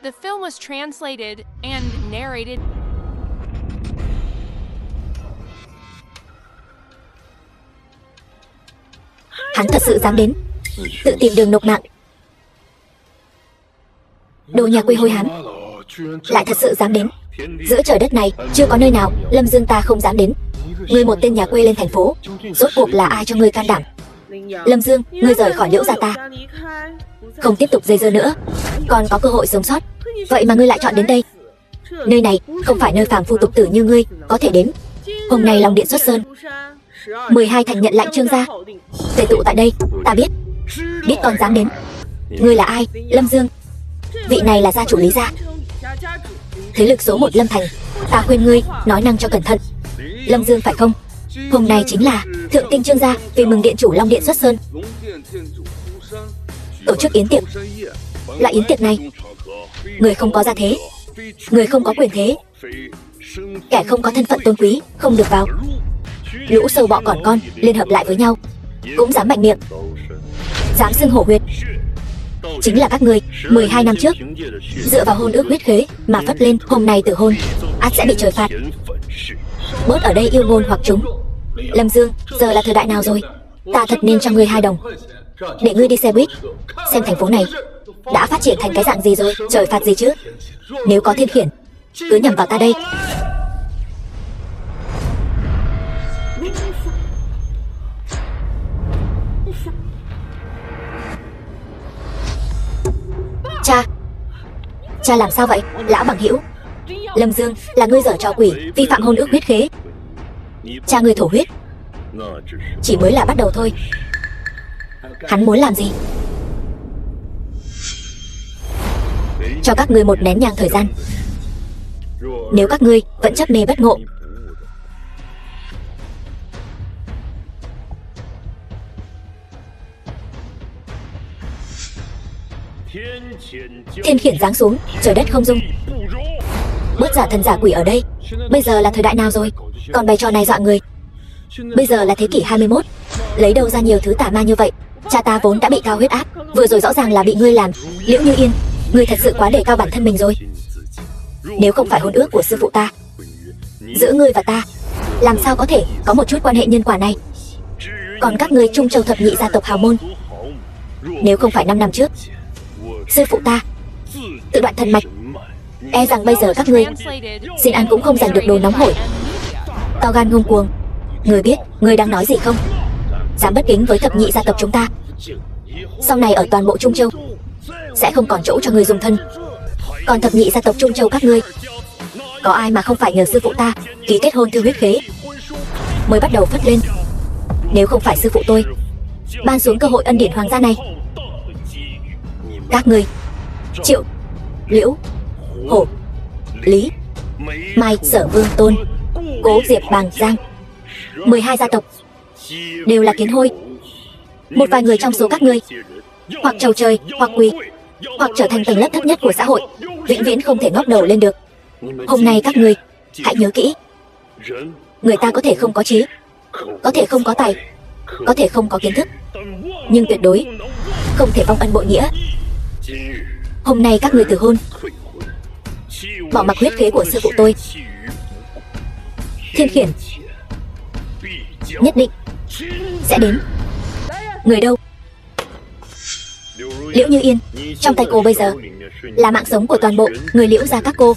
The film was translated and narrated. Hắn thật sự dám đến, tự tìm đường nộp mạng. Đồ nhà quê hôi hám, lại thật sự dám đến. Giữa trời đất này chưa có nơi nào Lâm Dương ta không dám đến. Ngươi một tên nhà quê lên thành phố, rốt cuộc là ai cho ngươi can đảm? Lâm Dương, ngươi rời khỏi Liễu gia ta, không tiếp tục dây dưa nữa, còn có cơ hội sống sót. Vậy mà ngươi lại chọn đến đây. Nơi này không phải nơi phàm phu tục tử như ngươi có thể đến. Hôm nay Long Điện xuất sơn, 12 thành nhận lệnh Trương gia tề tụ tại đây. Ta biết con dám đến. Ngươi là ai? Lâm Dương. Vị này là gia chủ Lý gia, thế lực số 1 Lâm thành. Ta khuyên ngươi nói năng cho cẩn thận. Lâm Dương phải không? Hôm nay chính là thượng kinh Trương gia vì mừng điện chủ Long Điện xuất sơn, tổ chức yến tiệc. Loại yến tiệc này, người không có gia thế, người không có quyền thế, kẻ không có thân phận tôn quý không được vào. Lũ sâu bọ còn con liên hợp lại với nhau cũng dám mạnh miệng, dám xưng hổ huyệt. Chính là các ngươi 12 năm trước dựa vào hôn ước huyết khế mà phất lên. Hôm nay tự hôn ắt sẽ bị trời phạt. Bớt ở đây yêu ngôn hoặc chúng. Lâm Dương, giờ là thời đại nào rồi? Ta thật nên cho ngươi 2 đồng để ngươi đi xe buýt xem thành phố này đã phát triển thành cái dạng gì rồi. Trời phạt gì chứ? Nếu có thiên khiển cứ nhằm vào ta đây. Cha làm sao vậy? Lão bằng hữu, Lâm Dương là ngươi giở trò quỷ, vi phạm hôn ước huyết khế. Cha ngươi thổ huyết chỉ mới là bắt đầu thôi. Hắn muốn làm gì? Cho các ngươi một nén nhang thời gian. Nếu các ngươi vẫn chấp mê bất ngộ, thiên khiển giáng xuống, trời đất không dung. Bớt giả thần giả quỷ ở đây. Bây giờ là thời đại nào rồi còn bày trò này dọa người? Bây giờ là thế kỷ 21, lấy đâu ra nhiều thứ tà ma như vậy? Cha ta vốn đã bị cao huyết áp, vừa rồi rõ ràng là bị ngươi làm. Liễu Như Yên, ngươi thật sự quá đề cao bản thân mình rồi. Nếu không phải hôn ước của sư phụ ta, giữa ngươi và ta làm sao có thể có một chút quan hệ nhân quả này? Còn các ngươi Trung Châu thập nhị gia tộc hào môn, nếu không phải 5 năm trước sư phụ ta tự đoạn thần mạch, e rằng bây giờ các ngươi xin ăn cũng không giành được đồ nóng hổi. To gan ngông cuồng, ngươi biết ngươi đang nói gì không? Dám bất kính với thập nhị gia tộc chúng ta, sau này ở toàn bộ Trung Châu sẽ không còn chỗ cho ngươi dùng thân. Còn thập nhị gia tộc Trung Châu các ngươi, có ai mà không phải nhờ sư phụ ta ký kết hôn thư huyết khế mới bắt đầu phất lên? Nếu không phải sư phụ tôi ban xuống cơ hội ân điển hoàng gia này, các ngươi Triệu, Liễu, Hổ, Lý, Mai, Sở, Vương, Tôn, Cố, Diệp, Bàng, Giang, 12 gia tộc đều là kiến hôi. Một vài người trong số các ngươi hoặc trầu trời, hoặc quỳ, hoặc trở thành tầng lớp thấp nhất của xã hội, vĩnh viễn không thể ngóc đầu lên được. Hôm nay các ngươi hãy nhớ kỹ, người ta có thể không có trí, có thể không có tài, có thể không có kiến thức, nhưng tuyệt đối không thể vong ân bội nghĩa. Hôm nay các ngươi từ hôn, bỏ mặc huyết khế của sư phụ tôi, thiên khiển nhất định sẽ đến. Người đâu? Liễu Như Yên, trong tay cô bây giờ là mạng sống của toàn bộ người Liễu gia các cô.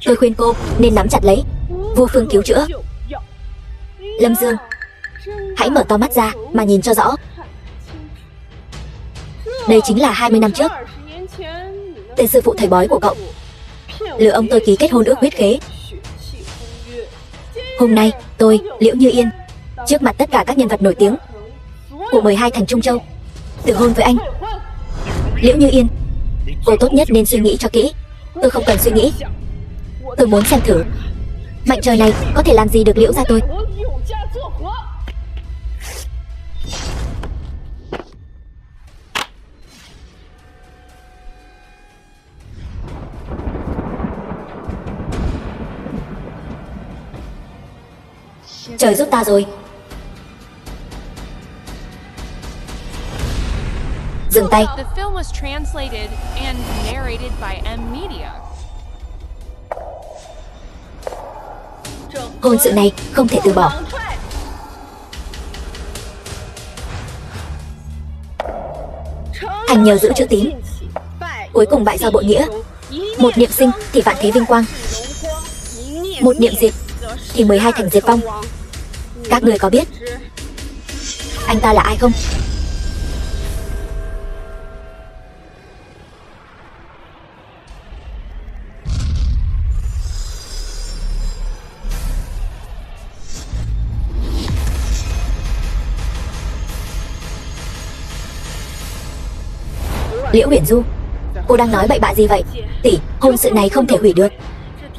Tôi khuyên cô nên nắm chặt lấy, vô phương cứu chữa. Lâm Dương, hãy mở to mắt ra mà nhìn cho rõ. Đây chính là 20 năm trước tên sư phụ thầy bói của cậu lừa ông tôi ký kết hôn ước huyết khế. Hôm nay tôi, Liễu Như Yên, trước mặt tất cả các nhân vật nổi tiếng của 12 thành Trung Châu, từ hôn với anh. Liễu Như Yên, cô tốt nhất nên suy nghĩ cho kỹ. Tôi không cần suy nghĩ, tôi muốn xem thử mệnh trời này có thể làm gì được Liễu gia tôi. Trời giúp ta rồi. Dừng tay. The film was translated and narrated by M Media. Hôn sự này không thể từ bỏ. Thành nhờ giữ chữ tín, cuối cùng bại do bội nghĩa. Một niệm sinh thì vạn thế vinh quang, một niệm diệt thì 12 thành diệt vong. Các người có biết anh ta là ai không? Liễu Uyển Du, cô đang nói bậy bạ gì vậy? Tỷ, hôn sự này không thể hủy được.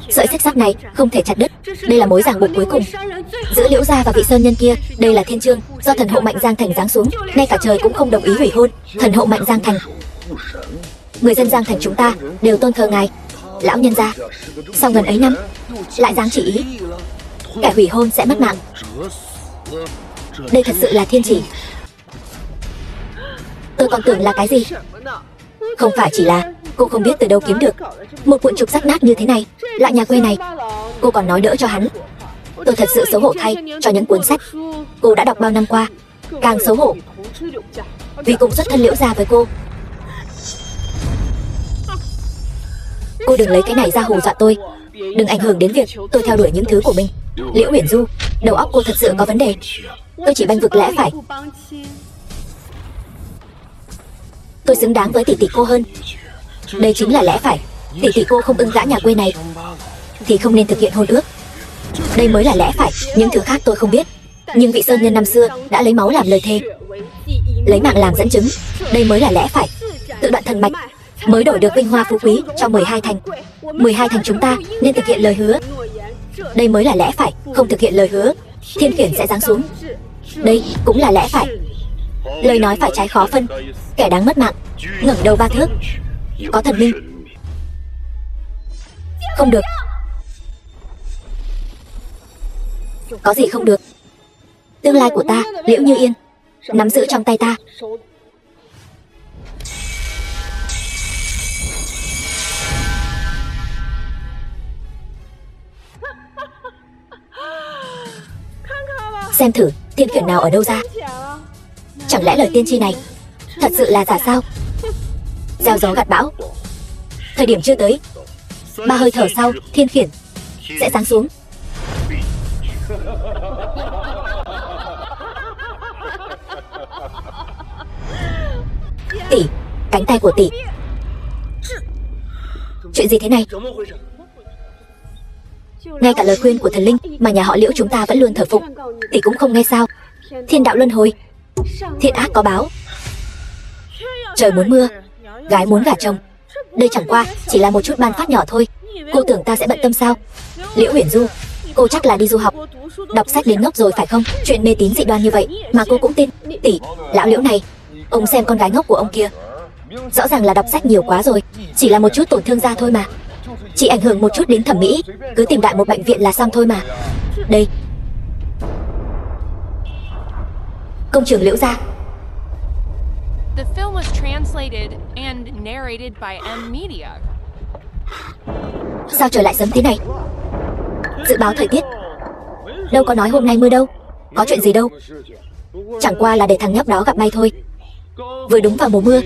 Sợi xích sắt này không thể chặt đứt. Đây là mối ràng buộc cuối cùng giữa Liễu gia và vị sơn nhân kia. Đây là thiên chương do thần hộ Mạnh Giang Thành giáng xuống. Ngay cả trời cũng không đồng ý hủy hôn. Thần hộ Mạnh Giang Thành, người dân Giang Thành chúng ta đều tôn thờ ngài. Lão nhân gia sau gần ấy năm lại dám chỉ ý, kẻ hủy hôn sẽ mất mạng. Đây thật sự là thiên chỉ. Tôi còn tưởng là cái gì. Không phải chỉ là cô không biết từ đâu kiếm được một cuộn trục rách nát như thế này. Loại nhà quê này cô còn nói đỡ cho hắn. Tôi thật sự xấu hổ thay cho những cuốn sách cô đã đọc bao năm qua. Càng xấu hổ vì cùng xuất thân Liễu gia với cô. Cô đừng lấy cái này ra hù dọa tôi. Đừng ảnh hưởng đến việc tôi theo đuổi những thứ của mình. Liễu Uyển Du, đầu óc cô thật sự có vấn đề. Tôi chỉ bênh vực lẽ phải. Tôi xứng đáng với tỷ tỷ cô hơn. Đây chính là lẽ phải. Tỷ tỷ cô không ưng gã nhà quê này thì không nên thực hiện hôn ước. Đây mới là lẽ phải. Những thứ khác tôi không biết. Nhưng vị sơn nhân năm xưa đã lấy máu làm lời thề, lấy mạng làm dẫn chứng. Đây mới là lẽ phải. Tự đoạn thần mạch mới đổi được vinh hoa phú quý cho 12 thành. 12 thành chúng ta nên thực hiện lời hứa. Đây mới là lẽ phải. Không thực hiện lời hứa, thiên khiển sẽ giáng xuống. Đây cũng là lẽ phải. Lời nói phải trái khó phân. Kẻ đáng mất mạng ngẩng đầu 3 thước. Có thần minh. Không được. Có gì không được? Tương lai của ta, Liễu Như Yên, nắm giữ trong tay ta. Xem thử thiên khiển nào ở đâu ra. Chẳng lẽ lời tiên tri này thật sự là giả sao? Gieo gió gặt bão, thời điểm chưa tới. 3 hơi thở sau, thiên khiển sẽ giáng xuống. Tỷ, cánh tay của tỷ. Chuyện gì thế này? Ngay cả lời khuyên của thần linh mà nhà họ Liễu chúng ta vẫn luôn thờ phụng, tỷ cũng không nghe sao? Thiên đạo luân hồi, thiện ác có báo. Trời muốn mưa, gái muốn gả chồng. Đây chẳng qua chỉ là một chút ban phát nhỏ thôi. Cô tưởng ta sẽ bận tâm sao? Liễu Uyển Du, cô chắc là đi du học, đọc sách đến ngốc rồi phải không? Chuyện mê tín dị đoan như vậy mà cô cũng tin. Tỷ, lão Liễu này, ông xem con gái ngốc của ông kia, rõ ràng là đọc sách nhiều quá rồi. Chỉ là một chút tổn thương da thôi mà, chỉ ảnh hưởng một chút đến thẩm mỹ. Cứ tìm đại một bệnh viện là xong thôi mà. Đây, công trường Liễu gia. The film was translated and narrated by M Media. Sao trời lại sớm thế này? Dự báo thời tiết đâu có nói hôm nay mưa đâu. Có chuyện gì đâu. Chẳng qua là để thằng nhóc đó gặp may thôi. Vừa đúng vào mùa mưa,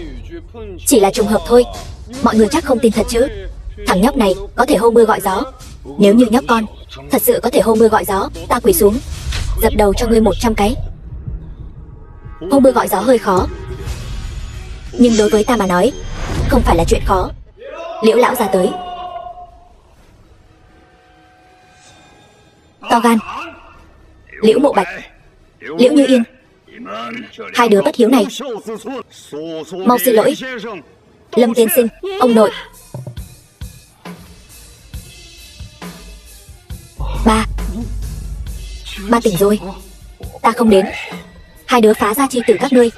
chỉ là trùng hợp thôi. Mọi người chắc không tin thật chứ? Thằng nhóc này có thể hô mưa gọi gió. Nếu như nhóc con thật sự có thể hô mưa gọi gió, ta quỳ xuống dập đầu cho ngươi 100 cái. Hô mưa gọi gió hơi khó, nhưng đối với ta mà nói không phải là chuyện khó. Liễu lão ra tới. To gan. Liễu Mộ Bạch, Liễu Như Yên, hai đứa bất hiếu này, mau xin lỗi. Lâm tiên sinh, ông nội. Ba tỉnh rồi. Ta không đến. Hai đứa phá ra chi tử các ngươi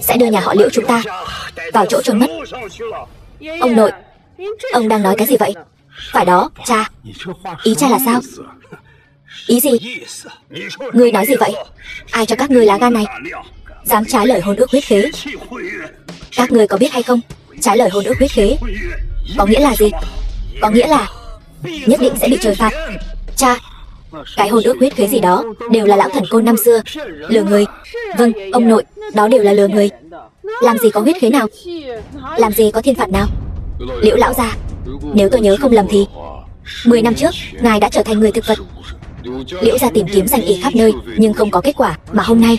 sẽ đưa nhà họ Liễu chúng ta vào chỗ chôn mất. Ông nội, ông đang nói cái gì vậy? Phải đó, cha. Ý cha là sao? Ý gì? Ngươi nói gì vậy? Ai cho các ngươi lá gan này, dám trái lời hôn ước huyết khế? Các người có biết hay không, trái lời hôn ước huyết khế có nghĩa là gì? Có nghĩa là nhất định sẽ bị trời phạt. Cha, cái hôn ước huyết khế gì đó đều là lão thần côn năm xưa, lừa người. Vâng, ông nội, đó đều là lừa người. Làm gì có huyết khế nào, làm gì có thiên phạt nào. Liễu lão gia, nếu tôi nhớ không lầm thì 10 năm trước ngài đã trở thành người thực vật. Liễu gia tìm kiếm danh y khắp nơi nhưng không có kết quả, mà hôm nay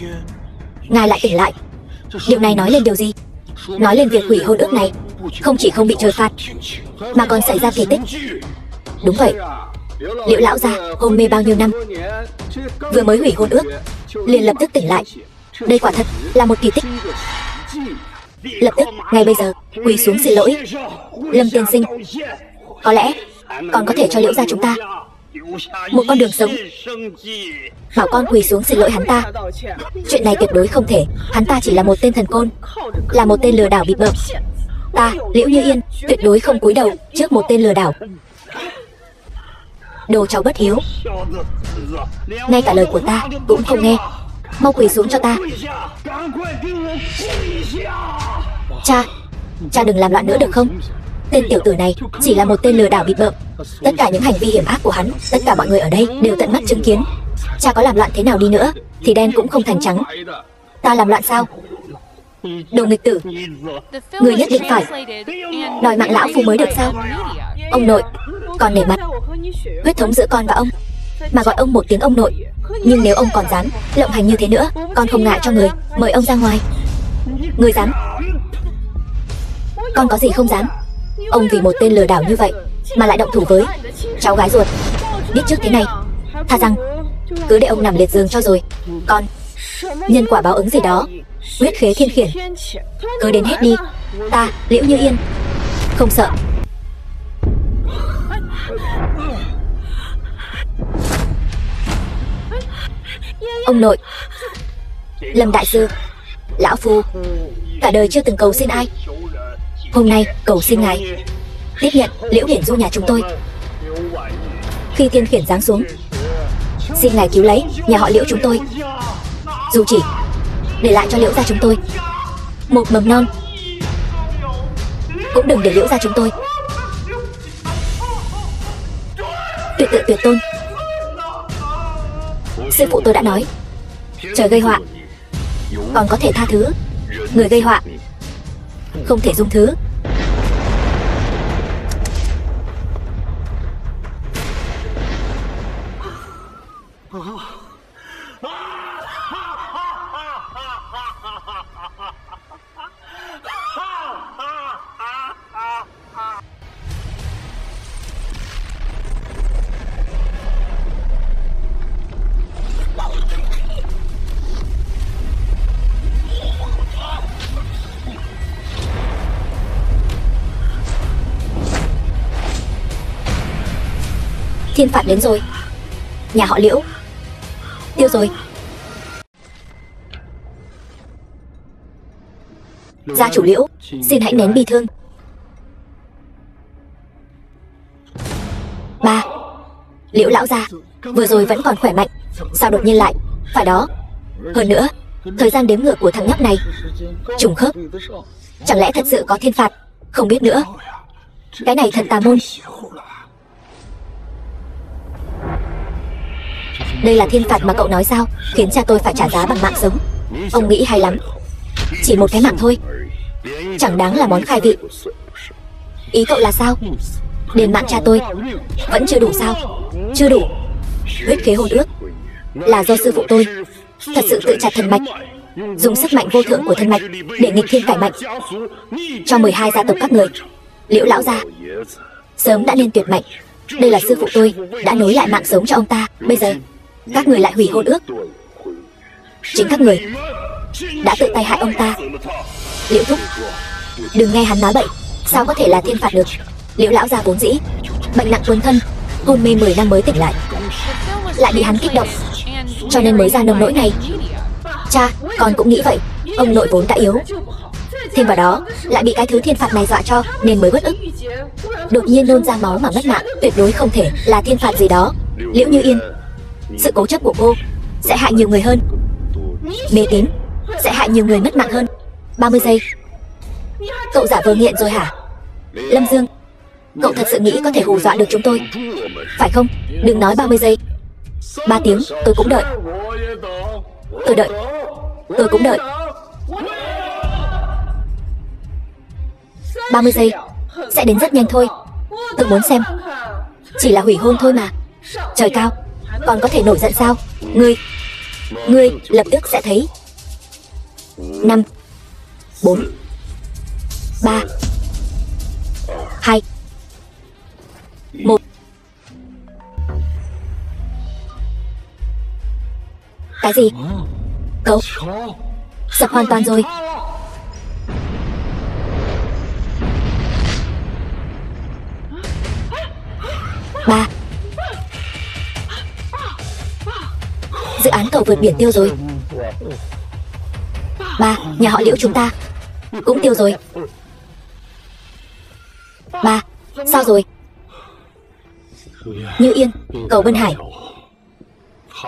ngài lại tỉnh lại. Điều này nói lên điều gì? Nói lên việc hủy hôn ước này không chỉ không bị trời phạt mà còn xảy ra kỳ tích. Đúng vậy, Liễu lão gia hôn mê bao nhiêu năm, vừa mới hủy hôn ước liền lập tức tỉnh lại. Đây quả thật là một kỳ tích. Lập tức ngay bây giờ quỳ xuống xin lỗi. Lâm tiên sinh, có lẽ con có thể cho Liễu gia chúng ta một con đường sống. Bảo con quỳ xuống xin lỗi hắn ta. Chuyện này tuyệt đối không thể. Hắn ta chỉ là một tên thần côn, là một tên lừa đảo bịp bợm. Ta, Liễu Như Yên, tuyệt đối không cúi đầu trước một tên lừa đảo. Đồ cháu bất hiếu, ngay cả lời của ta cũng không nghe. Mau quỳ xuống cho ta. Cha đừng làm loạn nữa được không? Tên tiểu tử này chỉ là một tên lừa đảo bịp bợm. Tất cả những hành vi hiểm ác của hắn, tất cả mọi người ở đây đều tận mắt chứng kiến. Cha có làm loạn thế nào đi nữa thì đen cũng không thành trắng. Ta làm loạn sao? Đồ nghịch tử, người nhất định phải đòi mạng lão phu mới được sao? Ông nội, còn nể mặt huyết thống giữa con và ông mà gọi ông một tiếng ông nội. Nhưng nếu ông còn dám lộng hành như thế nữa, con không ngại cho người mời ông ra ngoài. Người dám? Con có gì không dám. Ông vì một tên lừa đảo như vậy mà lại động thủ với cháu gái ruột. Biết trước thế này, thà rằng cứ để ông nằm liệt giường cho rồi. Con nhân quả báo ứng gì đó, huyết khế thiên khiển, cứ đến hết đi. Ta, Liễu Như Yên, không sợ. Ông nội, Lâm đại sư, lão phu cả đời chưa từng cầu xin ai, hôm nay cầu xin ngài tiếp nhận Liễu Hiển Du nhà chúng tôi. Khi thiên khiển giáng xuống, xin ngài cứu lấy nhà họ Liễu chúng tôi, dù chỉ để lại cho Liễu gia chúng tôi một mầm non, cũng đừng để Liễu gia chúng tôi tuyệt tự tuyệt tôn. Sư phụ tôi đã nói, trời gây họa còn có thể tha thứ, người gây họa không thể dung thứ. Thiên phạt đến rồi, nhà họ Liễu tiêu rồi. Gia chủ Liễu, xin hãy nén bi thương. Ba, Liễu lão gia vừa rồi vẫn còn khỏe mạnh, sao đột nhiên lại phải đó? Hơn nữa, thời gian đếm ngược của thằng nhóc này trùng khớp. Chẳng lẽ thật sự có thiên phạt? Không biết nữa, cái này thật tà môn. Đây là thiên phạt mà cậu nói sao? Khiến cha tôi phải trả giá bằng mạng sống. Ông nghĩ hay lắm. Chỉ một cái mạng thôi, chẳng đáng là món khai vị. Ý cậu là sao? Đền mạng cha tôi vẫn chưa đủ sao? Chưa đủ. Huyết khế hôn ước là do sư phụ tôi thật sự tự chặt thần mạch, dùng sức mạnh vô thượng của thần mạch để nghịch thiên cải mệnh cho 12 gia tộc các người. Liễu lão gia sớm đã nên tuyệt mệnh. Đây là sư phụ tôi đã nối lại mạng sống cho ông ta. Bây giờ các người lại hủy hôn ước. Chính các người đã tự tay hại ông ta. Liễu thúc, đừng nghe hắn nói bậy. Sao có thể là thiên phạt được? Liễu lão gia vốn dĩ bệnh nặng quấn thân, hôn mê 10 năm mới tỉnh lại, lại bị hắn kích động, cho nên mới ra nông nỗi này. Cha, con cũng nghĩ vậy. Ông nội vốn đã yếu, thêm vào đó lại bị cái thứ thiên phạt này dọa cho nên mới bất ức, đột nhiên nôn ra máu mà mất mạng. Tuyệt đối không thể là thiên phạt gì đó. Liễu Như Yên, sự cố chấp của cô sẽ hại nhiều người hơn, mê tín sẽ hại nhiều người mất mạng hơn. 30 giây Cậu giả vờ nghiện rồi hả? Lâm Dương, cậu thật sự nghĩ có thể hù dọa được chúng tôi, phải không? Đừng nói 30 giây. 3 tiếng, tôi cũng đợi. Tôi đợi. Tôi cũng đợi. 30 giây. Sẽ đến rất nhanh thôi. Tôi muốn xem. Chỉ là hủy hôn thôi mà. Trời cao, còn có thể nổi giận sao? Ngươi lập tức sẽ thấy. 5 4 3 2 1. Cái gì? Cậu sập hoàn toàn rồi. Ba. Dự án cầu vượt biển tiêu rồi. Ba, nhà họ Liễu chúng ta cũng tiêu rồi. Ba, sao rồi? Như Yên, cầu Vân Hải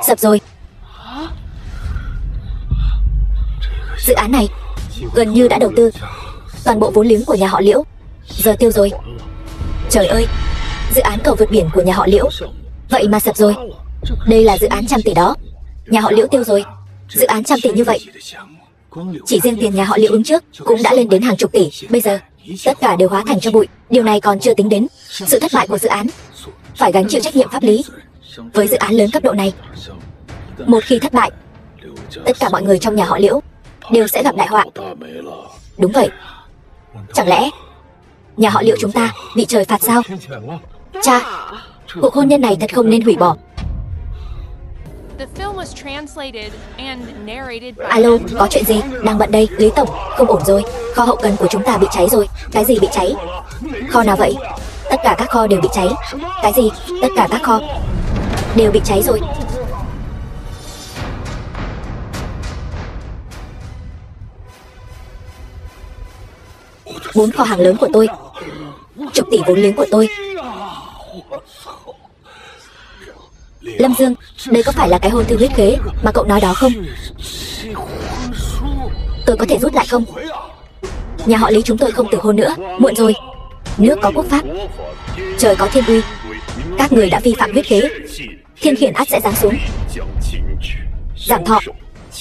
sập rồi. Dự án này gần như đã đầu tư toàn bộ vốn liếng của nhà họ Liễu, giờ tiêu rồi. Trời ơi, dự án cầu vượt biển của nhà họ Liễu vậy mà sập rồi. Đây là dự án trăm tỷ đó. Nhà họ Liễu tiêu rồi. Dự án trăm tỷ như vậy, chỉ riêng tiền nhà họ Liễu ứng trước cũng đã lên đến hàng chục tỷ. Bây giờ tất cả đều hóa thành cho bụi. Điều này còn chưa tính đến sự thất bại của dự án, phải gánh chịu trách nhiệm pháp lý. Với dự án lớn cấp độ này, một khi thất bại, tất cả mọi người trong nhà họ Liễu đều sẽ gặp đại họa. Đúng vậy. Chẳng lẽ nhà họ Liễu chúng ta bị trời phạt sao? Cha, cuộc hôn nhân này thật không nên hủy bỏ. Alo, có chuyện gì? Đang bận đây, Lý Tổng, không ổn rồi. Kho hậu cần của chúng ta bị cháy rồi. Cái gì bị cháy? Kho nào vậy? Tất cả các kho đều bị cháy. Cái gì? Tất cả các kho đều bị cháy rồi. Bốn kho hàng lớn của tôi, chục tỷ vốn liếng của tôi. Lâm Dương, đây có phải là cái hôn thư huyết khế mà cậu nói đó không? Tôi có thể rút lại không? Nhà họ Lý chúng tôi không từ hôn nữa. Muộn rồi. Nước có quốc pháp, trời có thiên uy. Các người đã vi phạm huyết khế, thiên khiển ắt sẽ giáng xuống. Giảm thọ,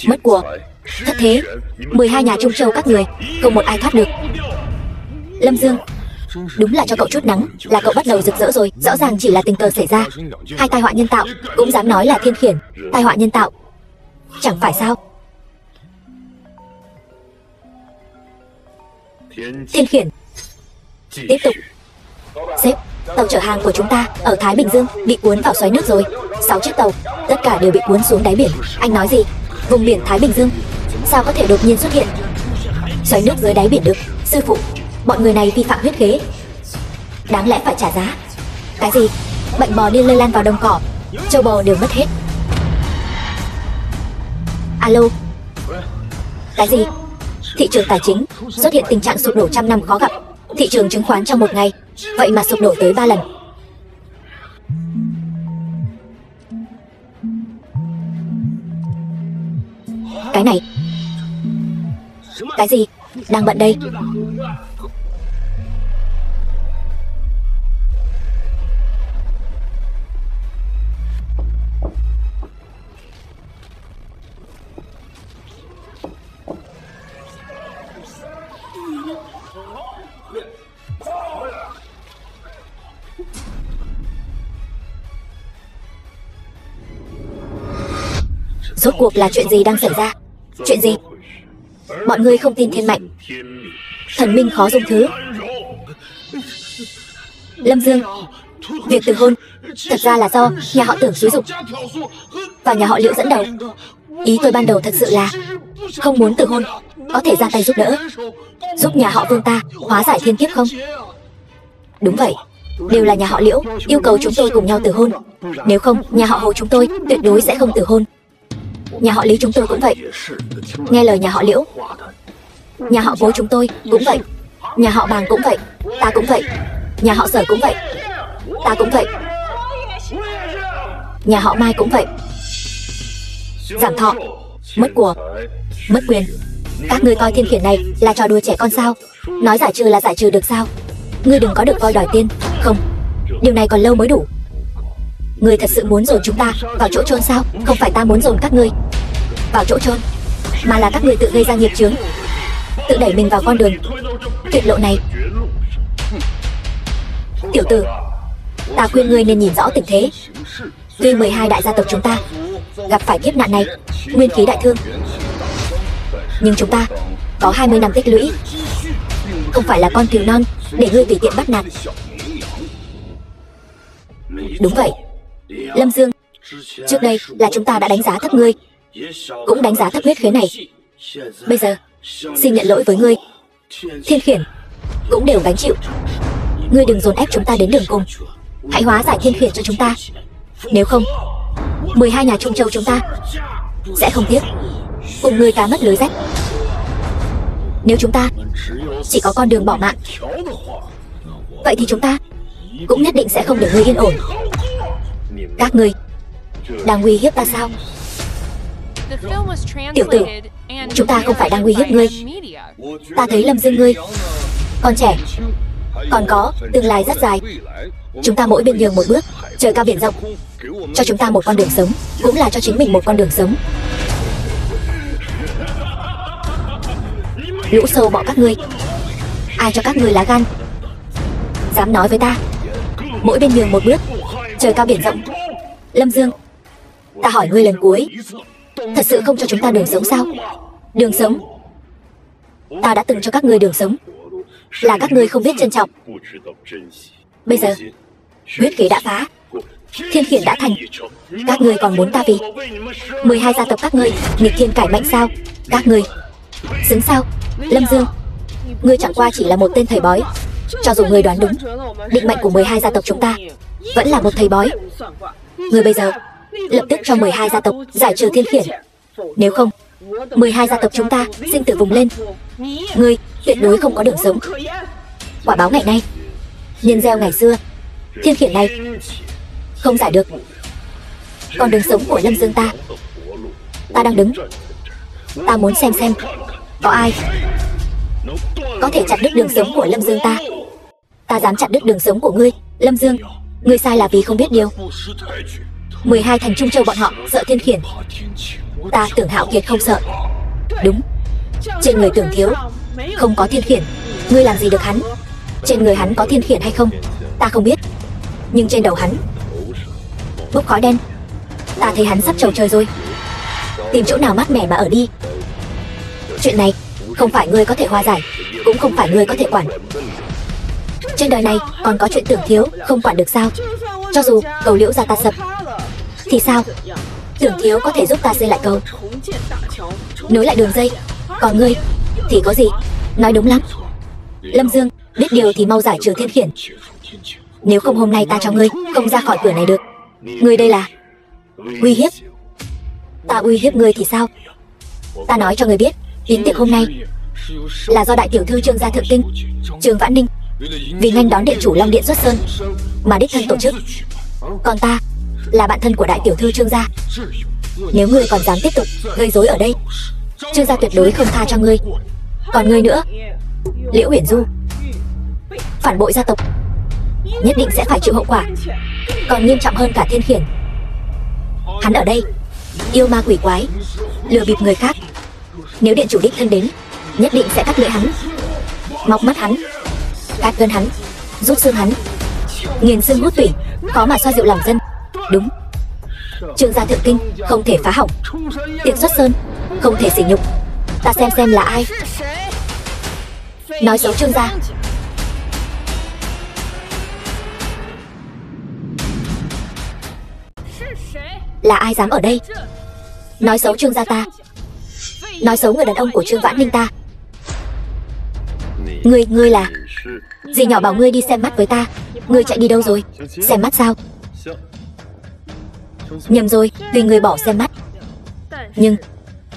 mất của, thất thế, 12 nhà Trung Châu các người, không một ai thoát được. Lâm Dương, đúng là cho cậu chút nắng là cậu bắt đầu rực rỡ rồi. Rõ ràng chỉ là tình cờ xảy ra. Hai tai họa nhân tạo cũng dám nói là thiên khiển. Tai họa nhân tạo, chẳng phải sao? Thiên khiển. Tiếp tục. Sếp, tàu chở hàng của chúng ta ở Thái Bình Dương bị cuốn vào xoáy nước rồi. 6 chiếc tàu, tất cả đều bị cuốn xuống đáy biển. Anh nói gì? Vùng biển Thái Bình Dương sao có thể đột nhiên xuất hiện xoáy nước dưới đáy biển được? Sư phụ, bọn người này vi phạm huyết khế, đáng lẽ phải trả giá. Cái gì? Bệnh bò điên lây lan vào đồng cỏ, châu bò đều mất hết. Alo. Cái gì? Thị trường tài chính xuất hiện tình trạng sụp đổ trăm năm khó gặp. Thị trường chứng khoán trong một ngày vậy mà sụp đổ tới 3 lần. Cái này. Cái gì? Đang bận đây. Rốt cuộc là chuyện gì đang xảy ra? Chuyện gì? Bọn ngươi không tin thiên mệnh, thần minh khó dung thứ. Lâm Dương, việc từ hôn thật ra là do nhà họ Tưởng xúi giục và nhà họ Liễu dẫn đầu. Ý tôi ban đầu thật sự là không muốn từ hôn, có thể ra tay giúp đỡ, giúp nhà họ Vương ta hóa giải thiên kiếp không? Đúng vậy, đều là nhà họ Liễu yêu cầu chúng tôi cùng nhau từ hôn. Nếu không, nhà họ Hồ chúng tôi tuyệt đối sẽ không từ hôn. Nhà họ Lý chúng tôi cũng vậy, nghe lời nhà họ Liễu. Nhà họ Cố chúng tôi cũng vậy, nhà họ Bàng cũng vậy, ta cũng vậy. Nhà họ Sở cũng vậy, ta cũng vậy. Nhà họ Mai cũng vậy. Giảm thọ, mất của, mất quyền, Các ngươi coi thiên khiển này là trò đùa trẻ con sao? Nói giải trừ là giải trừ được sao? Ngươi đừng có được voi đòi tiên. Không, điều này còn lâu mới đủ. Ngươi thật sự muốn dồn chúng ta vào chỗ chôn sao? Không phải ta muốn dồn các ngươi vào chỗ chôn, mà là các ngươi tự gây ra nghiệp chướng, tự đẩy mình vào con đường tuyệt lộ này. Tiểu tử, ta khuyên ngươi nên nhìn rõ tình thế. Tuy 12 đại gia tộc chúng ta gặp phải kiếp nạn này, nguyên khí đại thương, nhưng chúng ta có 20 năm tích lũy, không phải là con cừu non để ngươi tùy tiện bắt nạt. Đúng vậy, Lâm Dương, trước đây là chúng ta đã đánh giá thấp ngươi, cũng đánh giá thấp huyết khế này. Bây giờ, xin nhận lỗi với ngươi. Thiên khiển cũng đều gánh chịu. Ngươi đừng dồn ép chúng ta đến đường cùng. Hãy hóa giải thiên khiển cho chúng ta. Nếu không, 12 nhà Trung Châu chúng ta sẽ không tiếc cùng ngươi cá mất lưới rách. Nếu chúng ta chỉ có con đường bỏ mạng, vậy thì chúng ta cũng nhất định sẽ không để ngươi yên ổn. Các ngươi đang uy hiếp ta sao? Tiểu tử, chúng ta không phải đang uy hiếp ngươi. Ta thấy Lâm Dương ngươi còn trẻ, còn có tương lai rất dài. Chúng ta mỗi bên nhường một bước, trời cao biển rộng. Cho chúng ta một con đường sống, cũng là cho chính mình một con đường sống. Lũ sâu bọ các ngươi, ai cho các ngươi lá gan dám nói với ta mỗi bên nhường một bước, trời cao biển rộng? Lâm Dương, ta hỏi ngươi lần cuối, thật sự không cho chúng ta đường sống sao? Đường sống? Ta đã từng cho các ngươi đường sống, là các ngươi không biết trân trọng. Bây giờ huyết khí đã phá, thiên khiển đã thành, các ngươi còn muốn ta vì 12 gia tộc các ngươi nghịch thiên cải mệnh sao? Các ngươi xứng sao? Lâm Dương, ngươi chẳng qua chỉ là một tên thầy bói. Cho dù ngươi đoán đúng định mệnh của 12 gia tộc chúng ta, vẫn là một thầy bói. Ngươi bây giờ lập tức cho 12 gia tộc giải trừ thiên khiển. Nếu không, 12 gia tộc chúng ta sinh tử vùng lên. Ngươi tuyệt đối không có đường sống. Quả báo ngày nay, nhân gieo ngày xưa. Thiên khiển này không giải được con đường sống của Lâm Dương ta. Ta đang đứng, ta muốn xem có ai có thể chặt đứt đường sống của Lâm Dương ta. Ta dám chặt đứt đường sống của ngươi. Lâm Dương, ngươi sai là vì không biết điều. 12 thành Trung Châu bọn họ sợ thiên khiển, ta Tưởng Hạo Kiệt không sợ. Đúng, trên người Tưởng Thiếu không có thiên khiển, ngươi làm gì được hắn? Trên người hắn có thiên khiển hay không, ta không biết, nhưng trên đầu hắn bốc khói đen. Ta thấy hắn sắp trầu trời rồi. Tìm chỗ nào mát mẻ mà ở đi. Chuyện này không phải ngươi có thể hòa giải, cũng không phải ngươi có thể quản. Trên đời này còn có chuyện Tưởng Thiếu không quản được sao? Cho dù cầu Liễu gia ta sập thì sao? Tưởng Thiếu có thể giúp ta xây lại cầu, nối lại đường dây. Còn ngươi thì có gì? Nói đúng lắm. Lâm Dương, biết điều thì mau giải trừ thiên khiển. Nếu không hôm nay ta cho ngươi không ra khỏi cửa này được. Ngươi đây là uy hiếp. Ta uy hiếp ngươi thì sao? Ta nói cho ngươi biết, yến tiệc hôm nay là do đại tiểu thư Trương gia thượng kinh Trương Vãn Ninh vì nghênh đón điện chủ Long Điện xuất sơn mà đích thân tổ chức. Còn ta là bạn thân của đại tiểu thư Trương gia. Nếu ngươi còn dám tiếp tục gây rối ở đây, Trương gia tuyệt đối không tha cho ngươi. Còn ngươi nữa, Liễu Uyển Du, phản bội gia tộc, nhất định sẽ phải chịu hậu quả còn nghiêm trọng hơn cả thiên khiển. Hắn ở đây yêu ma quỷ quái, lừa bịp người khác. Nếu điện chủ đích thân đến, nhất định sẽ cắt lưỡi hắn, mọc mắt hắn, cắt gân hắn, rút xương hắn, nghiền xương hút tủy, khó mà xoa dịu lòng dân. Đúng, Trương gia thượng kinh không thể phá hỏng, tiệc xuất sơn không thể sỉ nhục. Ta xem là ai nói xấu Trương gia. Là ai dám ở đây nói xấu Trương gia ta, nói xấu người đàn ông của Trương Vãn Ninh ta? Ngươi là dì nhỏ bảo ngươi đi xem mắt với ta. Ngươi chạy đi đâu rồi? Xem mắt sao? Nhầm rồi, vì ngươi bỏ xem mắt. Nhưng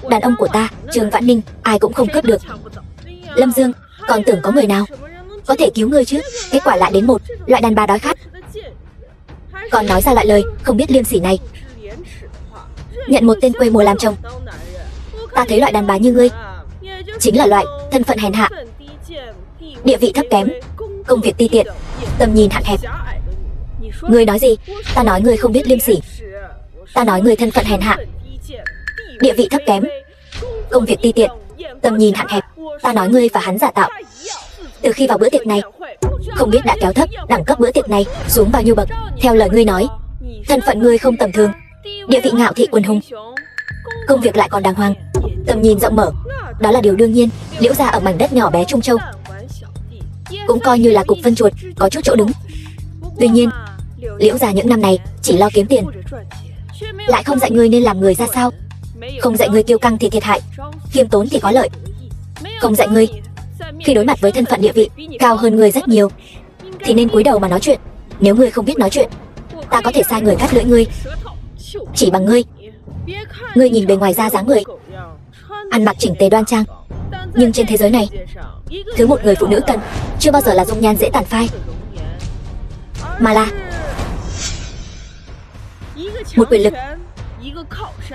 đàn ông của ta Trương Vãn Ninh ai cũng không cướp được. Lâm Dương, còn tưởng có người nào có thể cứu ngươi chứ? Kết quả lại đến một loại đàn bà đói khát, còn nói ra loại lời không biết liêm sỉ này. Nhận một tên quê mùa làm chồng. Ta thấy loại đàn bà như ngươi chính là loại thân phận hèn hạ, địa vị thấp kém, công việc ti tiện, tầm nhìn hạn hẹp. Ngươi nói gì? Ta nói ngươi không biết liêm sỉ. Ta nói ngươi thân phận hèn hạ, địa vị thấp kém, công việc ti tiện, tầm nhìn hạn hẹp. Ta nói ngươi và hắn giả tạo. Từ khi vào bữa tiệc này, không biết đã kéo thấp đẳng cấp bữa tiệc này xuống bao nhiêu bậc. Theo lời ngươi nói, thân phận ngươi không tầm thường, địa vị ngạo thị quần hùng, công việc lại còn đàng hoàng, tầm nhìn rộng mở. Đó là điều đương nhiên. Liễu gia ở mảnh đất nhỏ bé Trung Châu cũng coi như là cục phân chuột, có chút chỗ đứng. Tuy nhiên, Liễu gia những năm này chỉ lo kiếm tiền, lại không dạy ngươi nên làm người ra sao. Không dạy ngươi kiêu căng thì thiệt hại, khiêm tốn thì có lợi. Không dạy ngươi khi đối mặt với thân phận địa vị cao hơn ngươi rất nhiều thì nên cúi đầu mà nói chuyện. Nếu ngươi không biết nói chuyện, ta có thể sai người cắt lưỡi ngươi. Chỉ bằng ngươi. Ngươi nhìn bề ngoài ra dáng người ăn mặc chỉnh tề đoan trang, nhưng trên thế giới này, thứ một người phụ nữ cần chưa bao giờ là dung nhan dễ tàn phai, mà là một quyền lực,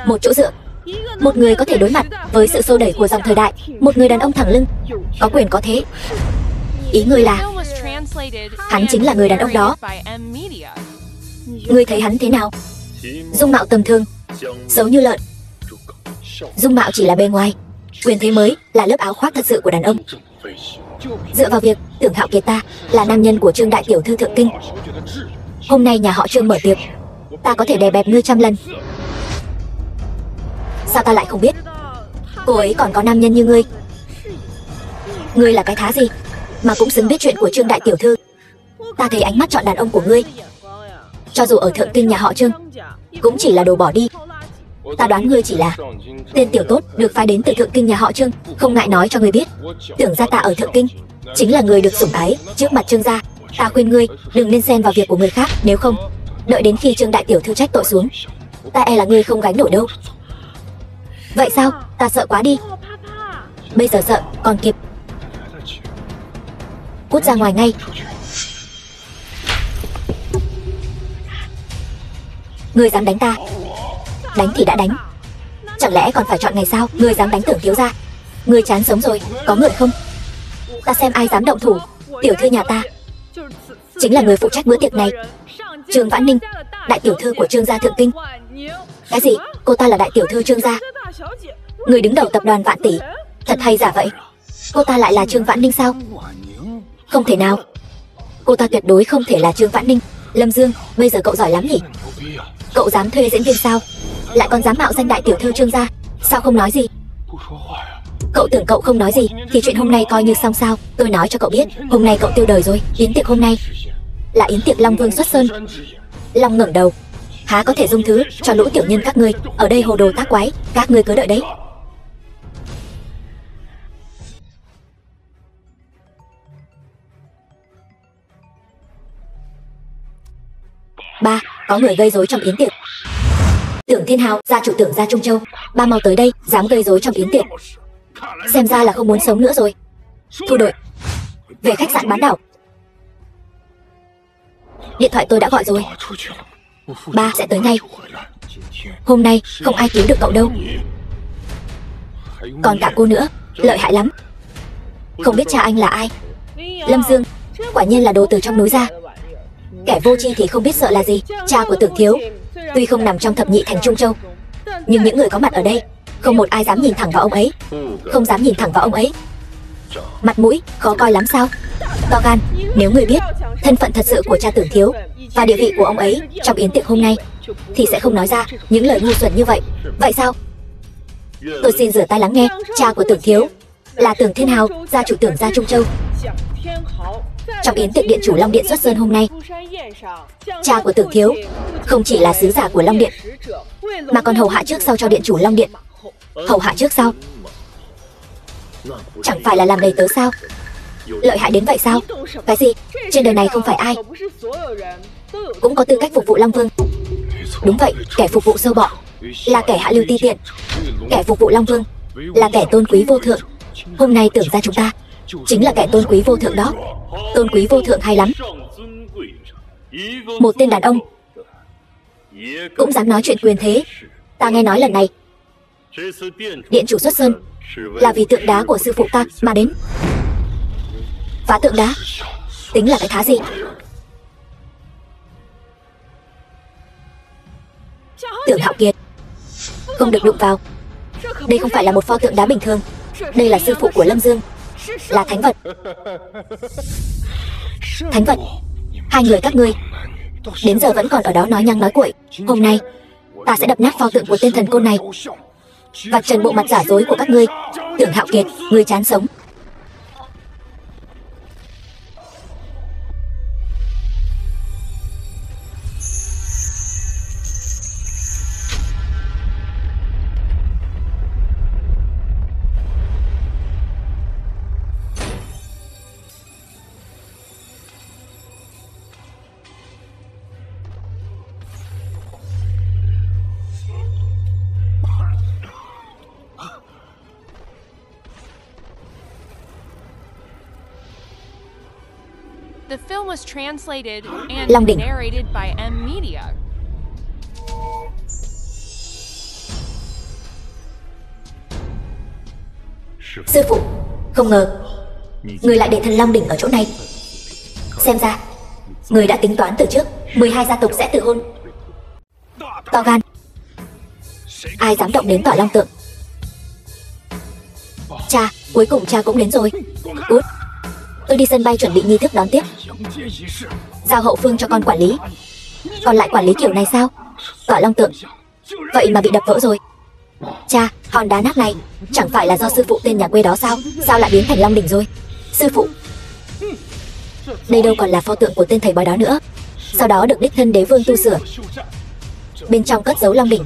một chỗ dựa, một người có thể đối mặt với sự xô đẩy của dòng thời đại, một người đàn ông thẳng lưng, có quyền có thế. Ý ngươi là hắn chính là người đàn ông đó. Ngươi thấy hắn thế nào? Dung mạo tầm thường, xấu như lợn. Dung mạo chỉ là bề ngoài, quyền thế mới là lớp áo khoác thật sự của đàn ông. Dựa vào việc Tưởng Hạo Kiệt ta là nam nhân của Trương đại tiểu thư thượng kinh, hôm nay nhà họ Trương mở tiệc, ta có thể đè bẹp ngươi trăm lần. Sao ta lại không biết cô ấy còn có nam nhân như ngươi? Ngươi là cái thá gì mà cũng xứng biết chuyện của Trương đại tiểu thư? Ta thấy ánh mắt chọn đàn ông của ngươi, cho dù ở thượng kinh nhà họ Trương, cũng chỉ là đồ bỏ đi. Ta đoán ngươi chỉ là tên tiểu tốt được phái đến từ thượng kinh nhà họ Trương. Không ngại nói cho ngươi biết, Tưởng gia ta ở thượng kinh chính là người được sủng ái trước mặt Trương gia. Ta khuyên ngươi đừng nên xen vào việc của người khác, nếu không đợi đến khi Trương đại tiểu thư trách tội xuống, ta e là ngươi không gánh nổi đâu. Vậy sao? Ta sợ quá đi. Bây giờ sợ còn kịp. Cút ra ngoài ngay. Ngươi dám đánh ta? Đánh thì đã đánh, chẳng lẽ còn phải chọn ngày sao? Ngươi dám đánh Tưởng thiếu gia, ngươi chán sống rồi, có người không? Ta xem ai dám động thủ. Tiểu thư nhà ta chính là người phụ trách bữa tiệc này, Trương Vãn Ninh, đại tiểu thư của Trương gia thượng kinh. Cái gì? Cô ta là đại tiểu thư Trương gia? Người đứng đầu tập đoàn Vạn Tỷ, thật hay giả vậy? Cô ta lại là Trương Vãn Ninh sao? Không thể nào, cô ta tuyệt đối không thể là Trương Vãn Ninh. Lâm Dương, bây giờ cậu giỏi lắm nhỉ? Cậu dám thuê diễn viên sao? Lại còn dám mạo danh đại tiểu thư Trương gia? Sao không nói gì? Cậu tưởng cậu không nói gì thì chuyện hôm nay coi như xong sao? Tôi nói cho cậu biết, hôm nay cậu tiêu đời rồi. Yến tiệc hôm nay là yến tiệc Long Vương xuất sơn. Long ngẩng đầu, há có thể dung thứ cho lũ tiểu nhân các ngươi ở đây hồ đồ tác quái. Các ngươi cứ đợi đấy. Ba, có người gây rối trong yến tiệc. Tưởng Thiên Hào, gia chủ Tưởng gia Trung Châu, ba mau tới đây, dám gây rối trong yến tiệc, xem ra là không muốn sống nữa rồi. Thu đội về khách sạn bán đảo. Điện thoại tôi đã gọi rồi, ba sẽ tới ngay. Hôm nay không ai cứu được cậu đâu. Còn cả cô nữa, lợi hại lắm. Không biết cha anh là ai? Lâm Dương, quả nhiên là đồ từ trong núi ra. Kẻ vô tri thì không biết sợ là gì. Cha của Tưởng thiếu tuy không nằm trong thập nhị thành Trung Châu, nhưng những người có mặt ở đây không một ai dám nhìn thẳng vào ông ấy. Không dám nhìn thẳng vào ông ấy. Mặt mũi khó coi lắm sao? To gan. Nếu người biết thân phận thật sự của cha Tưởng thiếu và địa vị của ông ấy trong yến tiệc hôm nay thì sẽ không nói ra những lời ngu xuẩn như vậy. Vậy sao? Tôi xin rửa tai lắng nghe. Cha của Tưởng thiếu là Tưởng Thiên Hào, gia chủ Tưởng gia Trung Châu. Trong yến tiệc điện chủ Long Điện xuất sơn hôm nay, cha của Tưởng thiếu không chỉ là sứ giả của Long Điện, mà còn hầu hạ trước sau cho điện chủ Long Điện. Hầu hạ trước sau? Chẳng phải là làm đầy tớ sao? Lợi hại đến vậy sao? Cái gì? Trên đời này không phải ai cũng có tư cách phục vụ Long Vương. Đúng vậy, kẻ phục vụ sâu bọ là kẻ hạ lưu ti tiện, kẻ phục vụ Long Vương là kẻ tôn quý vô thượng. Hôm nay Tưởng gia chúng ta chính là kẻ tôn quý vô thượng đó. Tôn quý vô thượng hay lắm. Một tên đàn ông cũng dám nói chuyện quyền thế. Ta nghe nói lần này Điện chủ xuất sơn là vì tượng đá của sư phụ ta mà đến. Phá tượng đá tính là cái thá gì? Tưởng Hạo Kiệt, không được đụng vào. Đây không phải là một pho tượng đá bình thường. Đây là sư phụ của Lâm Dương, là thánh vật. Thánh vật? Hai người các ngươi đến giờ vẫn còn ở đó nói nhăng nói cuội. Hôm nay ta sẽ đập nát pho tượng của tên thần côn này, vạch trần bộ mặt giả dối của các ngươi. Tưởng Hạo Kiệt, ngươi chán sống. The film was translated Long and đỉnh. narrated by M Media. Sư phụ, không ngờ người lại để thần Long đỉnh ở chỗ này. Xem ra người đã tính toán từ trước 12 gia tộc sẽ tự hôn. To gan, ai dám động đến Tỏa Long tượng? Cha, cuối cùng cha cũng đến rồi. Cút, tôi đi sân bay chuẩn bị nghi thức đón tiếp. Giao hậu phương cho con quản lý. Còn lại quản lý kiểu này sao? Tỏa Long tượng vậy mà bị đập vỡ rồi. Cha, hòn đá nát này chẳng phải là do sư phụ tên nhà quê đó sao? Sao lại biến thành Long đỉnh rồi? Sư phụ, đây đâu còn là pho tượng của tên thầy bói đó nữa. Sau đó được đích thân đế vương tu sửa. Bên trong cất giấu Long đỉnh,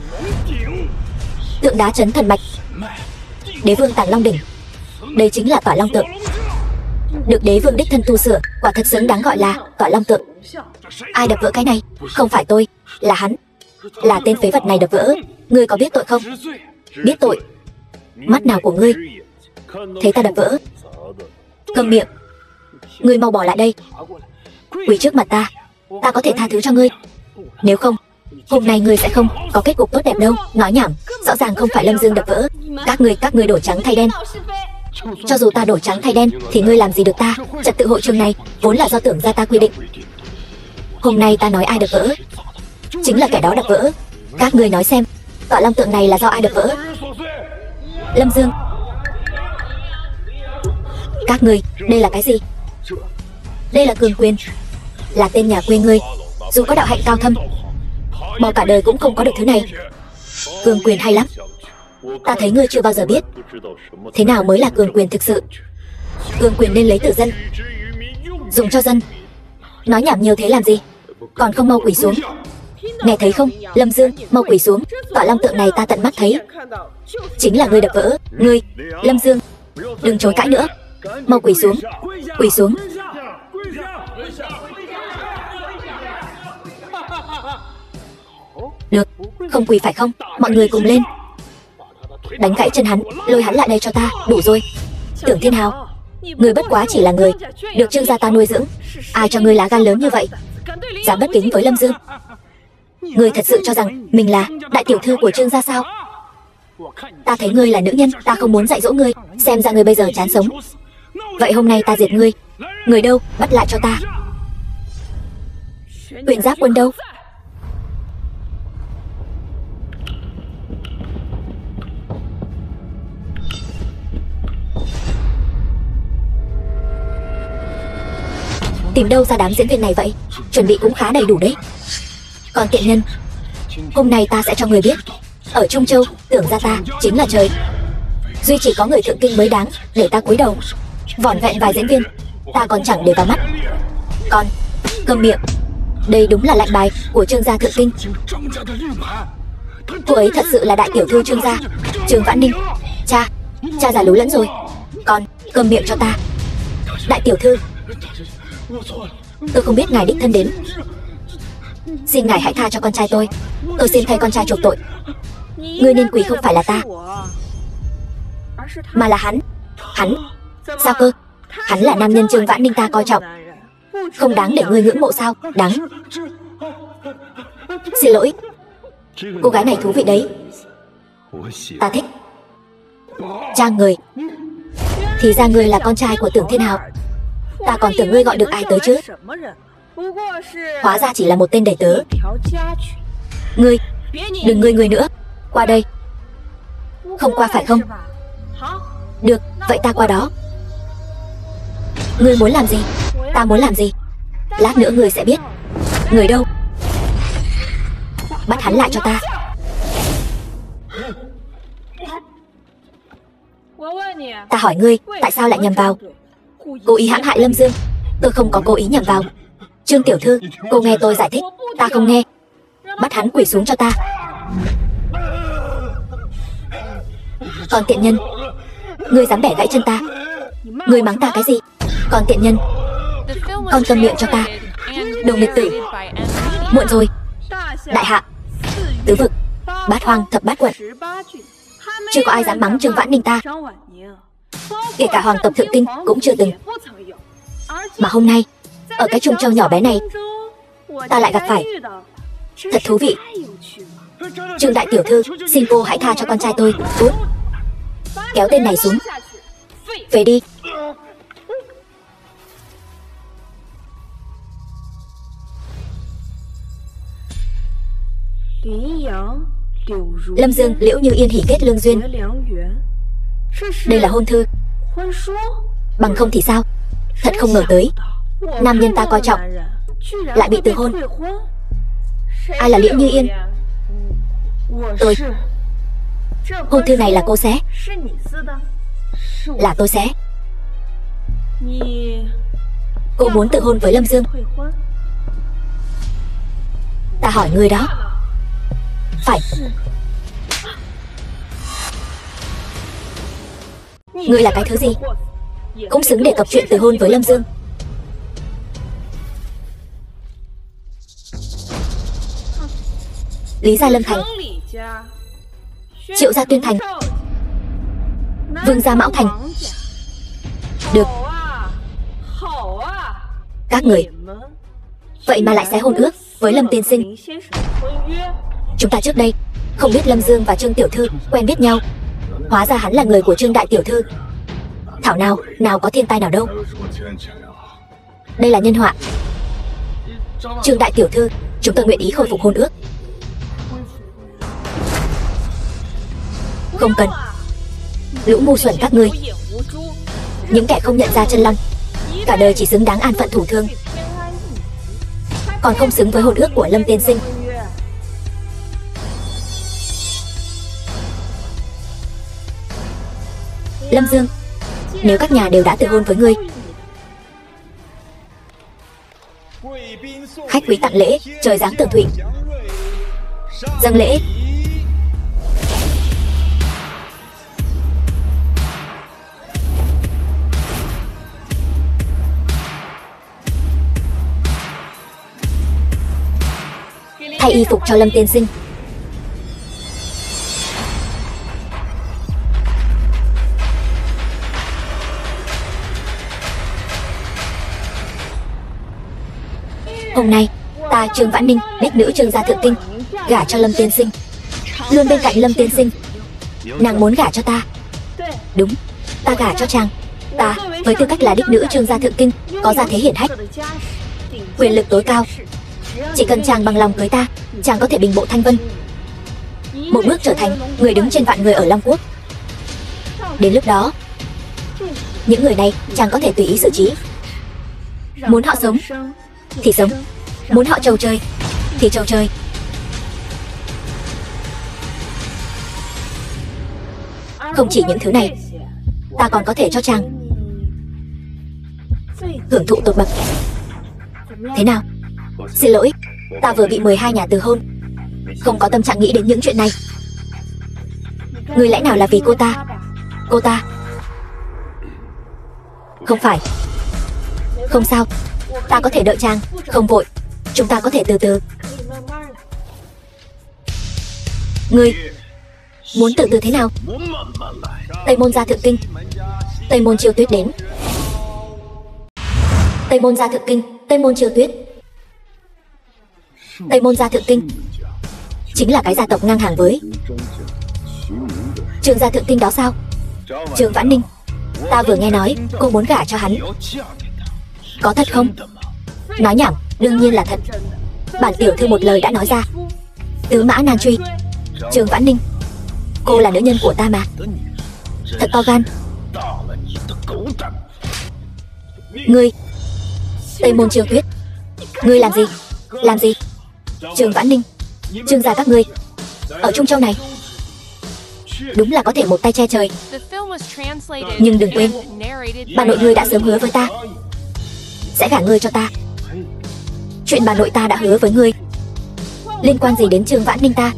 tượng đá chấn thần mạch. Đế vương tàng Long đỉnh, đây chính là Tỏa Long tượng. Được đế vương đích thân tu sửa, quả thật xứng đáng gọi là Tỏa Long tượng. Ai đập vỡ cái này? Không phải tôi, là hắn. Là tên phế vật này đập vỡ. Ngươi có biết tội không? Biết tội? Mắt nào của ngươi thấy ta đập vỡ? Câm miệng. Ngươi mau bỏ lại đây, quỳ trước mặt ta. Ta có thể tha thứ cho ngươi. Nếu không, hôm nay ngươi sẽ không có kết cục tốt đẹp đâu. Nói nhảm, rõ ràng không phải Lâm Dương đập vỡ. Các ngươi đổi trắng thay đen. Cho dù ta đổi trắng thay đen thì ngươi làm gì được ta? Trật tự hội trường này vốn là do Tưởng gia ta quy định. Hôm nay ta nói ai đập vỡ, chính là kẻ đó đập vỡ. Các ngươi nói xem, Tỏa Long tượng này là do ai đập vỡ? Lâm Dương. Các ngươi, đây là cái gì? Đây là cường quyền, là tên nhà quê ngươi. Dù có đạo hạnh cao thâm, bỏ cả đời cũng không có được thứ này. Cường quyền hay lắm. Ta thấy ngươi chưa bao giờ biết thế nào mới là cường quyền thực sự. Cường quyền nên lấy từ dân, dùng cho dân. Nói nhảm nhiều thế làm gì? Còn không mau quỳ xuống. Nghe thấy không, Lâm Dương, mau quỳ xuống. Tỏa Long tượng này ta tận mắt thấy, chính là ngươi đập vỡ. Ngươi, Lâm Dương, đừng chối cãi nữa. Mau quỳ xuống, quỳ xuống. Được, không quỳ phải không? Mọi người cùng lên. Đánh gãy chân hắn, lôi hắn lại đây cho ta. Đủ rồi. Tưởng Thiên Hào, ngươi bất quá chỉ là người được Trương gia ta nuôi dưỡng. Ai cho ngươi lá gan lớn như vậy, dám bất kính với Lâm Dương? Ngươi thật sự cho rằng mình là đại tiểu thư của Trương gia sao? Ta thấy ngươi là nữ nhân, ta không muốn dạy dỗ ngươi. Xem ra ngươi bây giờ chán sống. Vậy hôm nay ta diệt ngươi. Người đâu, bắt lại cho ta. Huyền Giáp Quân đâu? Tìm đâu ra đám diễn viên này vậy? Chuẩn bị cũng khá đầy đủ đấy. Còn tiện nhân, hôm nay ta sẽ cho người biết, ở Trung Châu, Tưởng gia ta chính là trời. Duy chỉ có người thượng kinh mới đáng để ta cúi đầu. Vỏn vẹn vài diễn viên, ta còn chẳng để vào mắt. Còn câm miệng. Đây đúng là lệnh bài của Trương gia thượng kinh. Cô ấy thật sự là đại tiểu thư Trương gia, Trương Vãn Ninh. Cha già lú lẫn rồi. Còn câm miệng cho ta. Đại tiểu thư, tôi không biết ngài đích thân đến. Xin ngài hãy tha cho con trai tôi. Tôi xin thay con trai chuộc tội. Ngươi nên quỳ không phải là ta, mà là hắn. Hắn? Sao cơ? Hắn là nam nhân Trương Vãn Ninh ta coi trọng. Không đáng để ngươi ngưỡng mộ sao? Đáng. Xin lỗi. Cô gái này thú vị đấy. Ta thích. Trang người. Thì ra ngươi là con trai của Tưởng Thiên Hào. Ta còn tưởng ngươi gọi được ai tới chứ. Hóa ra chỉ là một tên đầy tớ. Ngươi, đừng ngươi nữa. Qua đây. Không qua phải không? Được, vậy ta qua đó. Ngươi muốn làm gì? Ta muốn làm gì? Lát nữa ngươi sẽ biết. Người đâu? Bắt hắn lại cho ta. Ta hỏi ngươi, tại sao lại nhầm vào? Cố ý hãm hại Lâm Dương. Tôi không có cố ý nhầm vào. Trương tiểu thư, cô nghe tôi giải thích. Ta không nghe. Bắt hắn quỳ xuống cho ta. Còn tiện nhân, ngươi dám bẻ gãy chân ta. Ngươi mắng ta cái gì? Còn tiện nhân, con câm miệng cho ta. Đồ nghịch tử. Muộn rồi. Đại hạ, tứ vực, bát hoang thập bát quận, chưa có ai dám mắng Trương Vãn Ninh ta. Kể cả hoàng tộc Thượng Kinh cũng chưa từng. Mà hôm nay, ở cái Trung Châu nhỏ bé này, ta lại gặp phải. Thật thú vị. Trương đại tiểu thư, xin cô hãy tha cho con trai tôi. Cút. Kéo tên này xuống. Về đi. Lâm Dương, Liễu Như Yên hỉ kết lương duyên. Đây là hôn thư. Bằng không thì sao? Thật không ngờ tới, nam nhân ta coi trọng lại bị từ hôn. Ai là Liễu Như Yên? Tôi. Hôn thư này là cô xé. Là tôi xé. Cô muốn tự hôn với Lâm Dương. Ta hỏi ngươi đó. Phải. Ngươi là cái thứ gì? Cũng xứng đề cập chuyện từ hôn với Lâm Dương. Lý gia Lâm Thành, Triệu gia Tuyên Thành, Vương gia Mão Thành. Được. Các người vậy mà lại xé hôn ước với Lâm tiên sinh. Chúng ta trước đây không biết Lâm Dương và Trương tiểu thư quen biết nhau. Hóa ra hắn là người của Trương đại tiểu thư. Thảo nào có thiên tai nào đâu. Đây là nhân họa. Trương đại tiểu thư, chúng tôi nguyện ý khôi phục hôn ước. Không cần. Lũ ngu xuẩn các ngươi, những kẻ không nhận ra chân long, cả đời chỉ xứng đáng an phận thủ thương, còn không xứng với hôn ước của Lâm tiên sinh. Lâm Dương, nếu các nhà đều đã từ hôn với ngươi, khách quý tặng lễ, trời giáng tường thụy. Dâng lễ. Thay y phục cho Lâm tiên sinh. Hôm nay, ta Trương Vãn Ninh, đích nữ Trương gia Thượng Kinh, gả cho Lâm tiên sinh. Luôn bên cạnh Lâm tiên sinh. Nàng muốn gả cho ta. Đúng, ta gả cho chàng. Ta, với tư cách là đích nữ Trương gia Thượng Kinh, có gia thế hiển hách, quyền lực tối cao. Chỉ cần chàng bằng lòng cưới ta, chàng có thể bình bộ Thanh Vân, một bước trở thành người đứng trên vạn người ở Long Quốc. Đến lúc đó, những người này chàng có thể tùy ý xử trí. Muốn họ sống thì sống, muốn họ trầu chơi thì trầu chơi. Không chỉ những thứ này, ta còn có thể cho chàng hưởng thụ tột bậc. Thế nào? Xin lỗi, ta vừa bị 12 nhà từ hôn, không có tâm trạng nghĩ đến những chuyện này. Người lẽ nào là vì cô ta? Cô ta? Không phải. Không sao, ta có thể đợi chàng, không vội. Chúng ta có thể từ từ. Ngươi muốn từ từ thế nào? Tây Môn gia Thượng Kinh, Tây Môn Chiêu Tuyết đến. Tây Môn gia Thượng Kinh, Tây Môn Chiêu Tuyết. Tây Môn gia Thượng Kinh chính là cái gia tộc ngang hàng với Trương gia thượng tinh đó sao? Trương Vãn Ninh, ta vừa nghe nói cô muốn gả cho hắn. Có thật không? Nói nhảm, đương nhiên là thật. Bản tiểu thư một lời đã nói ra. Tứ mã nan truy. Trương Vãn Ninh, cô là nữ nhân của ta mà. Thật to gan. Ngươi, Tây Môn Chiêu Tuyết, ngươi làm gì? Làm gì? Trương Vãn Ninh, Trương gia các ngươi ở Trung Châu này đúng là có thể một tay che trời. Nhưng đừng quên, bà nội ngươi đã sớm hứa với ta sẽ gả ngươi cho ta. Chuyện bà nội ta đã hứa với ngươi liên quan gì đến Trương Vãn Ninh ta?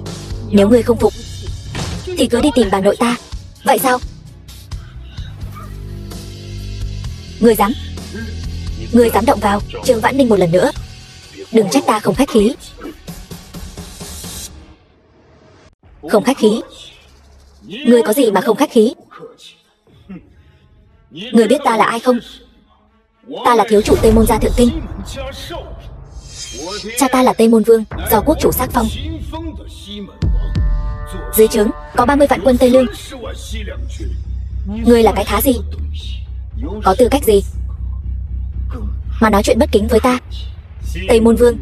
Nếu ngươi không phục thì cứ đi tìm bà nội ta. Vậy sao? Ngươi dám động vào Trương Vãn Ninh một lần nữa, đừng trách ta không khách khí. Không khách khí? Ngươi có gì mà không khách khí? Ngươi biết ta là ai không? Ta là thiếu chủ Tây Môn gia thượng kinh. Cha ta là Tây Môn Vương, do quốc chủ xác phong. Dưới trướng có 30 vạn quân Tây Lương. Ngươi là cái thá gì? Có tư cách gì mà nói chuyện bất kính với ta? Tây Môn Vương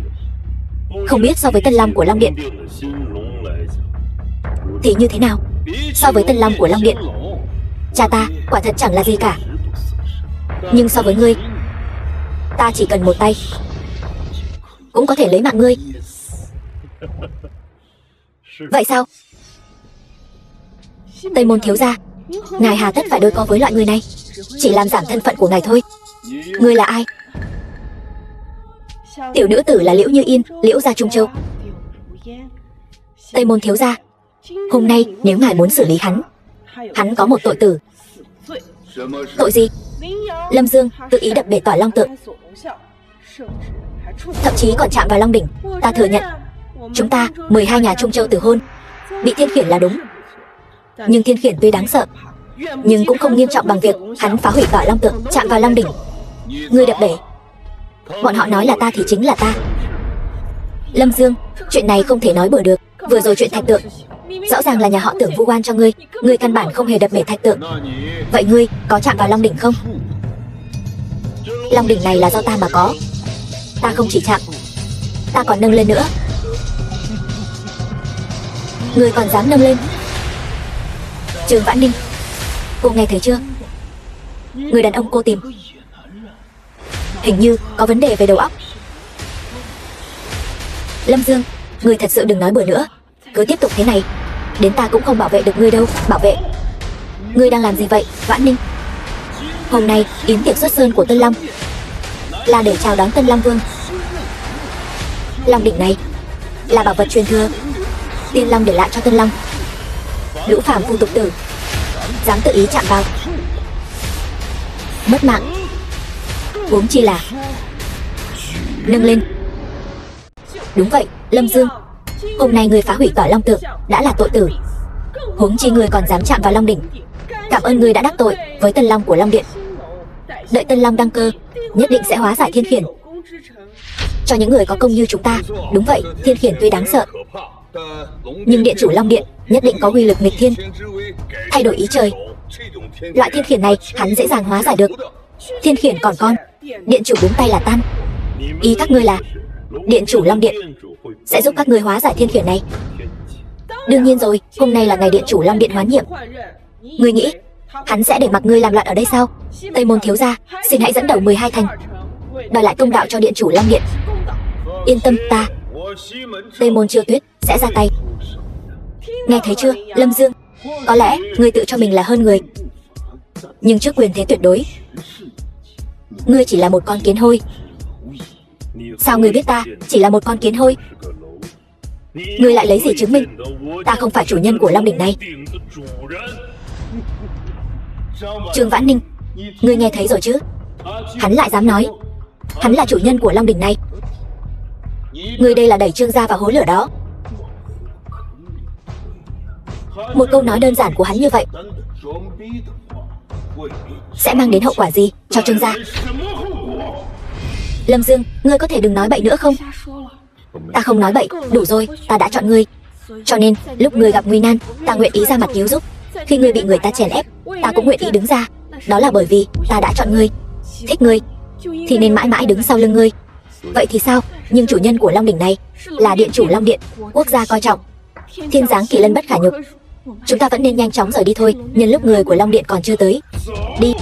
không biết so với Tân Long của Long Điện thì như thế nào? So với Tân Long của Long Điện, cha ta quả thật chẳng là gì cả. Nhưng so với ngươi, ta chỉ cần một tay cũng có thể lấy mạng ngươi. Vậy sao? Tây Môn thiếu gia, ngài hà tất phải đôi co với loại người này? Chỉ làm giảm thân phận của ngài thôi. Ngươi là ai? Tiểu nữ tử là Liễu Như Yên, Liễu gia Trung Châu. Tây Môn thiếu gia, hôm nay nếu ngài muốn xử lý hắn có một tội tử. Tội gì? Lâm Dương tự ý đập bể tỏi Long Tượng, thậm chí còn chạm vào Long Đỉnh. Ta thừa nhận chúng ta 12 nhà Trung Châu từ hôn bị Thiên Khiển là đúng. Nhưng Thiên Khiển tuy đáng sợ, nhưng cũng không nghiêm trọng bằng việc hắn phá hủy tỏi Long Tượng, chạm vào Long Đỉnh. Ngươi đập bể, bọn họ nói là ta thì chính là ta. Lâm Dương, chuyện này không thể nói bừa được. Vừa rồi chuyện thạch tượng, rõ ràng là nhà họ Tưởng vu oan cho ngươi. Ngươi căn bản không hề đập bể thạch tượng. Vậy ngươi có chạm vào Long Đỉnh không? Long Đỉnh này là do ta mà có. Ta không chỉ chạm, ta còn nâng lên nữa. Ngươi còn dám nâng lên? Trương Vãn Ninh, cô nghe thấy chưa? Người đàn ông cô tìm hình như có vấn đề về đầu óc. Lâm Dương, ngươi thật sự đừng nói bừa nữa. Cứ tiếp tục thế này, đến ta cũng không bảo vệ được ngươi đâu. Bảo vệ? Ngươi đang làm gì vậy, Vãn Ninh? Hôm nay yến tiệc xuất sơn của Tân Long là để chào đón Tân Long Vương. Long Đỉnh này là bảo vật truyền thừa Tiên Long để lại cho Tân Long. Lũ phàm phu tục tử dám tự ý chạm vào, mất mạng. Huống chi là nâng lên. Đúng vậy, Lâm Dương, hôm nay người phá hủy tỏi Long Tượng đã là tội tử. Huống chi người còn dám chạm vào Long Đỉnh. Cảm ơn người đã đắc tội với Tân Long của Long Điện. Đợi Tân Long đăng cơ, nhất định sẽ hóa giải Thiên Khiển cho những người có công như chúng ta. Đúng vậy, Thiên Khiển tuy đáng sợ, nhưng Điện chủ Long Điện nhất định có uy lực nghịch thiên, thay đổi ý trời. Loại Thiên Khiển này hắn dễ dàng hóa giải được. Thiên Khiển còn con, Điện chủ búng tay là tan. Ý các ngươi là Điện chủ Long Điện sẽ giúp các ngươi hóa giải Thiên Khiển này? Đương nhiên rồi, hôm nay là ngày Điện chủ Long Điện hoán nhiệm. Ngươi nghĩ hắn sẽ để mặc ngươi làm loạn ở đây sao? Tây Môn thiếu gia, xin hãy dẫn đầu 12 thành đòi lại công đạo cho Điện chủ Long Điện. Yên tâm, ta Tây Môn Chiêu Tuyết sẽ ra tay. Nghe thấy chưa, Lâm Dương? Có lẽ ngươi tự cho mình là hơn người, nhưng trước quyền thế tuyệt đối, ngươi chỉ là một con kiến hôi. Sao ngươi biết ta chỉ là một con kiến hôi? Ngươi lại lấy gì chứng minh ta không phải chủ nhân của Long Đỉnh này? Trương Vãn Ninh, ngươi nghe thấy rồi chứ? Hắn lại dám nói hắn là chủ nhân của Long Đỉnh này. Ngươi đây là đẩy Trương gia vào hố lửa đó. Một câu nói đơn giản của hắn như vậy sẽ mang đến hậu quả gì cho Trương gia? Lâm Dương, ngươi có thể đừng nói bậy nữa không? Ta không nói bậy, đủ rồi, ta đã chọn ngươi Cho nên, lúc ngươi gặp nguy nan, ta nguyện ý ra mặt cứu giúp. Khi ngươi bị người ta chèn ép, ta cũng nguyện ý đứng ra. Đó là bởi vì ta đã chọn ngươi, thích ngươi, thì nên mãi mãi đứng sau lưng ngươi. Vậy thì sao? Nhưng chủ nhân của Long đỉnh này là điện chủ Long Điện, quốc gia coi trọng, thiên giáng kỳ lân bất khả nhục. Chúng ta vẫn nên nhanh chóng rời đi thôi, nhân lúc người của Long Điện còn chưa tới. Đi.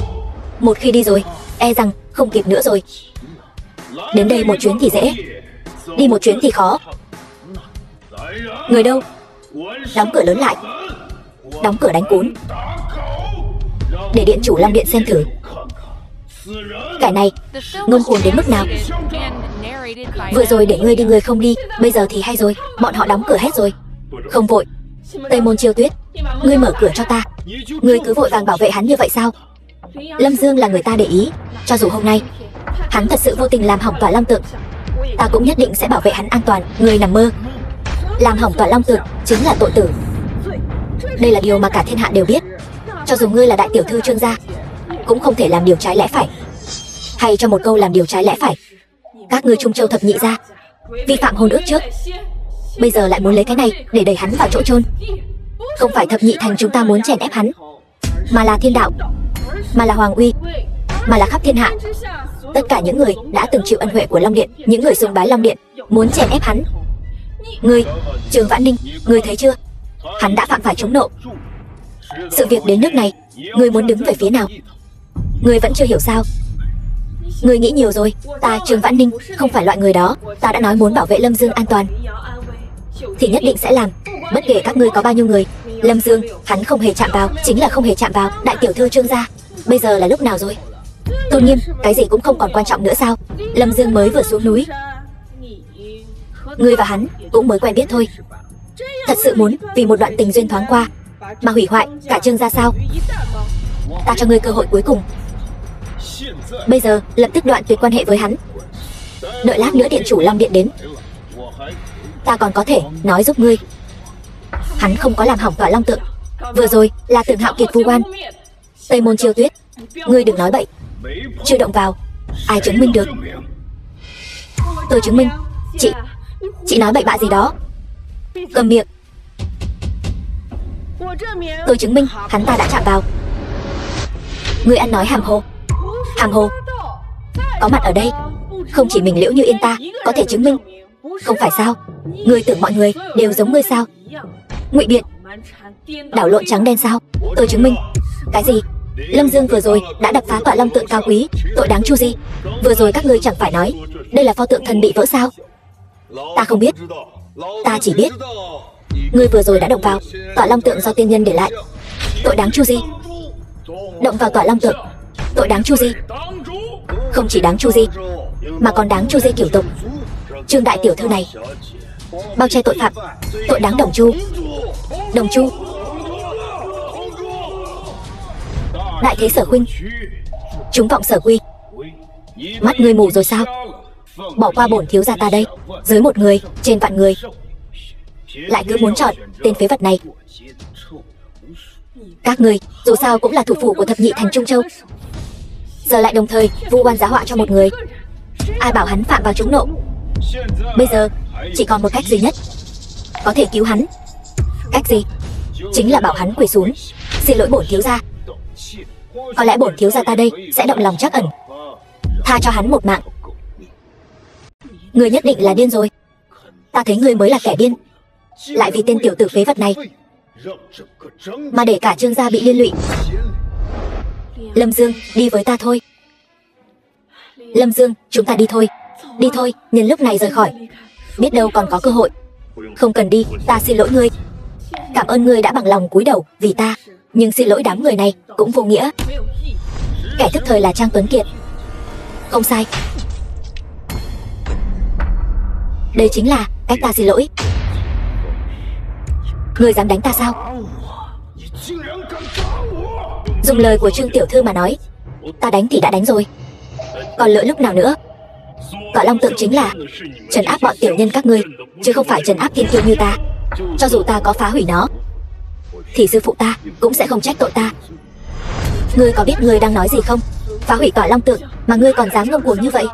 Một khi đi rồi, e rằng không kịp nữa rồi. Đến đây một chuyến thì dễ, đi một chuyến thì khó. Người đâu? Đóng cửa lớn lại. Đóng cửa đánh cún. Để điện chủ Long Điện xem thử. Kẻ này ngông cuồng đến mức nào. Vừa rồi để ngươi đi ngươi không đi, bây giờ thì hay rồi, bọn họ đóng cửa hết rồi. Không vội. Tây Môn Chiêu Tuyết, ngươi mở cửa cho ta. Ngươi cứ vội vàng bảo vệ hắn như vậy sao? Lâm Dương là người ta để ý. Cho dù hôm nay hắn thật sự vô tình làm hỏng Tỏa Long Tượng, ta cũng nhất định sẽ bảo vệ hắn an toàn. Ngươi nằm mơ. Làm hỏng Tỏa Long Tượng chính là tội tử. Đây là điều mà cả thiên hạ đều biết. Cho dù ngươi là đại tiểu thư Trương gia, cũng không thể làm điều trái lẽ phải. Hay cho một câu làm điều trái lẽ phải. Các ngươi Trung Châu thập nhị gia vi phạm hôn ước trước, bây giờ lại muốn lấy cái này để đẩy hắn vào chỗ chôn. Không phải thập nhị thành chúng ta muốn chèn ép hắn, mà là thiên đạo, mà là hoàng uy, mà là khắp thiên hạ. Tất cả những người đã từng chịu ân huệ của Long Điện, những người sùng bái Long Điện, muốn chèn ép hắn. Ngươi, Trường Vãn Ninh, ngươi thấy chưa? Hắn đã phạm phải chống nộ. Sự việc đến nước này, ngươi muốn đứng về phía nào? Ngươi vẫn chưa hiểu sao? Ngươi nghĩ nhiều rồi. Ta Trường Vãn Ninh không phải loại người đó. Ta đã nói muốn bảo vệ Lâm Dương an toàn thì nhất định sẽ làm. Bất kể các ngươi có bao nhiêu người, Lâm Dương hắn không hề chạm vào, chính là không hề chạm vào. Đại tiểu thư Trương gia, bây giờ là lúc nào rồi? Tôn nghiêm, cái gì cũng không còn quan trọng nữa sao? Lâm Dương mới vừa xuống núi, ngươi và hắn cũng mới quen biết thôi. Thật sự muốn vì một đoạn tình duyên thoáng qua mà hủy hoại cả Trương gia sao? Ta cho ngươi cơ hội cuối cùng. Bây giờ lập tức đoạn tuyệt quan hệ với hắn. Đợi lát nữa điện chủ Long Điện đến, ta còn có thể nói giúp ngươi. Hắn không có làm hỏng Tỏa Long Tượng. Vừa rồi là Tượng Hạo Kiệt vu oan. Tây Môn Chiêu Tuyết, ngươi đừng nói bậy. Chưa động vào, ai chứng minh được? Tôi chứng minh. Chị nói bậy bạ gì đó? Cầm miệng. Tôi chứng minh hắn ta đã chạm vào. Ngươi ăn nói hàm hồ. Hàm hồ. Có mặt ở đây, không chỉ mình Liễu Như Yên ta có thể chứng minh. Không phải sao? Ngươi tưởng mọi người đều giống ngươi sao? Ngụy biện, đảo lộn trắng đen sao? Tôi chứng minh. Cái gì? Lâm Dương vừa rồi đã đập phá Tỏa Long Tượng cao quý, tội đáng chu di. Vừa rồi các ngươi chẳng phải nói đây là pho tượng thần bị vỡ sao? Ta không biết. Ta chỉ biết ngươi vừa rồi đã động vào Tỏa Long Tượng do tiên nhân để lại, tội đáng chu di. Động vào Tỏa Long Tượng, tội đáng chu di. Không chỉ đáng chu di, mà còn đáng chu di cửu tục. Trương đại tiểu thư này bao che tội phạm, tội đáng đồng chu. Đồng chu. Đại thế Sở Khuynh, chúng vọng Sở Quy. Mắt ngươi mù rồi sao? Bỏ qua bổn thiếu gia ta đây. Dưới một người, trên vạn người, lại cứ muốn chọn tên phế vật này. Các ngươi dù sao cũng là thủ phủ của thập nhị thành Trung Châu, giờ lại đồng thời vu oan giá họa cho một người. Ai bảo hắn phạm vào trúng nộ? Bây giờ chỉ còn một cách duy nhất có thể cứu hắn. Cách gì? Chính là bảo hắn quỳ xuống xin lỗi bổn thiếu gia. Có lẽ bổn thiếu gia ta đây sẽ động lòng trắc ẩn, tha cho hắn một mạng. Ngươi nhất định là điên rồi. Ta thấy ngươi mới là kẻ điên, lại vì tên tiểu tử phế vật này mà để cả Trương gia bị liên lụy. Lâm Dương, đi với ta thôi. Lâm Dương, chúng ta đi thôi. Đi thôi, nhân lúc này rời khỏi, biết đâu còn có cơ hội. Không cần đi, ta xin lỗi ngươi. Cảm ơn ngươi đã bằng lòng cúi đầu vì ta, nhưng xin lỗi đám người này cũng vô nghĩa. Kẻ thức thời là Trang Tuấn Kiệt. Không sai. Đây chính là cách ta xin lỗi. Ngươi dám đánh ta sao? Dùng lời của Trương tiểu thư mà nói, ta đánh thì đã đánh rồi, còn lỡ lúc nào nữa? Tỏa Long Tượng chính là trấn áp bọn tiểu nhân các ngươi, chứ không phải trấn áp thiên kiêu như ta. Cho dù ta có phá hủy nó, thì sư phụ ta cũng sẽ không trách tội ta. Ngươi có biết ngươi đang nói gì không? Phá hủy Tỏa Long Tượng mà ngươi còn dám ngông cuồng như vậy?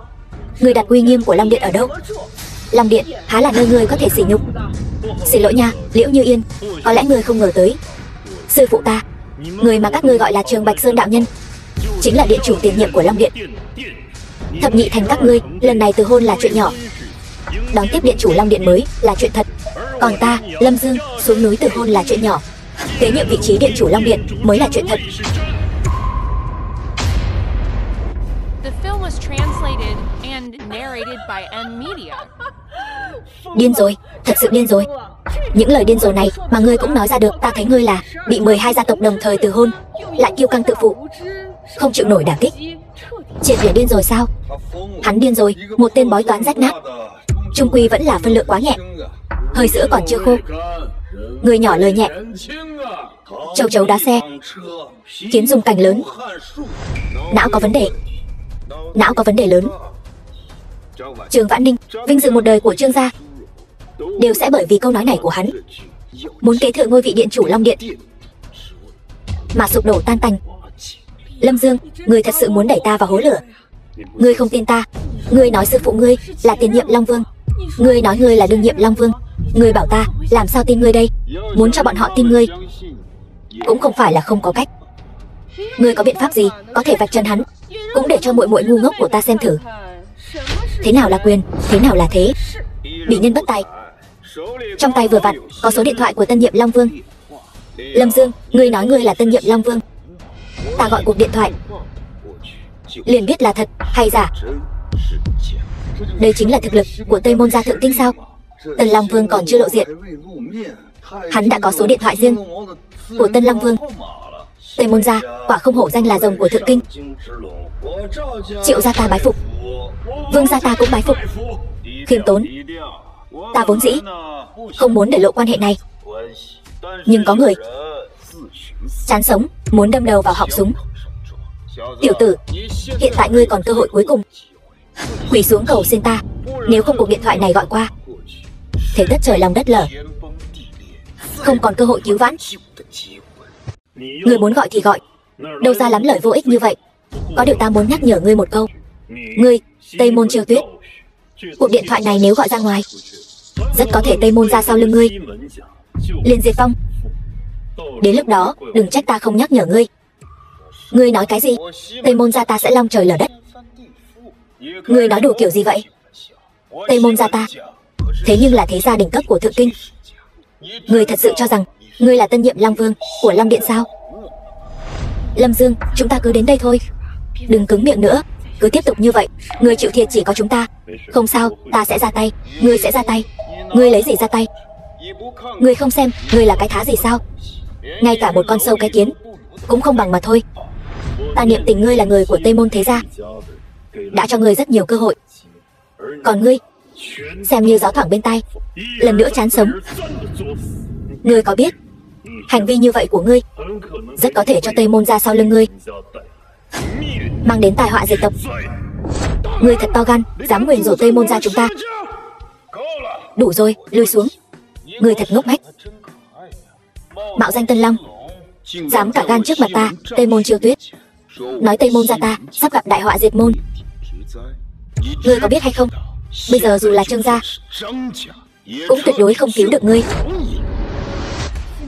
Ngươi đặt uy nghiêm của Long Điện ở đâu? Long Điện há là nơi ngươi có thể sỉ nhục? Xin lỗi nha, Liễu Như Yên, có lẽ ngươi không ngờ tới. Sư phụ ta, người mà các ngươi gọi là Trường Bạch Sơn đạo nhân, chính là điện chủ tiền nhiệm của Long Điện. Thập nhị thành các ngươi, lần này từ hôn là chuyện nhỏ, đón tiếp điện chủ Long Điện mới là chuyện thật. Còn ta, Lâm Dương, xuống núi từ hôn là chuyện nhỏ, kế nhiệm vị trí điện chủ Long Điện mới là chuyện thật. The film was translated and narrated by M Media. Điên rồi, thật sự điên rồi. Những lời điên rồ này mà ngươi cũng nói ra được. Ta thấy ngươi là bị 12 gia tộc đồng thời từ hôn, lại kiêu căng tự phụ, không chịu nổi đả kích, triệt để điên rồi sao? Hắn điên rồi, một tên bói toán rách nát, trung quy vẫn là phân lượng quá nhẹ, hơi sữa còn chưa khô. Người nhỏ lời nhẹ, châu chấu đá xe, kiến dùng cành lớn. Não có vấn đề, não có vấn đề lớn. Trường Vãn Ninh, vinh dự một đời của Trương gia đều sẽ bởi vì câu nói này của hắn, muốn kế thừa ngôi vị điện chủ Long Điện, mà sụp đổ tan tành. Lâm Dương, ngươi thật sự muốn đẩy ta vào hố lửa. Ngươi không tin ta. Ngươi nói sư phụ ngươi là tiền nhiệm Long Vương, ngươi nói ngươi là đương nhiệm Long Vương. Ngươi bảo ta làm sao tin ngươi đây? Muốn cho bọn họ tin ngươi cũng không phải là không có cách. Ngươi có biện pháp gì có thể vạch trần hắn, cũng để cho muội muội ngu ngốc của ta xem thử. Thế nào là quyền, thế nào là thế? Bị nhân bất tài. Trong tay vừa vặn có số điện thoại của tân nhiệm Long Vương. Lâm Dương, ngươi nói ngươi là tân nhiệm Long Vương, ta gọi cuộc điện thoại liền biết là thật hay giả. Đây chính là thực lực của Tây Môn gia thượng tinh sao? Tân Long Vương còn chưa lộ diện, hắn đã có số điện thoại riêng của Tân Long Vương. Tây Môn gia quả không hổ danh là rồng của thượng kinh. Triệu gia ta bái phục, Vương gia ta cũng bái phục. Khiêm tốn, ta vốn dĩ không muốn để lộ quan hệ này, nhưng có người chán sống muốn đâm đầu vào họng súng. Tiểu tử, hiện tại ngươi còn cơ hội cuối cùng, quỳ xuống cầu xin ta. Nếu không cuộc điện thoại này gọi qua, thế đất trời lòng đất lở, không còn cơ hội cứu vãn. Ngươi muốn gọi thì gọi, đâu ra lắm lời vô ích như vậy. Có điều ta muốn nhắc nhở ngươi một câu. Ngươi, Tây Môn Chiêu Tuyết, cuộc điện thoại này nếu gọi ra ngoài, rất có thể Tây Môn ra sau lưng ngươi liền diệt vong. Đến lúc đó đừng trách ta không nhắc nhở ngươi. Ngươi nói cái gì? Tây Môn gia ta sẽ long trời lở đất. Ngươi nói đùa kiểu gì vậy? Tây Môn gia ta thế nhưng là thế gia đỉnh cấp của thượng kinh. Ngươi thật sự cho rằng ngươi là tân nhiệm Long Vương của Long Điện sao? Lâm Dương, chúng ta cứ đến đây thôi, đừng cứng miệng nữa. Cứ tiếp tục như vậy, ngươi chịu thiệt chỉ có chúng ta. Không sao, ta sẽ ra tay. Ngươi sẽ ra tay? Ngươi lấy gì ra tay? Ngươi không xem ngươi là cái thá gì sao? Ngay cả một con sâu cái kiến cũng không bằng mà thôi. Ta niệm tình ngươi là người của Tây Môn thế gia, đã cho ngươi rất nhiều cơ hội, còn ngươi xem như gió thoảng bên tai, lần nữa chán sống. Ngươi có biết hành vi như vậy của ngươi rất có thể cho Tây Môn ra sau lưng ngươi mang đến tai họa diệt tộc. Ngươi thật to gan, dám nguyền rủa Tây Môn ra chúng ta. Đủ rồi, lui xuống. Ngươi thật ngốc nghếch, mạo danh Tân Long, dám cả gan trước mặt ta, Tây Môn Chiêu Tuyết, nói Tây Môn gia ta sắp gặp đại họa diệt môn. Ngươi có biết hay không, bây giờ dù là Trương gia cũng tuyệt đối không cứu được ngươi.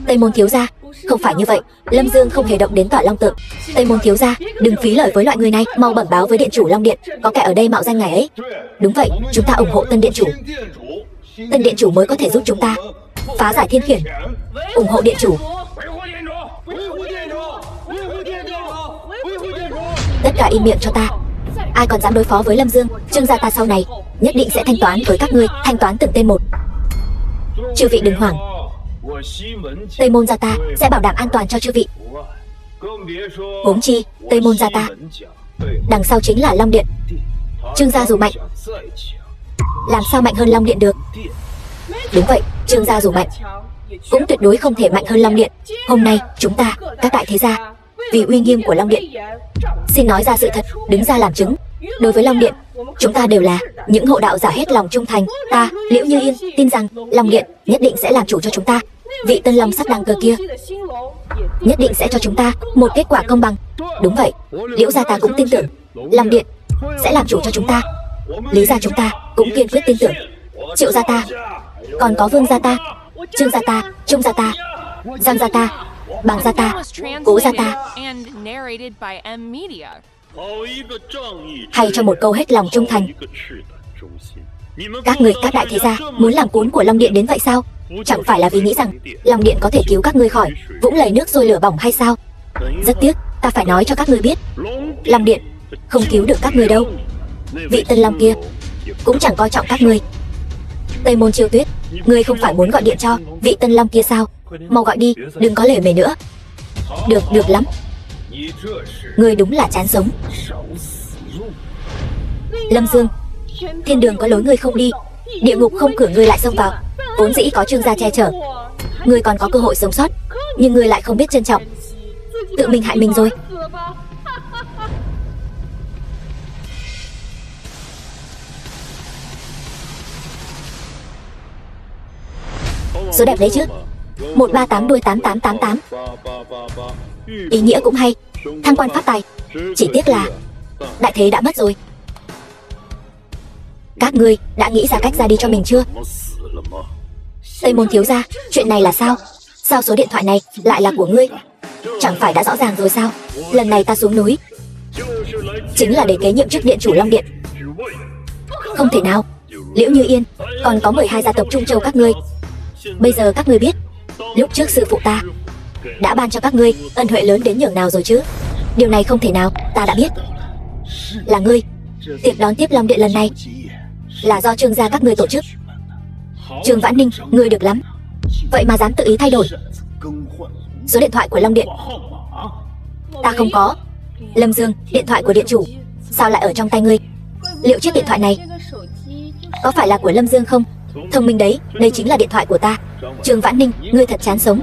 Tây Môn thiếu gia, không phải như vậy. Lâm Dương không hề động đến Tỏa Long Tượng. Tây Môn thiếu gia, đừng phí lời với loại người này, mau bẩm báo với điện chủ Long Điện, có kẻ ở đây mạo danh ngài ấy. Đúng vậy, chúng ta ủng hộ tân điện chủ. Tân điện chủ mới có thể giúp chúng ta phá giải thiên khiển. Ủng hộ điện chủ. Tất cả im miệng cho ta. Ai còn dám đối phó với Lâm Dương, Trương gia ta sau này nhất định sẽ thanh toán với các ngươi, thanh toán từng tên một. Chư vị đừng hoảng, Tây Môn gia ta sẽ bảo đảm an toàn cho chư vị. Huống chi Tây Môn gia ta đằng sau chính là Long Điện. Trương gia dù mạnh, làm sao mạnh hơn Long Điện được? Đúng vậy, Trương gia dù mạnh cũng tuyệt đối không thể mạnh hơn Long Điện. Hôm nay chúng ta, các đại thế gia, vì uy nghiêm của Long Điện, xin nói ra sự thật, đứng ra làm chứng. Đối với Long Điện, chúng ta đều là những hộ đạo giả hết lòng trung thành. Ta, Liễu Như Yên, tin rằng Long Điện nhất định sẽ làm chủ cho chúng ta. Vị Tân Long sắc đăng cơ kia nhất định sẽ cho chúng ta một kết quả công bằng. Đúng vậy, Liễu gia ta cũng tin tưởng Long Điện sẽ làm chủ cho chúng ta. Lý gia chúng ta cũng kiên quyết tin tưởng. Triệu gia ta, còn có Vương gia ta Trương gia ta, Trung gia ta, Giang gia ta, Bàng gia The film ta, was Cố gia translated ta. and narrated by M Media. Hay cho một câu hết lòng trung thành. Các người các đại thế gia muốn làm cuốn của Long Điện đến vậy sao? Chẳng phải là vì nghĩ rằng Long Điện có thể cứu các ngươi khỏi vũng lầy nước sôi lửa bỏng hay sao? Rất tiếc, ta phải nói cho các ngươi biết, Long Điện không cứu được các ngươi đâu. Vị Tân Long kia cũng chẳng coi trọng các ngươi. Tây Môn Chiêu Tuyết, ngươi không phải muốn gọi điện cho vị Tân Long kia sao? Mau gọi đi, đừng có lề mề nữa. Được lắm. Ngươi đúng là chán sống. Lâm Dương, thiên đường có lối ngươi không đi, địa ngục không cửa ngươi lại xông vào. Vốn dĩ có Trương gia che chở, ngươi còn có cơ hội sống sót, nhưng ngươi lại không biết trân trọng, tự mình hại mình rồi. Số đẹp đấy chứ, 138 đuôi 8888. Ý nghĩa cũng hay, thăng quan phát tài. Chỉ tiếc là đại thế đã mất rồi. Các ngươi đã nghĩ ra cách ra đi cho mình chưa? Tây Môn thiếu gia, chuyện này là sao? Sao số điện thoại này lại là của ngươi? Chẳng phải đã rõ ràng rồi sao? Lần này ta xuống núi chính là để kế nhiệm chức điện chủ Long Điện. Không thể nào. Liễu Như Yên, còn có 12 gia tộc Trung Châu các ngươi. Bây giờ các ngươi biết lúc trước sư phụ ta đã ban cho các ngươi ân huệ lớn đến nhường nào rồi chứ? Điều này không thể nào, ta đã biết. Là ngươi. Tiệc đón tiếp Long Điện lần này là do Trương gia các ngươi tổ chức. Trương Vãn Ninh, ngươi được lắm. Vậy mà dám tự ý thay đổi số điện thoại của Long Điện. Ta không có. Lâm Dương, điện thoại của điện chủ sao lại ở trong tay ngươi? Liệu chiếc điện thoại này có phải là của Lâm Dương không? Thông minh đấy, đây chính là điện thoại của ta. Trương Vãn Ninh, ngươi thật chán sống.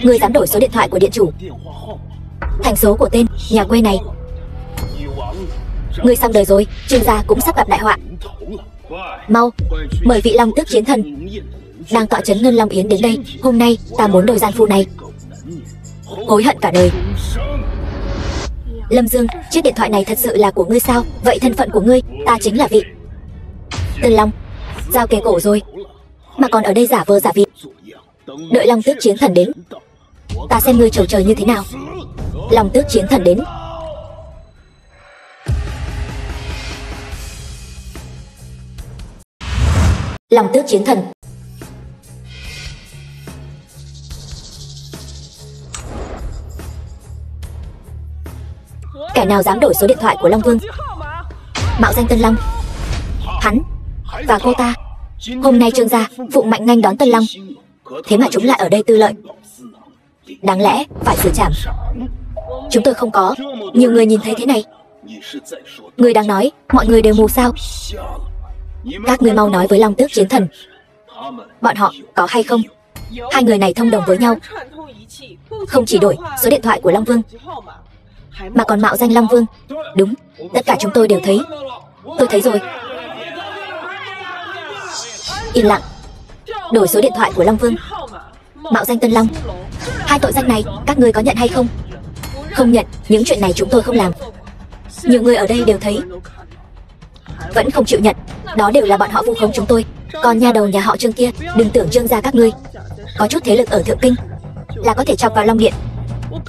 Ngươi dám đổi số điện thoại của điện chủ thành số của tên nhà quê này. Ngươi xong đời rồi, Trương gia cũng sắp gặp đại họa. Mau, mời vị Long Tước Chiến Thần đang tọa trấn Ngân Long Yến đến đây. Hôm nay ta muốn đôi gian phu này hối hận cả đời. Lâm Dương, chiếc điện thoại này thật sự là của ngươi sao? Vậy thân phận của ngươi, ta chính là vị Tân Long, giao kề cổ rồi, mà còn ở đây giả vờ giả vịt. Đợi Long Tước Chiến Thần đến, ta xem ngươi trầu trời như thế nào. Long Tước Chiến Thần đến. Long Tước Chiến Thần. Kẻ nào dám đổi số điện thoại của Long Vương, mạo danh Tân Long, hắn và cô ta hôm nay Trương gia phụng mệnh nghênh đón Tân Long, thế mà chúng lại ở đây tư lợi. Đáng lẽ phải xử trảm. Chúng tôi không có. Nhiều người nhìn thấy thế này. Người đang nói mọi người đều mù sao? Các người mau nói với Long Tước Chiến Thần, bọn họ có hay không? Hai người này thông đồng với nhau, không chỉ đổi số điện thoại của Long Vương mà còn mạo danh Long Vương. Đúng, tất cả chúng tôi đều thấy. Tôi thấy rồi. Im lặng. Đổi số điện thoại của Long Vương, mạo danh Tân Long. Hai tội danh này các ngươi có nhận hay không? Không nhận. Những chuyện này chúng tôi không làm. Nhiều người ở đây đều thấy, vẫn không chịu nhận. Đó đều là bọn họ vu khống chúng tôi. Còn nha đầu nhà họ Trương kia, đừng tưởng Trương gia các ngươi có chút thế lực ở Thượng Kinh là có thể chọc vào Long Điện.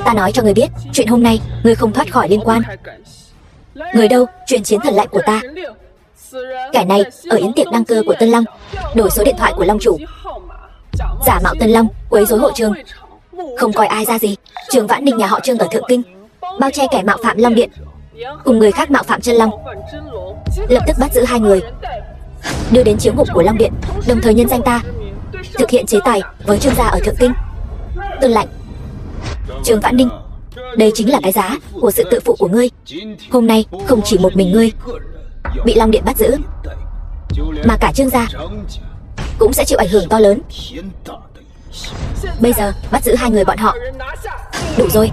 Ta nói cho người biết, chuyện hôm nay ngươi không thoát khỏi liên quan. Người đâu truyền chiến thần lệnh của ta? Kẻ này ở yến tiệc đăng cơ của Tân Long đổi số điện thoại của Long chủ, giả mạo Tân Long, quấy rối hội trường, không coi ai ra gì. Trương Vãn Ninh nhà họ Trương ở Thượng Kinh bao che kẻ mạo phạm Long Điện cùng người khác mạo phạm Chân Long, lập tức bắt giữ hai người, đưa đến chiếu ngục của Long Điện, đồng thời nhân danh ta thực hiện chế tài với Trương gia ở Thượng Kinh. Tuân lệnh. Trương Vãn Ninh, đây chính là cái giá của sự tự phụ của ngươi. Hôm nay không chỉ một mình ngươi bị Long Điện bắt giữ, mà cả Trương gia cũng sẽ chịu ảnh hưởng to lớn. Bây giờ bắt giữ hai người bọn họ. Đủ rồi.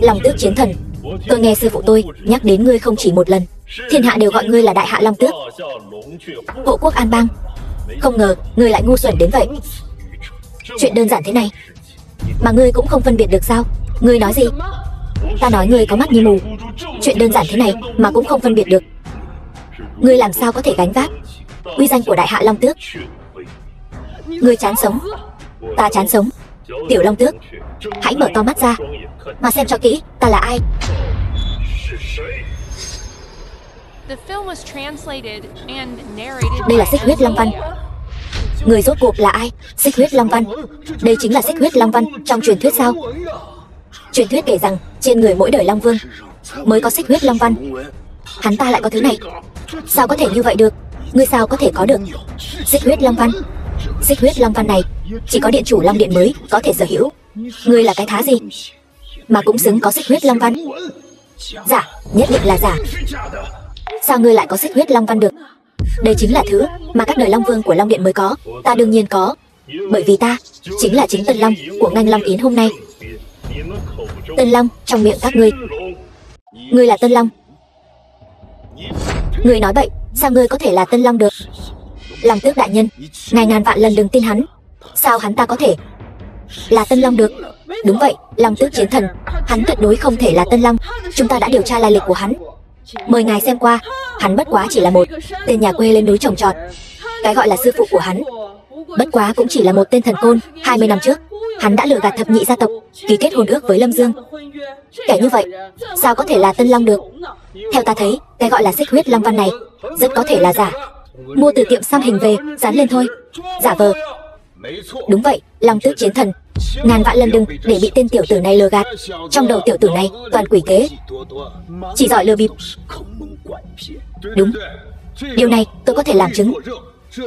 Long Tước Chiến Thần, tôi nghe sư phụ tôi nhắc đến ngươi không chỉ một lần. Thiên hạ đều gọi ngươi là Đại Hạ Long Tước, hộ quốc an bang. Không ngờ ngươi lại ngu xuẩn đến vậy. Chuyện đơn giản thế này mà ngươi cũng không phân biệt được sao? Ngươi nói gì? Ta nói ngươi có mắt như mù. Chuyện đơn giản thế này mà cũng không phân biệt được. Ngươi làm sao có thể gánh vác uy danh của Đại Hạ Long Tước? Ngươi chán sống. Ta chán sống. Tiểu Long Tước, hãy mở to mắt ra mà xem cho kỹ ta là ai. The film was translated and narrated Đây là by Xích Huyết Long Văn. Người rốt cuộc là ai? Xích Huyết Long Văn. Đây chính là Xích Huyết Long Văn trong truyền thuyết sao? Truyền thuyết kể rằng trên người mỗi đời Long Vương mới có Xích Huyết Long Văn. Hắn ta lại có thứ này. Sao có thể như vậy được? Ngươi sao có thể có được Xích Huyết Long Văn? Xích Huyết Long Văn này chỉ có điện chủ Long Điện mới có thể sở hữu. Ngươi là cái thá gì mà cũng xứng có Xích Huyết Long Văn? Giả, nhất định là giả. Sao ngươi lại có Xích Huyết Long Văn được? Đây chính là thứ mà các đời Long Vương của Long Điện mới có. Ta đương nhiên có, bởi vì ta chính là chính Tân Long của ngành Long Yến hôm nay. Tân Long trong miệng các ngươi. Ngươi là Tân Long. Ngươi nói bậy, sao ngươi có thể là Tân Long được? Long Tước đại nhân, ngài ngàn vạn lần đừng tin hắn. Sao hắn ta có thể là Tân Long được? Đúng vậy, Long Tước chiến thần, hắn tuyệt đối không thể là Tân Long. Chúng ta đã điều tra lai lịch của hắn. Mời ngài xem qua. Hắn bất quá chỉ là một tên nhà quê lên núi trồng trọt. Cái gọi là sư phụ của hắn bất quá cũng chỉ là một tên thần côn. 20 năm trước, hắn đã lừa gạt thập nhị gia tộc, ký kết hôn ước với Lâm Dương. Kẻ như vậy sao có thể là Tân Long được? Theo ta thấy, cái gọi là Xích Huyết Long Văn này rất có thể là giả. Mua từ tiệm xăm hình về, dán lên thôi. Giả vờ. Đúng vậy, Long Tước chiến thần, ngàn vạn lần đừng để bị tên tiểu tử này lừa gạt. Trong đầu tiểu tử này toàn quỷ kế, chỉ giỏi lừa bịp. Đúng, điều này tôi có thể làm chứng.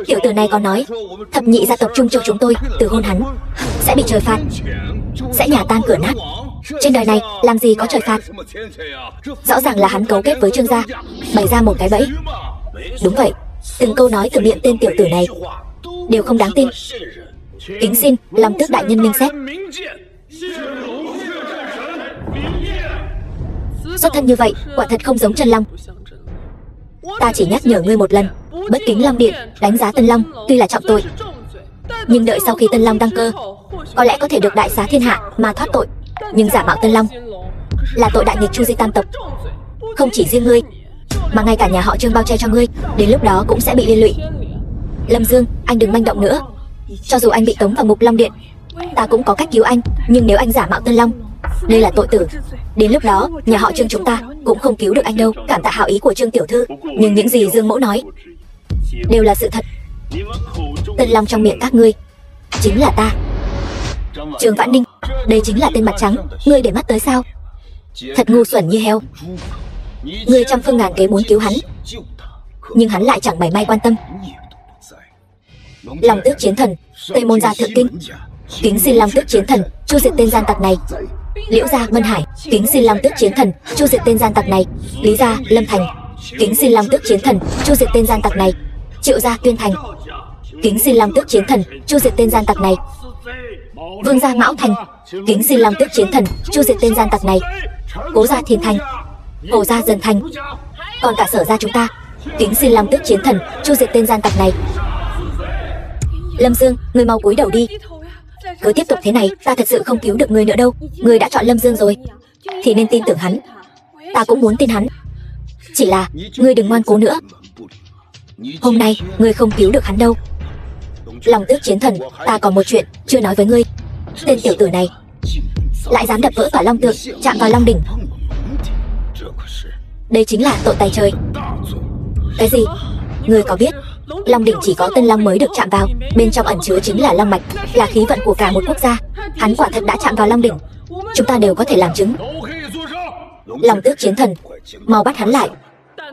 Tiểu tử này có nói thập nhị gia tộc chung cho chúng tôi từ hôn hắn sẽ bị trời phạt, sẽ nhà tan cửa nát. Trên đời này làm gì có trời phạt? Rõ ràng là hắn cấu kết với Trương gia, bày ra một cái bẫy. Đúng vậy, từng câu nói từ miệng tên tiểu tử này đều không đáng tin. Kính xin Long Tước đại nhân minh xét. Xuất thân như vậy quả thật không giống chân Long. Ta chỉ nhắc nhở ngươi một lần, bất kính Long Điện đánh giá Tân Long tuy là trọng tội, nhưng đợi sau khi Tân Long đăng cơ, có lẽ có thể được đại xá thiên hạ mà thoát tội. Nhưng giả mạo Tân Long là tội đại nghịch chu di tam tộc. Không chỉ riêng ngươi, mà ngay cả nhà họ Trương bao che cho ngươi, đến lúc đó cũng sẽ bị liên lụy. Lâm Dương, anh đừng manh động nữa. Cho dù anh bị tống vào ngục Long Điện, ta cũng có cách cứu anh. Nhưng nếu anh giả mạo Tân Long, đây là tội tử. Đến lúc đó, nhà họ Trương chúng ta cũng không cứu được anh đâu. Cảm tạ hảo ý của Trương tiểu thư, nhưng những gì Dương mẫu nói đều là sự thật. Tân Long trong miệng các ngươi chính là ta, Trương Vãn Ninh. Đây chính là tên mặt trắng, ngươi để mắt tới sao? Thật ngu xuẩn như heo. Ngươi trăm phương ngàn kế muốn cứu hắn, nhưng hắn lại chẳng mảy may quan tâm. Long Tước chiến thần, Tây Môn gia thượng kinh, kính xin Long Tước chiến thần chu diệt tên gian tặc này. Liễu gia Mân Hải, kính xin Long Tước chiến thần chu diệt tên gian tặc này. Lý gia Lâm Thành, kính xin Long Tước chiến thần chu diệt tên gian tặc này. Triệu gia Tuyên Thành, kính xin Long Tước chiến thần chu diệt tên gian tặc này. Vương gia Mão Thành, kính xin Long Tước chiến thần chu diệt tên gian tặc này. Cố gia Thiên Thành, Hồ gia Dần Thành, còn cả Sở gia chúng ta, kính xin Long Tước chiến thần chu diệt tên gian tặc này. Lâm Dương, ngươi mau cúi đầu đi. Cứ tiếp tục thế này, ta thật sự không cứu được ngươi nữa đâu. Ngươi đã chọn Lâm Dương rồi thì nên tin tưởng hắn. Ta cũng muốn tin hắn, chỉ là ngươi đừng ngoan cố nữa. Hôm nay ngươi không cứu được hắn đâu. Long Tước chiến thần, ta còn một chuyện chưa nói với ngươi. Tên tiểu tử này lại dám đập vỡ tỏa long tượng, chạm vào Long đỉnh. Đây chính là tội tày trời. Cái gì? Ngươi có biết Long đỉnh chỉ có Tân Long mới được chạm vào, bên trong ẩn chứa chính là long mạch, là khí vận của cả một quốc gia. Hắn quả thật đã chạm vào Long đỉnh, chúng ta đều có thể làm chứng. Long Tước chiến thần, mau bắt hắn lại.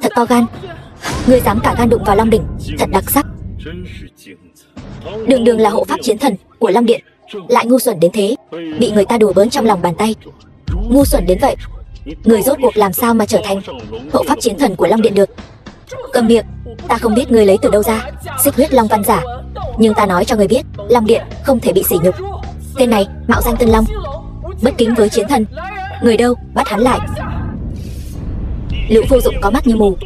Thật to gan, ngươi dám cả gan đụng vào Long đỉnh, thật đặc sắc. Đường đường là hộ pháp chiến thần của Long Điện, lại ngu xuẩn đến thế, bị người ta đùa bỡn trong lòng bàn tay. Ngu xuẩn đến vậy, người rốt cuộc làm sao mà trở thành hộ pháp chiến thần của Long Điện được? Cầm miệng, ta không biết ngươi lấy từ đâu ra Xích Huyết Long Văn giả, nhưng ta nói cho ngươi biết, Long Điện không thể bị sỉ nhục. Tên này mạo danh Tân Long, bất kính với chiến thần. Người đâu, bắt hắn lại. Lũ vô dụng có mắt như mù.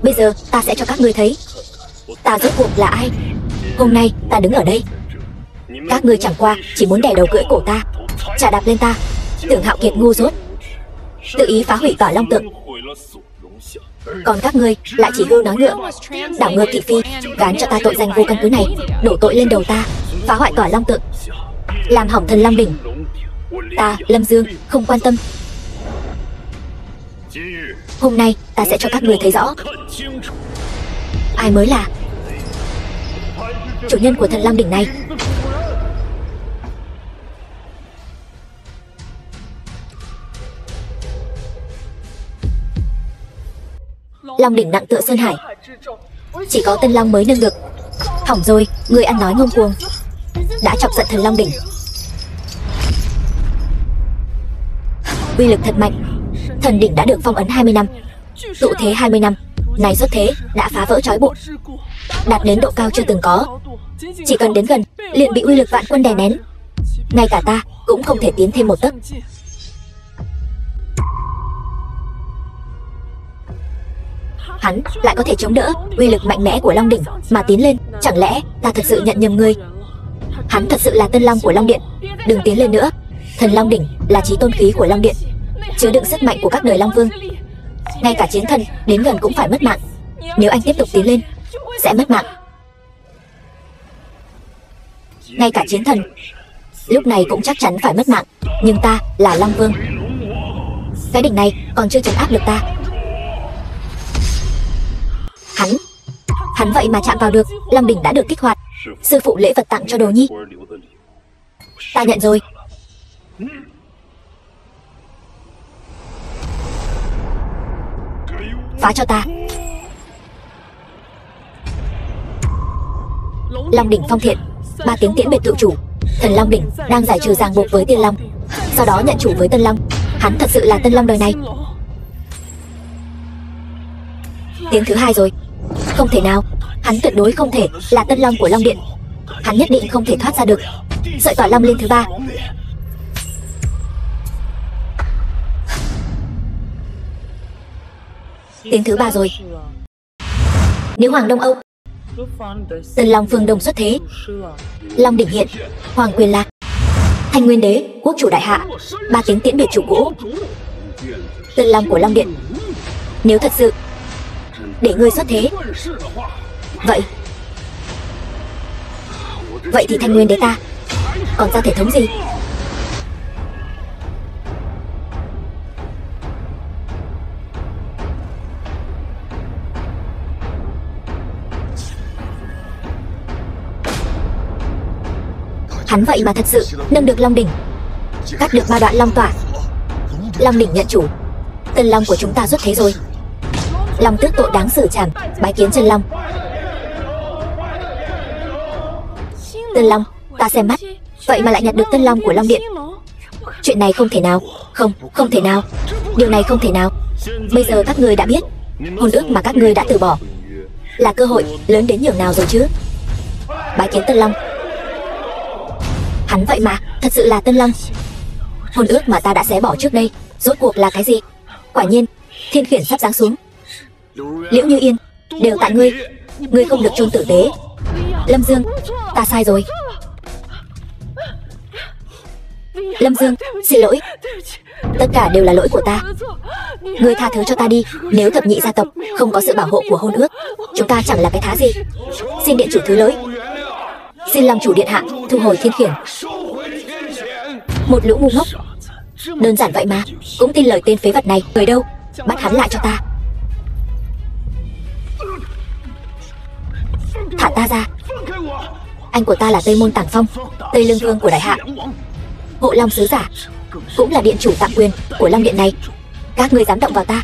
Bây giờ ta sẽ cho các ngươi thấy ta rốt cuộc là ai. Hôm nay ta đứng ở đây, các ngươi chẳng qua chỉ muốn đè đầu cưỡi cổ ta, chà đạp lên ta. Tưởng Hạo Kiệt ngu dốt, tự ý phá hủy tỏa long tượng. Còn các ngươi lại chỉ hưu nói ngựa, đảo ngược thị phi, gán cho ta tội danh vô căn cứ này, đổ tội lên đầu ta, phá hoại tỏa long tượng, làm hỏng thần Long đỉnh. Ta, Lâm Dương, không quan tâm. Hôm nay ta sẽ cho các người thấy rõ ai mới là chủ nhân của thần Long đỉnh này. Long đỉnh nặng tựa sơn hải, chỉ có Tân Long mới nâng được. Hỏng rồi, người ăn nói ngông cuồng, đã chọc giận thần Long đỉnh. Uy lực thật mạnh, thần đỉnh đã được phong ấn 20 năm, tụ thế 20 năm, này xuất thế đã phá vỡ trói buộc, đạt đến độ cao chưa từng có. Chỉ cần đến gần liền bị uy lực vạn quân đè nén, ngay cả ta cũng không thể tiến thêm một tấc. Hắn lại có thể chống đỡ uy lực mạnh mẽ của Long đỉnh mà tiến lên, chẳng lẽ ta thật sự nhận nhầm ngươi? Hắn thật sự là Tân Long của Long Điện, đừng tiến lên nữa. Thần Long đỉnh là chí tôn khí của Long Điện, chứa đựng sức mạnh của các đời Long Vương. Ngay cả chiến thần đến gần cũng phải mất mạng. Nếu anh tiếp tục tiến lên sẽ mất mạng. Ngay cả chiến thần lúc này cũng chắc chắn phải mất mạng. Nhưng ta là Long Vương, cái đỉnh này còn chưa trấn áp được ta. Hắn vậy mà chạm vào được. Long đỉnh đã được kích hoạt. Sư phụ lễ vật tặng cho đồ nhi, ta nhận rồi. Phá cho ta. Long đỉnh phong thiện, 3 tiếng tiễn biệt tự chủ. Thần Long đỉnh đang giải trừ ràng buộc với Tiên Long, sau đó nhận chủ với Tân Long. Hắn thật sự là Tân Long đời này. Tiếng thứ 2 rồi. Không thể nào, hắn tuyệt đối không thể là Tân Long của Long Điện. Hắn nhất định không thể thoát ra được. Sợi tỏa long lên thứ 3. Tiếng thứ 3 rồi. Nữ hoàng Đông Âu, Tân Long phương Đông xuất thế. Long đỉnh hiện, hoàng quyền lạc. Thanh Nguyên đế, quốc chủ đại hạ. 3 tiếng tiễn biệt chủ cũ. Tân Long của Long Điện, nếu thật sự để ngươi xuất thế, vậy thì Thanh Nguyên đế ta còn ra thể thống gì? Hắn vậy mà thật sự nâng được Long đỉnh, cắt được 3 đoạn long tỏa. Long đỉnh nhận chủ, Tân Long của chúng ta xuất thế rồi. Long tước tội đáng xử trảm, bái kiến chân Long. Tân Long, ta xem mắt, vậy mà lại nhặt được Tân Long của Long Điện. Chuyện này không thể nào, không thể nào. Điều này không thể nào. Bây giờ các ngươi đã biết hôn ước mà các ngươi đã từ bỏ là cơ hội lớn đến nhường nào rồi chứ. Bái kiến Tân Long. Hắn vậy mà thật sự là Tân Long. Hôn ước mà ta đã xé bỏ trước đây rốt cuộc là cái gì? Quả nhiên thiên khiển sắp giáng xuống. Liễu Như Yên, đều tại ngươi. Ngươi không được chôn tử tế. Lâm Dương, ta sai rồi. Lâm Dương, xin lỗi. Tất cả đều là lỗi của ta. Ngươi tha thứ cho ta đi. Nếu thập nhị gia tộc không có sự bảo hộ của hôn ước, chúng ta chẳng là cái thá gì. Xin điện chủ thứ lỗi. Xin Long chủ điện hạ thu hồi thiên khiển. Một lũ ngu ngốc, đơn giản vậy mà cũng tin lời tên phế vật này. Người đâu, bắt hắn lại cho ta. Thả ta ra. Anh của ta là Tây Môn Tàng Phong, Tây Lương Vương của đại hạ, Hộ Long sứ giả, cũng là điện chủ tạm quyền của Long Điện này. Các ngươi dám động vào ta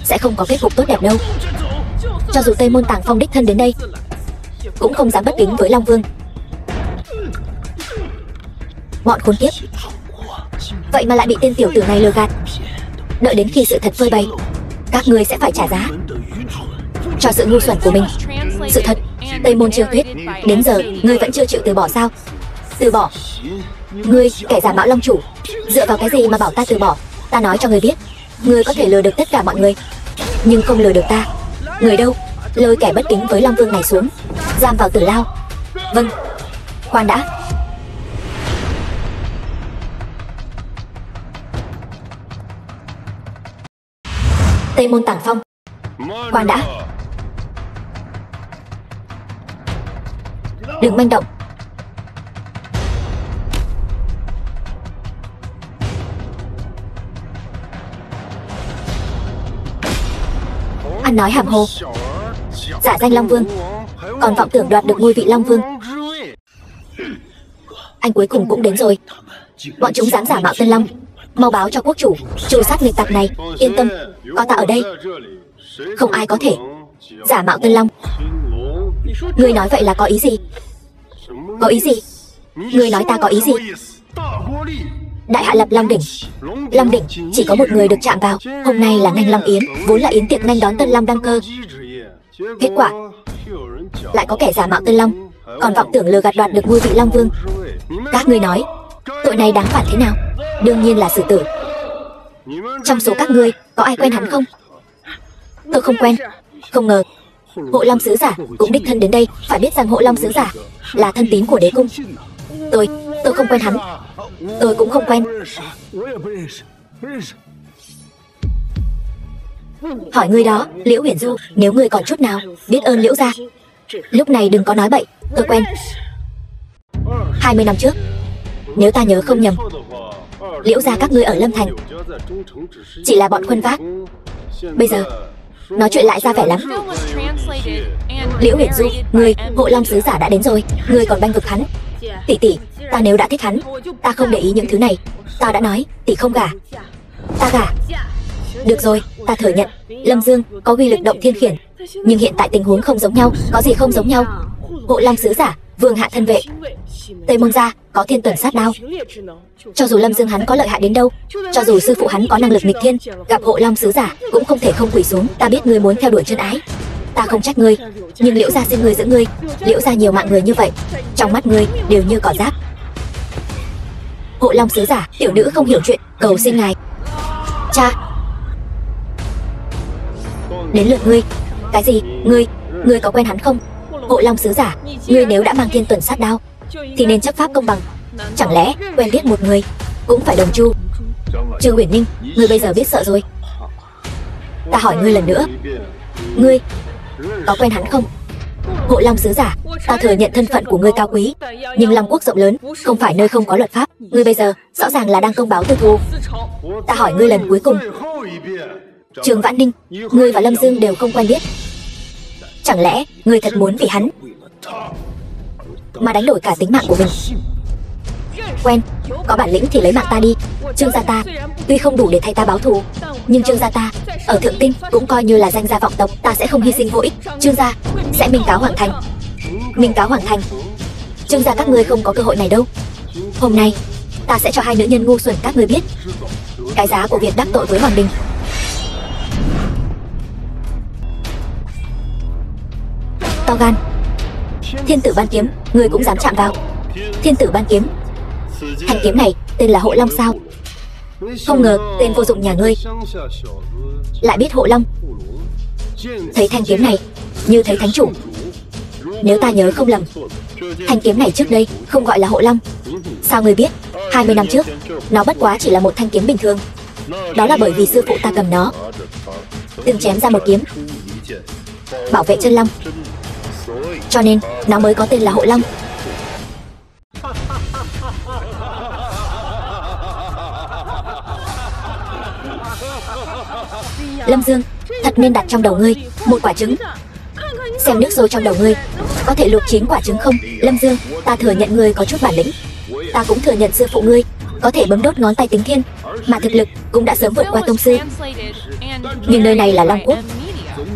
sẽ không có kết cục tốt đẹp đâu. Cho dù Tây Môn Tàng Phong đích thân đến đây cũng không dám bất kính với Long Vương. Bọn khốn kiếp, vậy mà lại bị tên tiểu tử này lừa gạt. Đợi đến khi sự thật phơi bày, các ngươi sẽ phải trả giá cho sự ngu xuẩn của mình. Sự thật, Tây Môn Chiêu Tuyết, đến giờ ngươi vẫn chưa chịu từ bỏ sao? Từ bỏ? Ngươi, kẻ giả mạo Long chủ, dựa vào cái gì mà bảo ta từ bỏ? Ta nói cho ngươi biết, ngươi có thể lừa được tất cả mọi người, nhưng không lừa được ta. Người đâu, lôi kẻ bất kính với Long Vương này xuống, giam vào tử lao. Vâng, khoan đã. Tây Môn Tàng Phong, Khoan đã. Đừng manh động. Ăn nói hàm hồ, giả danh Long Vương, còn vọng tưởng đoạt được ngôi vị Long Vương. Anh cuối cùng cũng đến rồi. Bọn chúng dám giả mạo Tân Long. Mau báo cho quốc chủ, tru sát nghịch tặc này. Yên tâm, có ta ở đây, không ai có thể giả mạo Tân Long. Ngươi nói vậy là có ý gì? Có ý gì? Ngươi nói ta có ý gì? Đại hạ lập Long đỉnh. Long đỉnh chỉ có một người được chạm vào. Hôm nay là nghênh Long yến, vốn là yến tiệc nghênh đón Tân Long đăng cơ. Kết quả lại có kẻ giả mạo Tân Long, còn vọng tưởng lừa gạt đoạt được ngôi vị Long Vương. Các ngươi nói tội này đáng phạt thế nào? Đương nhiên là xử tử. Trong số các ngươi có ai quen hắn không? Tôi không quen. Không ngờ Hộ Long sứ giả cũng đích thân đến đây. Phải biết rằng Hộ Long sứ giả là thân tín của đế cung. Tôi không quen hắn. Tôi cũng không quen. Hỏi ngươi đó, Liễu Huyền Du, nếu ngươi còn chút nào biết ơn Liễu gia, lúc này đừng có nói bậy. Tôi quen. 20 năm trước, nếu ta nhớ không nhầm, Liễu gia các ngươi ở Lâm Thành chỉ là bọn khuân vác. Bây giờ nói chuyện lại ra vẻ lắm. Liễu Huyền Du, ngươi, Hộ Long sứ giả đã đến rồi, ngươi còn bênh vực hắn. Tỷ tỷ, ta nếu đã thích hắn, ta không để ý những thứ này. Ta đã nói, tỷ không gả. Ta gả. Được rồi, ta thừa nhận Lâm Dương có uy lực động thiên khiển, nhưng hiện tại tình huống không giống nhau. Có gì không giống nhau? Hộ Long sứ giả, vương hạ thân vệ, Tây Môn gia có thiên tuần sát đao. Cho dù Lâm Dương hắn có lợi hại đến đâu, cho dù sư phụ hắn có năng lực nghịch thiên, gặp Hộ Long sứ giả cũng không thể không quỳ xuống. Ta biết ngươi muốn theo đuổi chân ái, ta không trách ngươi, nhưng Liễu gia xin ngươi giữ ngươi. Liễu gia nhiều mạng người như vậy, trong mắt ngươi đều như cỏ rác. Hộ Long sứ giả, tiểu nữ không hiểu chuyện, cầu xin ngài. Cha. Đến lượt ngươi. Cái gì? Ngươi có quen hắn không? Hộ Long sứ giả, ngươi nếu đã mang thiên tuần sát đao thì nên chấp pháp công bằng. Chẳng lẽ quen biết một người cũng phải đồng chu? Trương Uyển Ninh, ngươi bây giờ biết sợ rồi. Ta hỏi ngươi lần nữa, ngươi có quen hắn không? Hộ Long sứ giả, ta thừa nhận thân phận của ngươi cao quý, nhưng Long quốc rộng lớn, không phải nơi không có luật pháp. Ngươi bây giờ rõ ràng là đang công báo tư thù. Ta hỏi ngươi lần cuối cùng, Trương Vãn Ninh, ngươi và Lâm Dương đều không quen biết. Chẳng lẽ ngươi thật muốn vì hắn mà đánh đổi cả tính mạng của mình? Quen, có bản lĩnh thì lấy mạng ta đi. Trương gia ta tuy không đủ để thay ta báo thù, nhưng Trương gia ta ở Thượng Kinh cũng coi như là danh gia vọng tộc. Ta sẽ không hy sinh vô ích. Trương gia sẽ minh cáo Hoàng thành. Minh cáo Hoàng thành. Trương gia các ngươi không có cơ hội này đâu. Hôm nay ta sẽ cho hai nữ nhân ngu xuẩn các ngươi biết cái giá của việc đắc tội với Hoàng đình. To gan. Thiên tử ban kiếm, ngươi cũng dám chạm vào? Thiên tử ban kiếm, thanh kiếm này tên là Hộ Long sao? Không ngờ tên vô dụng nhà ngươi lại biết Hộ Long. Thấy thanh kiếm này như thấy thánh chủ. Nếu ta nhớ không lầm, thanh kiếm này trước đây không gọi là Hộ Long. Sao ngươi biết? 20 năm trước nó bất quá chỉ là một thanh kiếm bình thường. Đó là bởi vì sư phụ ta cầm nó từng chém ra một kiếm bảo vệ chân long, cho nên nó mới có tên là Hộ Long. Lâm Dương, thật nên đặt trong đầu ngươi một quả trứng, xem nước sôi trong đầu ngươi có thể luộc 9 quả trứng không. Lâm Dương, ta thừa nhận ngươi có chút bản lĩnh, ta cũng thừa nhận sư phụ ngươi có thể bấm đốt ngón tay tính thiên, mà thực lực cũng đã sớm vượt qua tông sư. Nhưng nơi này là Long quốc,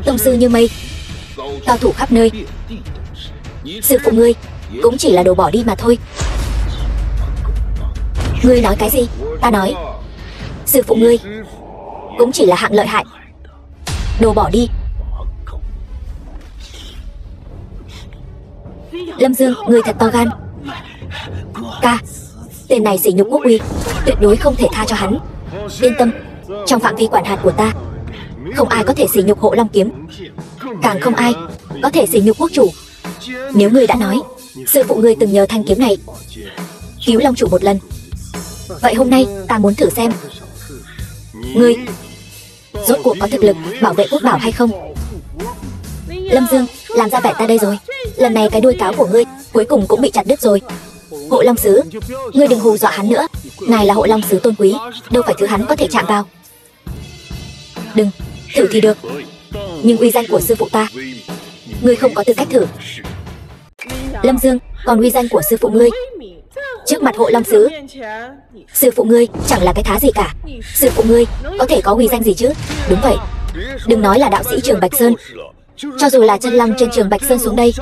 tông sư như mây, cao thủ khắp nơi. Sư phụ ngươi cũng chỉ là đồ bỏ đi mà thôi. Ngươi nói cái gì? Ta nói sư phụ ngươi cũng chỉ là hạng lợi hại, đồ bỏ đi. Lâm Dương, ngươi thật to gan. Ca, tên này sỉ nhục quốc uy, tuyệt đối không thể tha cho hắn. Yên tâm, trong phạm vi quản hạt của ta không ai có thể sỉ nhục Hộ Long kiếm, càng không ai có thể sỉ nhục quốc chủ. Nếu ngươi đã nói sư phụ ngươi từng nhờ thanh kiếm này cứu Long chủ một lần, vậy hôm nay ta muốn thử xem ngươi rốt cuộc có thực lực bảo vệ quốc bảo hay không. Lâm Dương, làm ra vẻ ta đây rồi. Lần này cái đuôi cáo của ngươi cuối cùng cũng bị chặt đứt rồi. Hộ Long Sứ, ngươi đừng hù dọa hắn nữa. Ngài là Hộ Long Sứ tôn quý, đâu phải thứ hắn có thể chạm vào. Đừng, thử thì được, nhưng uy danh của sư phụ ta, ngươi không có tư cách thử. Lâm Dương, còn uy danh của sư phụ ngươi trước mặt Hộ Long Sứ, sư phụ ngươi chẳng là cái thá gì cả. Sư phụ ngươi có thể có uy danh gì chứ? Đúng vậy, đừng nói là đạo sĩ Trường Bạch Sơn, cho dù là chân long trên Trường Bạch Sơn xuống đây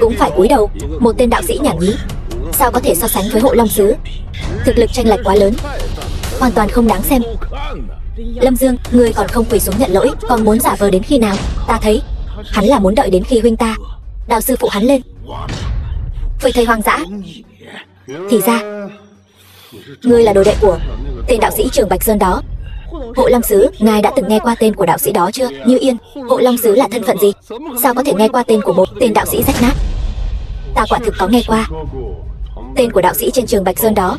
cũng phải cúi đầu. Một tên đạo sĩ nhảm nhí sao có thể so sánh với Hộ Long Sứ? Thực lực chênh lệch quá lớn, hoàn toàn không đáng xem. Lâm Dương, ngươi còn không quỳ xuống nhận lỗi, còn muốn giả vờ đến khi nào? Ta thấy hắn là muốn đợi đến khi huynh ta đào sư phụ hắn lên, phơi thây hoang dã. Thì ra ngươi là đồ đệ của tên đạo sĩ Trường Bạch Sơn đó. Hộ Long Sứ, ngài đã từng nghe qua tên của đạo sĩ đó chưa? Như Yên, Hộ Long Sứ là thân phận gì? Sao có thể nghe qua tên của một tên đạo sĩ rách nát? Ta quả thực có nghe qua tên của đạo sĩ trên Trường Bạch Sơn đó.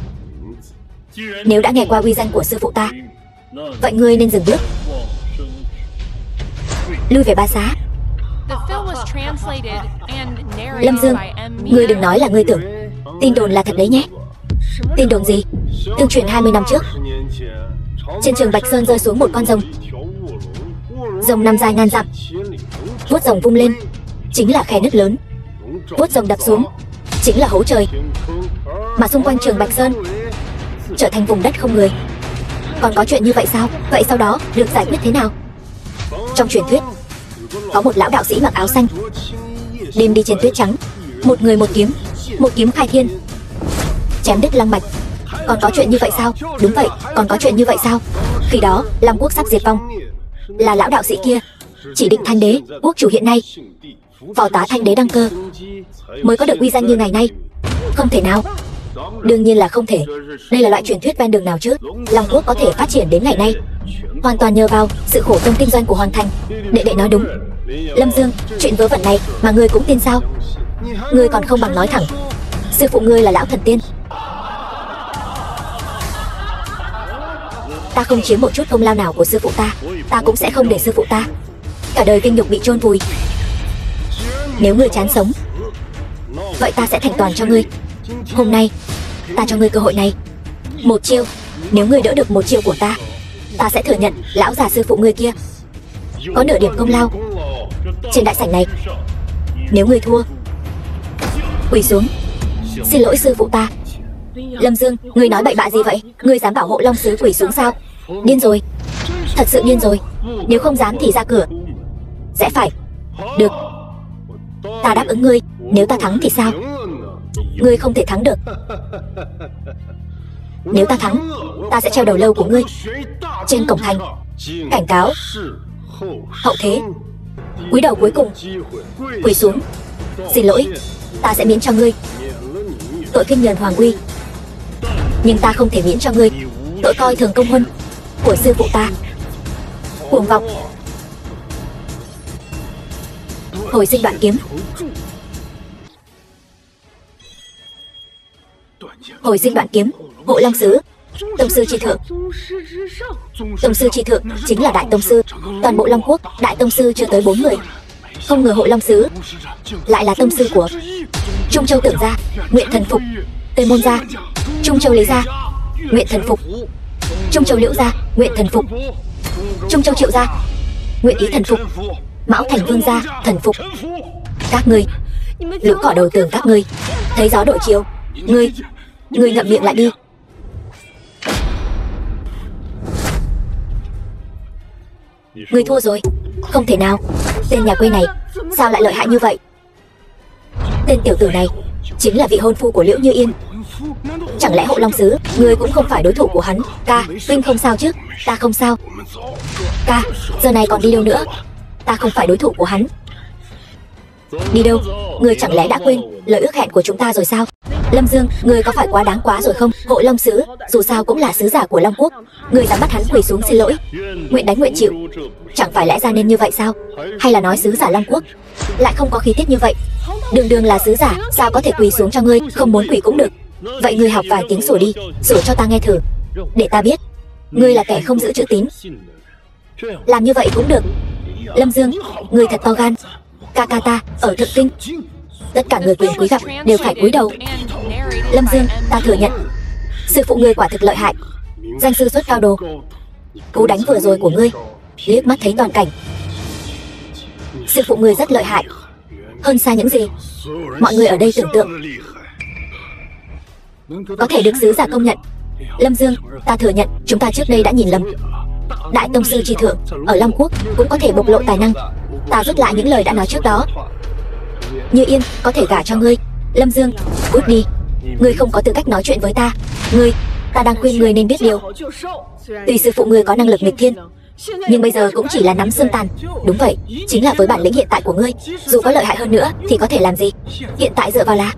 Nếu đã nghe qua uy danh của sư phụ ta, vậy ngươi nên dừng bước, lui về Ba Xá. Lâm Dương, ngươi đừng nói là ngươi tưởng tin đồn là thật đấy nhé. Tin đồn gì? Tương truyền 20 năm trước, trên Trường Bạch Sơn rơi xuống một con rồng. Rồng nằm dài ngàn dặm, vuốt rồng vung lên chính là khe nứt lớn, vuốt rồng đập xuống chính là hố trời, mà xung quanh Trường Bạch Sơn trở thành vùng đất không người. Còn có chuyện như vậy sao? Vậy sau đó được giải quyết thế nào? Trong truyền thuyết có một lão đạo sĩ mặc áo xanh, đêm đi trên tuyết trắng, một người một kiếm khai thiên, chém đứt long mạch. Còn có chuyện như vậy sao? Đúng vậy, còn có chuyện như vậy sao? Khi đó Long Quốc sắp diệt vong, là lão đạo sĩ kia chỉ định Thanh Đế, quốc chủ hiện nay, phò tá Thanh Đế đăng cơ, mới có được uy danh như ngày nay. Không thể nào, đương nhiên là không thể. Đây là loại truyền thuyết ven đường nào chứ? Long Quốc có thể phát triển đến ngày nay hoàn toàn nhờ vào sự khổ công kinh doanh của Hoàng Thành. Đệ đệ nói đúng. Lâm Dương, chuyện vớ vẩn này mà ngươi cũng tin sao? Ngươi còn không bằng nói thẳng sư phụ ngươi là lão thần tiên. Ta không chiếm một chút công lao nào của sư phụ ta, ta cũng sẽ không để sư phụ ta cả đời vinh nhục bị chôn vùi. Nếu ngươi chán sống, vậy ta sẽ thành toàn cho ngươi. Hôm nay ta cho ngươi cơ hội này, một chiêu. Nếu ngươi đỡ được một chiêu của ta, ta sẽ thừa nhận lão già sư phụ ngươi kia có nửa điểm công lao trên đại sảnh này. Nếu ngươi thua, quỳ xuống xin lỗi sư phụ ta. Lâm Dương, ngươi nói bậy bạ gì vậy? Ngươi dám bảo Hộ Long Sứ quỳ xuống sao? Điên rồi, thật sự điên rồi. Nếu không dám thì ra cửa. Sẽ phải. Được, ta đáp ứng ngươi. Nếu ta thắng thì sao? Ngươi không thể thắng được. Nếu ta thắng, ta sẽ treo đầu lâu của ngươi trên cổng thành, cảnh cáo hậu thế cúi đầu cuối cùng. Quỳ xuống xin lỗi, ta sẽ miễn cho ngươi tội khinh nhờn hoàng uy, nhưng ta không thể miễn cho ngươi tội coi thường công huân của sư phụ ta. Cuồng vọng. Hồi sinh đoạn kiếm. Hồi sinh đoạn kiếm. Hộ Long Sứ, tông sư chi thượng. Tông sư chi thượng chính là đại tông sư. Toàn bộ Long Quốc đại tông sư chưa tới 4 người. Không ngờ Hộ Long Sứ lại là tông sư của Trung Châu Tưởng gia, Nguyện Thần Phục, Tây Môn gia, Trung Châu Lý gia, Nguyện Thần Phục, Trung Châu Liễu gia, Nguyện Thần Phục, Trung Châu Triệu gia, Nguyện Ý Thần Phục, Mão Thành Vương gia, Thần Phục. Các ngươi, lũ cỏ đầu tường các ngươi, thấy gió đổi chiều. Ngươi ngậm miệng lại đi. Ngươi thua rồi. Không thể nào, tên nhà quê này sao lại lợi hại như vậy? Tên tiểu tử này chính là vị hôn phu của Liễu Như Yên. Chẳng lẽ Hộ Long Sứ, ngươi cũng không phải đối thủ của hắn? Ca, huynh không sao chứ? Ta không sao. Ca, giờ này còn đi đâu nữa? Ta không phải đối thủ của hắn. Đi đâu? Ngươi chẳng lẽ đã quên lời ước hẹn của chúng ta rồi sao? Lâm Dương, ngươi có phải quá đáng quá rồi không? Hộ Long Sứ dù sao cũng là sứ giả của Long Quốc, ngươi dám bắt hắn quỳ xuống xin lỗi, nguyện đánh nguyện chịu, chẳng phải lẽ ra nên như vậy sao? Hay là nói sứ giả Long Quốc lại không có khí tiết như vậy? Đường đường là sứ giả, sao có thể quỳ xuống cho ngươi? Không muốn quỳ cũng được. Vậy ngươi học vài tiếng sủa đi, sủa cho ta nghe thử, để ta biết ngươi là kẻ không giữ chữ tín. Làm như vậy cũng được. Lâm Dương, ngươi thật to gan. ca ca ta ở Thượng Kinh. Tất cả người quyền quý gặp đều phải cúi đầu. Lâm Dương, ta thừa nhận, sư phụ ngươi quả thực lợi hại, danh sư xuất cao đồ. Cú đánh vừa rồi của ngươi, liếc mắt thấy toàn cảnh. Sư phụ ngươi rất lợi hại, hơn xa những gì mọi người ở đây tưởng tượng. Có thể được sứ giả công nhận. Lâm Dương, ta thừa nhận chúng ta trước đây đã nhìn lầm. Đại tông sư tri thượng ở Long Quốc cũng có thể bộc lộ tài năng. Ta rút lại những lời đã nói trước đó. Như Yên có thể gả cho ngươi. Lâm Dương, cút đi, ngươi không có tư cách nói chuyện với ta. Ta đang khuyên ngươi nên biết điều. Tuy sư phụ ngươi có năng lực nghịch thiên, nhưng bây giờ cũng chỉ là nắm xương tàn. Đúng vậy, chính là với bản lĩnh hiện tại của ngươi, dù có lợi hại hơn nữa thì có thể làm gì? Hiện tại dựa vào là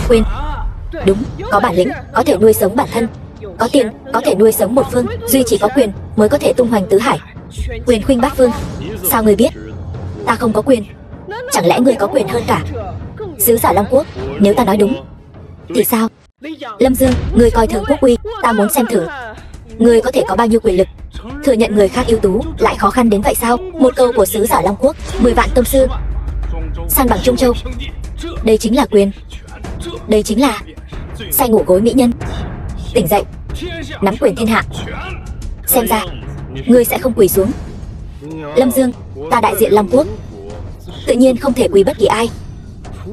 quyền. Đúng, có bản lĩnh có thể nuôi sống bản thân, có tiền có thể nuôi sống một phương. Duy chỉ có quyền mới có thể tung hoành tứ hải, quyền khuynh bát phương. Sao ngươi biết ta không có quyền? Chẳng lẽ ngươi có quyền hơn cả sứ giả Long Quốc? Nếu ta nói đúng thì sao? Lâm Dương, ngươi coi thường quốc uy, ta muốn xem thử ngươi có thể có bao nhiêu quyền lực. Thừa nhận người khác ưu tú lại khó khăn đến vậy sao? Một câu của sứ giả Long Quốc, 10 vạn tông sư san bằng Trung Châu. Đây chính là quyền. Đây chính là say ngủ gối mỹ nhân. Tỉnh dậy, nắm quyền thiên hạ. Xem ra ngươi sẽ không quỳ xuống. Lâm Dương, ta đại diện Long Quốc, tự nhiên không thể quỳ bất kỳ ai,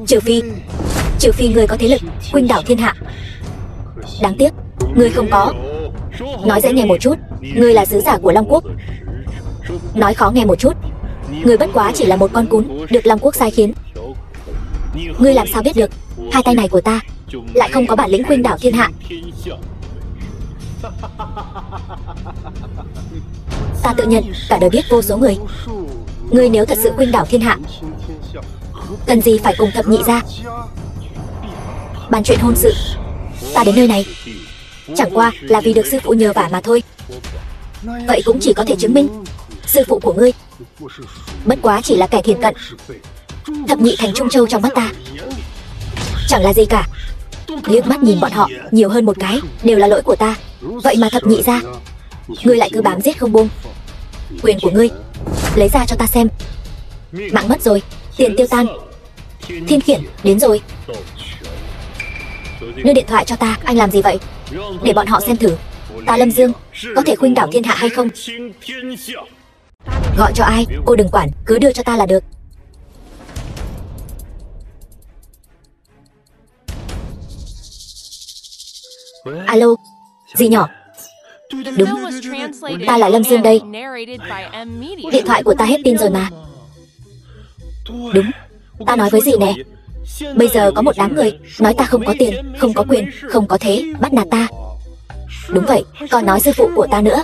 trừ phi ngươi có thế lực khuynh đảo thiên hạ. Đáng tiếc ngươi không có. Nói dễ nghe một chút, ngươi là sứ giả của Long Quốc. Nói khó nghe một chút, ngươi bất quá chỉ là một con cún được Long Quốc sai khiến. Ngươi làm sao biết được hai tay này của ta lại không có bản lĩnh khuynh đảo thiên hạ? Ta tự nhận cả đời biết vô số người. Ngươi nếu thật sự khuynh đảo thiên hạ, cần gì phải cùng thập nhị gia bàn chuyện hôn sự? Ta đến nơi này chẳng qua là vì được sư phụ nhờ vả mà thôi. Vậy cũng chỉ có thể chứng minh sư phụ của ngươi bất quá chỉ là kẻ thiền cận. Thập nhị thành Trung Châu trong mắt ta chẳng là gì cả. Liếc mắt nhìn bọn họ nhiều hơn một cái đều là lỗi của ta. Vậy mà thập nhị gia ngươi lại cứ bám giết không buông. Quyền của ngươi lấy ra cho ta xem. Mạng mất rồi, tiền tiêu tan. Thiên khiển đến rồi. Đưa điện thoại cho ta. Anh làm gì vậy? Để bọn họ xem thử ta Lâm Dương có thể khuynh đảo thiên hạ hay không. Gọi cho ai cô đừng quản, cứ đưa cho ta là được. Alo, dì nhỏ. Đúng, ta là Lâm Dương đây. Điện thoại của ta hết pin rồi mà. Đúng, ta nói với dì nè, bây giờ có một đám người nói ta không có tiền, không có quyền, không có thế, bắt nạt ta. Đúng vậy, còn nói sư phụ của ta nữa.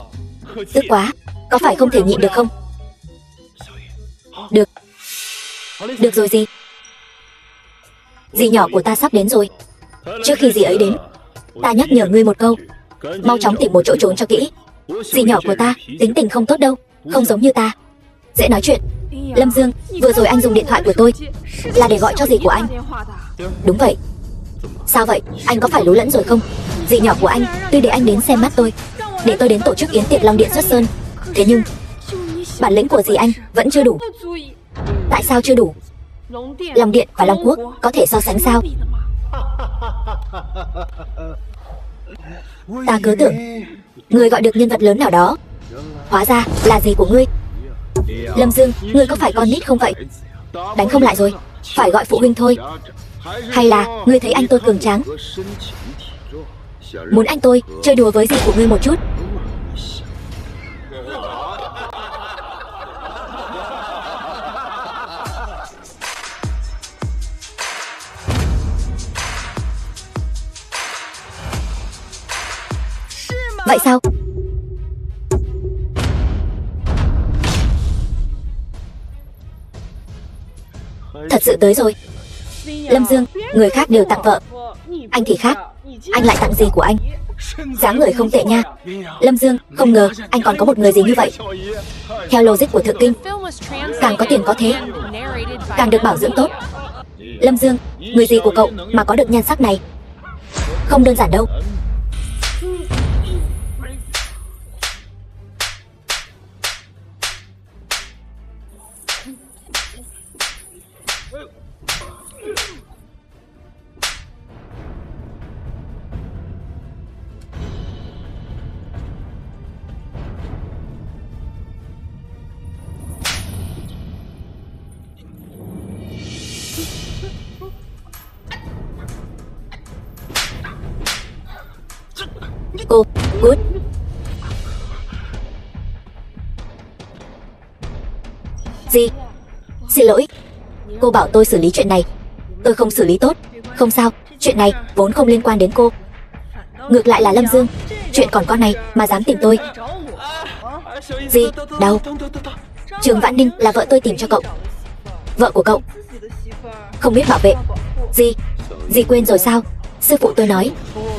Tức quá, có phải không thể nhịn được không? Được. Được rồi dì. Dì nhỏ của ta sắp đến rồi. Trước khi dì ấy đến, ta nhắc nhở ngươi một câu, mau chóng tìm một chỗ trốn cho kỹ. Dì nhỏ của ta tính tình không tốt đâu, không giống như ta, dễ nói chuyện. Lâm Dương, vừa rồi anh dùng điện thoại của tôi là để gọi cho dì của anh. Đúng vậy. Sao vậy, anh có phải lú lẫn rồi không? Dì nhỏ của anh tuy để anh đến xem mắt tôi, để tôi đến tổ chức yến tiệc Long Điện xuất sơn, thế nhưng bản lĩnh của dì anh vẫn chưa đủ. Tại sao chưa đủ? Long Điện và Long Quốc có thể so sánh sao? Ta cứ tưởng ngươi gọi được nhân vật lớn nào đó, hóa ra là dì của ngươi. Lâm Dương, ngươi có phải con nít không vậy? Đánh không lại rồi, phải gọi phụ huynh thôi. Hay là ngươi thấy anh tôi cường tráng, muốn anh tôi chơi đùa với dì của ngươi một chút? Vậy sao? Thật sự tới rồi. Lâm Dương, người khác đều tặng vợ, anh thì khác. Anh lại tặng gì của anh? Dáng người không tệ nha. Lâm Dương, không ngờ anh còn có một người gì như vậy. Theo logic của Thượng Kinh, càng có tiền có thế, càng được bảo dưỡng tốt. Lâm Dương, người gì của cậu mà có được nhan sắc này? Không đơn giản đâu. Cút. Gì? Xin lỗi. Cô bảo tôi xử lý chuyện này. Tôi không xử lý tốt. Không sao, chuyện này vốn không liên quan đến cô. Ngược lại là Lâm Dương. Chuyện còn con này mà dám tìm tôi. Gì? Đâu? Trường Vãn Ninh là vợ tôi tìm cho cậu. Vợ của cậu không biết bảo vệ. Gì? Dì quên rồi sao? Sư phụ tôi nói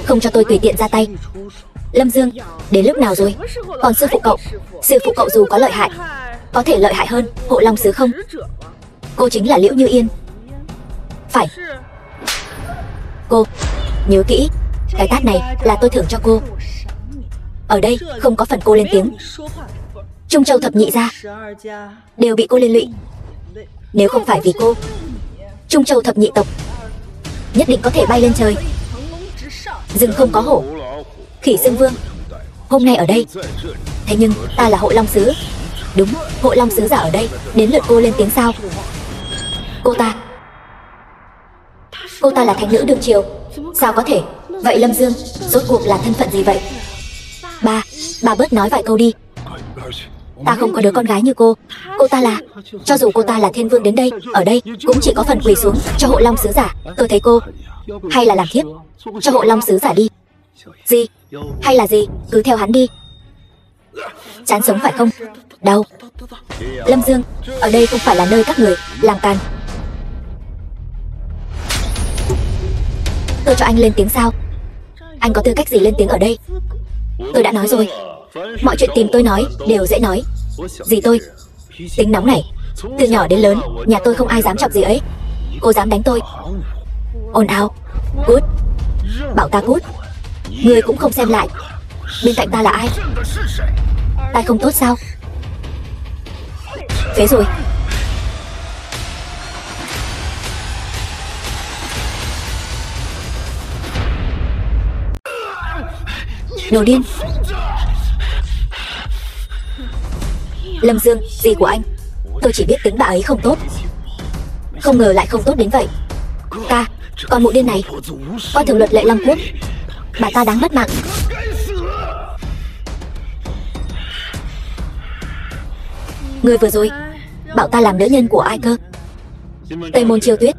không cho tôi tùy tiện ra tay. Lâm Dương, đến lúc nào rồi? Còn sư phụ cậu? Sư phụ cậu dù có lợi hại, có thể lợi hại hơn Hộ Long Sứ không? Cô chính là Liễu Như Yên. Phải. Cô nhớ kỹ, cái tát này là tôi thưởng cho cô. Ở đây không có phần cô lên tiếng. Trung Châu thập nhị gia đều bị cô liên lụy. Nếu không phải vì cô, Trung Châu thập nhị tộc nhất định có thể bay lên trời. Rừng không có hổ, khỉ xưng vương. Hôm nay ở đây, thế nhưng ta là Hộ Long Sứ. Đúng, Hộ Long Sứ giả ở đây. Đến lượt cô lên tiếng sao? Cô ta là thánh nữ đương triều. Sao có thể? Vậy Lâm Dương rốt cuộc là thân phận gì vậy? Bà bớt nói vài câu đi. Ta không có đứa con gái như cô. Cô ta là, cho dù cô ta là thiên vương đến đây, ở đây cũng chỉ có phần quỳ xuống cho Hộ Long Sứ giả. Tôi thấy cô hay là làm thiếp cho Hộ Long Sứ giả đi. Gì? Hay là gì? Cứ theo hắn đi. Chán sống phải không? Đau. Lâm Dương, ở đây không phải là nơi các người làm càn. Tôi cho anh lên tiếng sao? Anh có tư cách gì lên tiếng ở đây? Tôi đã nói rồi, mọi chuyện tìm tôi nói đều dễ nói. Dì tôi tính nóng này, từ nhỏ đến lớn nhà tôi không ai dám chọc gì ấy. Cô dám đánh tôi? Ồn ào. Cút. Bảo ta cút. Người cũng không xem lại bên cạnh ta là ai. Tai không tốt sao? Phế rồi. Đồ điên. Lâm Dương, gì của anh? Tôi chỉ biết tính bà ấy không tốt, không ngờ lại không tốt đến vậy. Ca, con mụ điên này coi thường luật lệ Long Quốc. Bà ta đáng mất mạng. Người vừa rồi bảo ta làm nữ nhân của ai cơ? Tây Môn Chiêu Tuyết.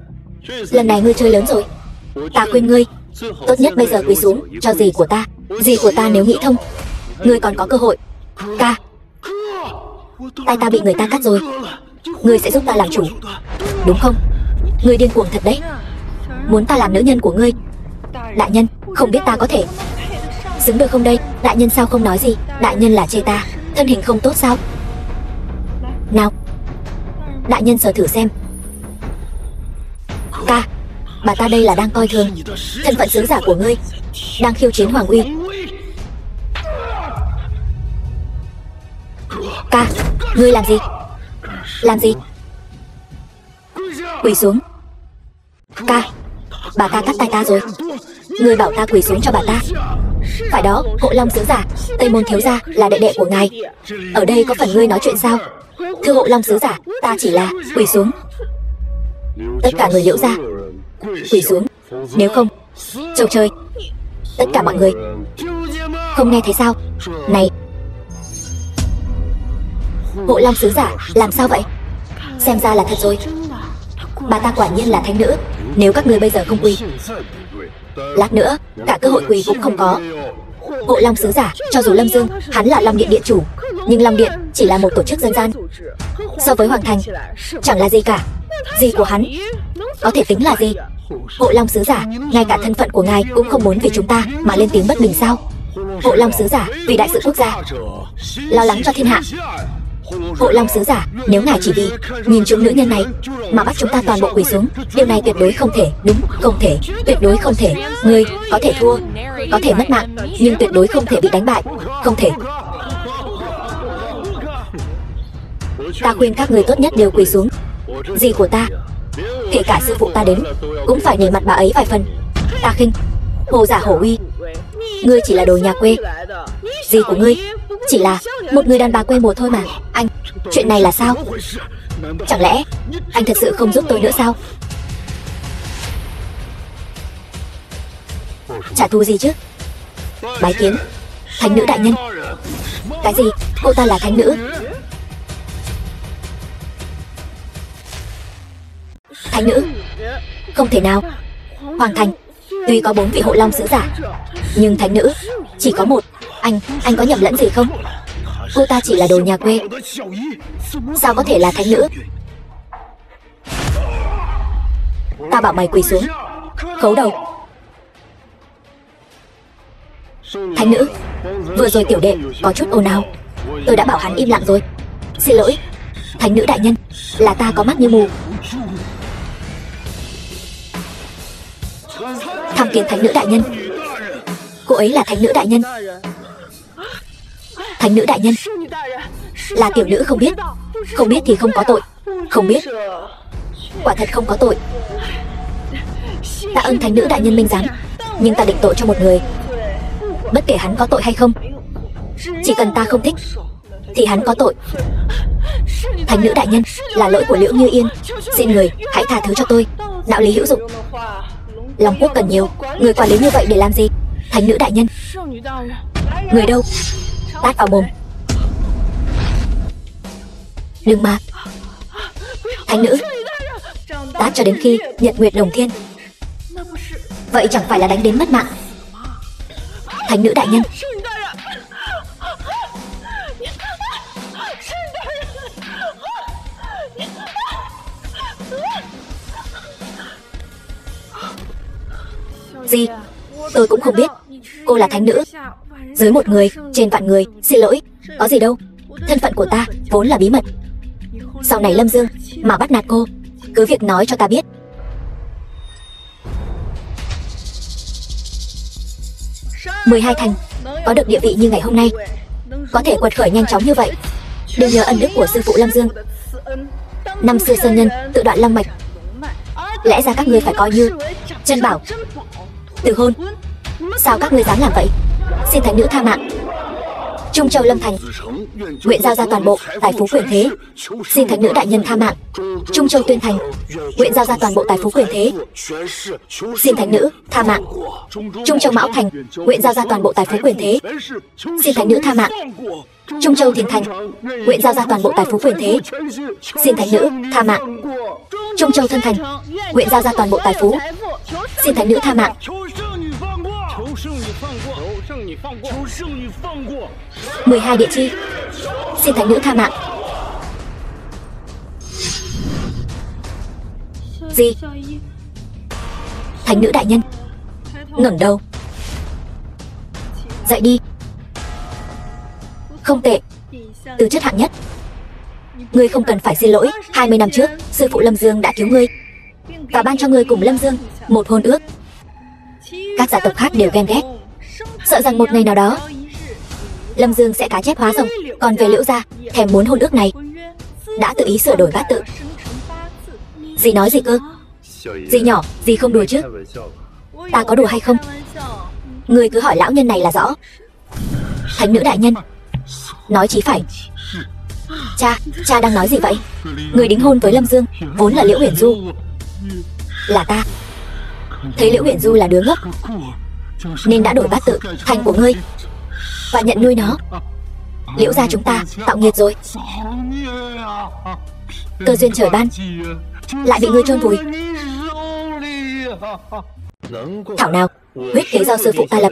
Lần này ngươi chơi lớn rồi. Ta khuyên ngươi, tốt nhất bây giờ quỳ xuống cho dì của ta. Dì của ta nếu nghĩ thông, ngươi còn có cơ hội. Ca, tay ta bị người ta cắt rồi. Ngươi sẽ giúp ta làm chủ, đúng không? Ngươi điên cuồng thật đấy, muốn ta làm nữ nhân của ngươi. Đại nhân, không biết ta có thể xứng được không đây? Đại nhân sao không nói gì? Đại nhân là chê ta thân hình không tốt sao? Nào, đại nhân sờ thử xem. Ca, bà ta đây là đang coi thường thân phận sứ giả của ngươi, đang khiêu chiến hoàng uy. Ca, ngươi làm gì? Làm gì? Quỳ xuống. Ca, bà ta cắt tay ta rồi. Ngươi bảo ta quỳ xuống cho bà ta. Phải đó, Hộ Long Sứ giả, Tây Môn thiếu gia là đệ đệ của ngài. Ở đây có phần ngươi nói chuyện sao? Thưa Hộ Long Sứ giả, ta chỉ là quỳ xuống. Tất cả người Liễu gia quỳ xuống, nếu không châu chơi. Tất cả mọi người không nghe thấy sao? Này, Hộ Long Sứ giả làm sao vậy? Xem ra là thật rồi. Bà ta quả nhiên là thánh nữ. Nếu các người bây giờ không quỳ, lát nữa cả cơ hội quỳ cũng không có. Hộ Long Sứ giả, cho dù Lâm Dương hắn là Long Điện điện chủ, nhưng Long Điện chỉ là một tổ chức dân gian, so với Hoàng Thành chẳng là gì cả. Gì của hắn có thể tính là gì? Hộ Long Sứ giả, ngay cả thân phận của ngài cũng không muốn vì chúng ta mà lên tiếng bất bình sao? Hộ Long Sứ giả vì đại sự quốc gia, lo lắng cho thiên hạ. Hộ Long Sứ giả, nếu ngài chỉ vì nhìn chúng nữ nhân này mà bắt chúng ta toàn bộ quỳ xuống, điều này tuyệt đối không thể. Đúng, không thể, tuyệt đối không thể. Ngươi có thể thua, có thể mất mạng, nhưng tuyệt đối không thể bị đánh bại. Không thể. Ta khuyên các người tốt nhất đều quỳ xuống. Dì của ta, kể cả sư phụ ta đến, cũng phải nể mặt bà ấy vài phần. Ta khinh Hồ giả hổ uy. Ngươi chỉ là đồ nhà quê. Dì của ngươi chỉ là một người đàn bà quê mùa thôi mà. Anh, chuyện này là sao? Chẳng lẽ anh thật sự không giúp tôi nữa sao? Trả thù gì chứ? Bái kiến. Thánh nữ đại nhân. Cái gì? Cô ta là thánh nữ? Thánh nữ? Không thể nào. Hoàng thành tuy có 4 vị hộ long sứ giả, nhưng thánh nữ chỉ có một. Anh có nhầm lẫn gì không? Cô ta chỉ là đồ nhà quê. Sao có thể là thánh nữ? Ta bảo mày quỳ xuống, khấu đầu. Thánh nữ, vừa rồi tiểu đệ có chút ồn ào, tôi đã bảo hắn im lặng rồi. Xin lỗi, thánh nữ đại nhân, là ta có mắt như mù. Tham kiến thánh nữ đại nhân. Cô ấy là thánh nữ đại nhân. Thánh nữ đại nhân. Là tiểu nữ không biết. Không biết thì không có tội. Không biết, quả thật không có tội. Tạ ơn thánh nữ đại nhân minh giám, nhưng ta định tội cho một người. Bất kể hắn có tội hay không, chỉ cần ta không thích thì hắn có tội. Thánh nữ đại nhân, là lỗi của Liễu Như Yên, xin người hãy tha thứ cho tôi. Đạo lý hữu dụng, Long quốc cần nhiều người quản lý như vậy để làm gì? Thánh nữ đại nhân. Người đâu? Tát vào mồm. Đừng mà. Thánh nữ. Tát cho đến khi nhật nguyệt đồng thiên. Vậy chẳng phải là đánh đến mất mạng? Thánh nữ đại nhân. Gì? Tôi cũng không biết. Cô là thánh nữ, dưới một người, trên vạn người. Xin lỗi, có gì đâu. Thân phận của ta vốn là bí mật. Sau này Lâm Dương mà bắt nạt cô, cứ việc nói cho ta biết. Mười hai thành có được địa vị như ngày hôm nay, có thể quật khởi nhanh chóng như vậy, đều nhờ ân đức của sư phụ Lâm Dương. Năm xưa sơn nhân tự đoạn long mạch, lẽ ra các ngươi phải coi như chân bảo. Từ hôn, sao các ngươi dám làm vậy? Xin thánh nữ tha mạng. Trung Châu Lâm Thành nguyện giao ra toàn bộ tài phú quyền thế. Xin thánh nữ đại nhân tha mạng. Trung Châu Tuyên Thành nguyện giao ra toàn bộ tài phú quyền thế. Xin thánh nữ tha mạng. Trung Châu Mão Thành nguyện giao ra toàn bộ tài phú quyền thế. Xin thánh nữ tha mạng. Trung Châu Thiền Thành nguyện giao ra toàn bộ tài phú quyền thế. Xin thánh nữ tha mạng. Trung Châu Thân Thành nguyện giao ra toàn bộ tài phú. Xin thánh nữ tha mạng. 12 địa chi, xin thánh nữ tha mạng. Gì? Thánh nữ đại nhân. Ngẩng đầu, dậy đi. Không tệ, tư chất hạng nhất. Ngươi không cần phải xin lỗi. 20 năm trước, sư phụ Lâm Dương đã cứu ngươi và ban cho ngươi cùng Lâm Dương một hôn ước. Các gia tộc khác đều ghen ghét, sợ rằng một ngày nào đó Lâm Dương sẽ cá chép hóa rồng. Còn về Liễu gia, thèm muốn hôn ước này, đã tự ý sửa đổi bát tự. Dì nói gì cơ? Dì nhỏ, dì không đùa chứ? Ta có đùa hay không? Ngươi cứ hỏi lão nhân này là rõ. Thánh nữ đại nhân, nói chí phải. Cha đang nói gì vậy? Người đính hôn với Lâm Dương vốn là Liễu Huyền Du. Là ta thấy Liễu Huyền Du là đứa ngốc, nên đã đổi bát tự thành của ngươi và nhận nuôi nó. Liễu gia chúng ta tạo nghiệt rồi. Cơ duyên trời ban lại bị ngươi chôn vùi. Thảo nào, huyết kế do sư phụ ta lập,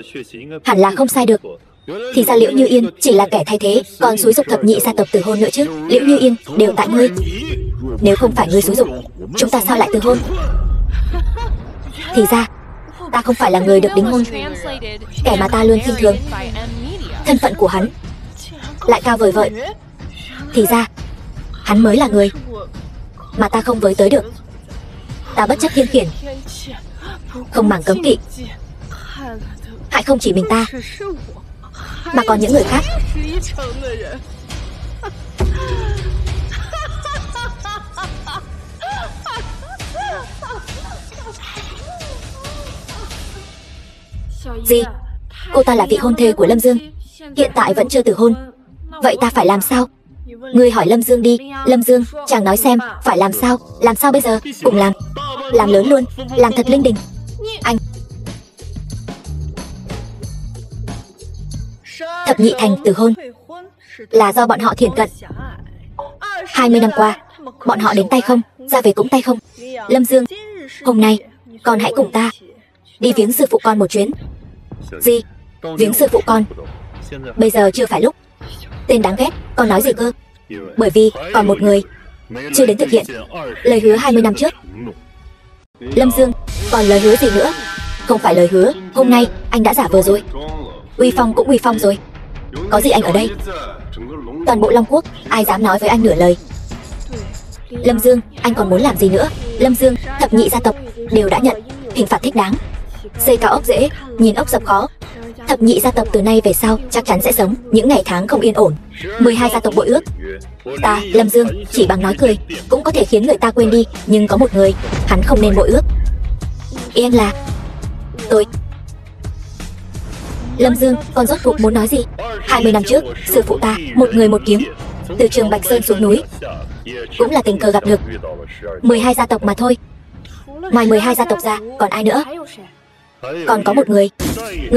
hẳn là không sai được. Thì ra Liễu Như Yên chỉ là kẻ thay thế, còn xúi dục thập nhị gia tộc từ hôn nữa chứ. Liễu Như Yên đều tại ngươi. Nếu không phải ngươi xúi dục, chúng ta sao lại từ hôn? Thì ra ta không phải là người được đính hôn. Kẻ mà ta luôn khinh thường, thân phận của hắn lại cao vời vợi. Thì ra hắn mới là người mà ta không với tới được. Ta bất chấp thiên khiển, không màng cấm kỵ, hại không chỉ mình ta mà còn những người khác. Gì? Cô ta là vị hôn thê của Lâm Dương, hiện tại vẫn chưa từ hôn. Vậy ta phải làm sao? Ngươi hỏi Lâm Dương đi. Lâm Dương, chàng nói xem phải làm sao? Làm sao bây giờ? Cùng làm lớn luôn, làm thật linh đình. thập nhị thành từ hôn là do bọn họ thiển cận. 20 năm qua, bọn họ đến tay không, ra về cũng tay không. Lâm Dương, hôm nay, con hãy cùng ta đi viếng sư phụ con một chuyến. Gì? Viếng sư phụ con? Bây giờ chưa phải lúc. Tên đáng ghét, con nói gì cơ? Bởi vì còn một người chưa đến thực hiện lời hứa 20 năm trước. Lâm Dương, còn lời hứa gì nữa? Không phải lời hứa, hôm nay anh đã giả vờ rồi. Uy phong cũng uy phong rồi. Có gì anh ở đây? Toàn bộ Long Quốc, ai dám nói với anh nửa lời? Lâm Dương, anh còn muốn làm gì nữa? Lâm Dương, thập nhị gia tộc đều đã nhận hình phạt thích đáng. Xây cao ốc dễ, nhìn ốc sập khó. Thập nhị gia tộc từ nay về sau chắc chắn sẽ sống những ngày tháng không yên ổn. 12 gia tộc bội ước. Ta, Lâm Dương, chỉ bằng nói cười cũng có thể khiến người ta quên đi. Nhưng có một người, hắn không nên bội ước. Em là tôi. Lâm Dương, con rốt cuộc muốn nói gì? 20 năm trước, sư phụ ta, một người một kiếm, từ Trường Bạch Sơn xuống núi, cũng là tình cờ gặp được. 12 gia tộc mà thôi. Ngoài 12 gia tộc ra, còn ai nữa? Còn có một người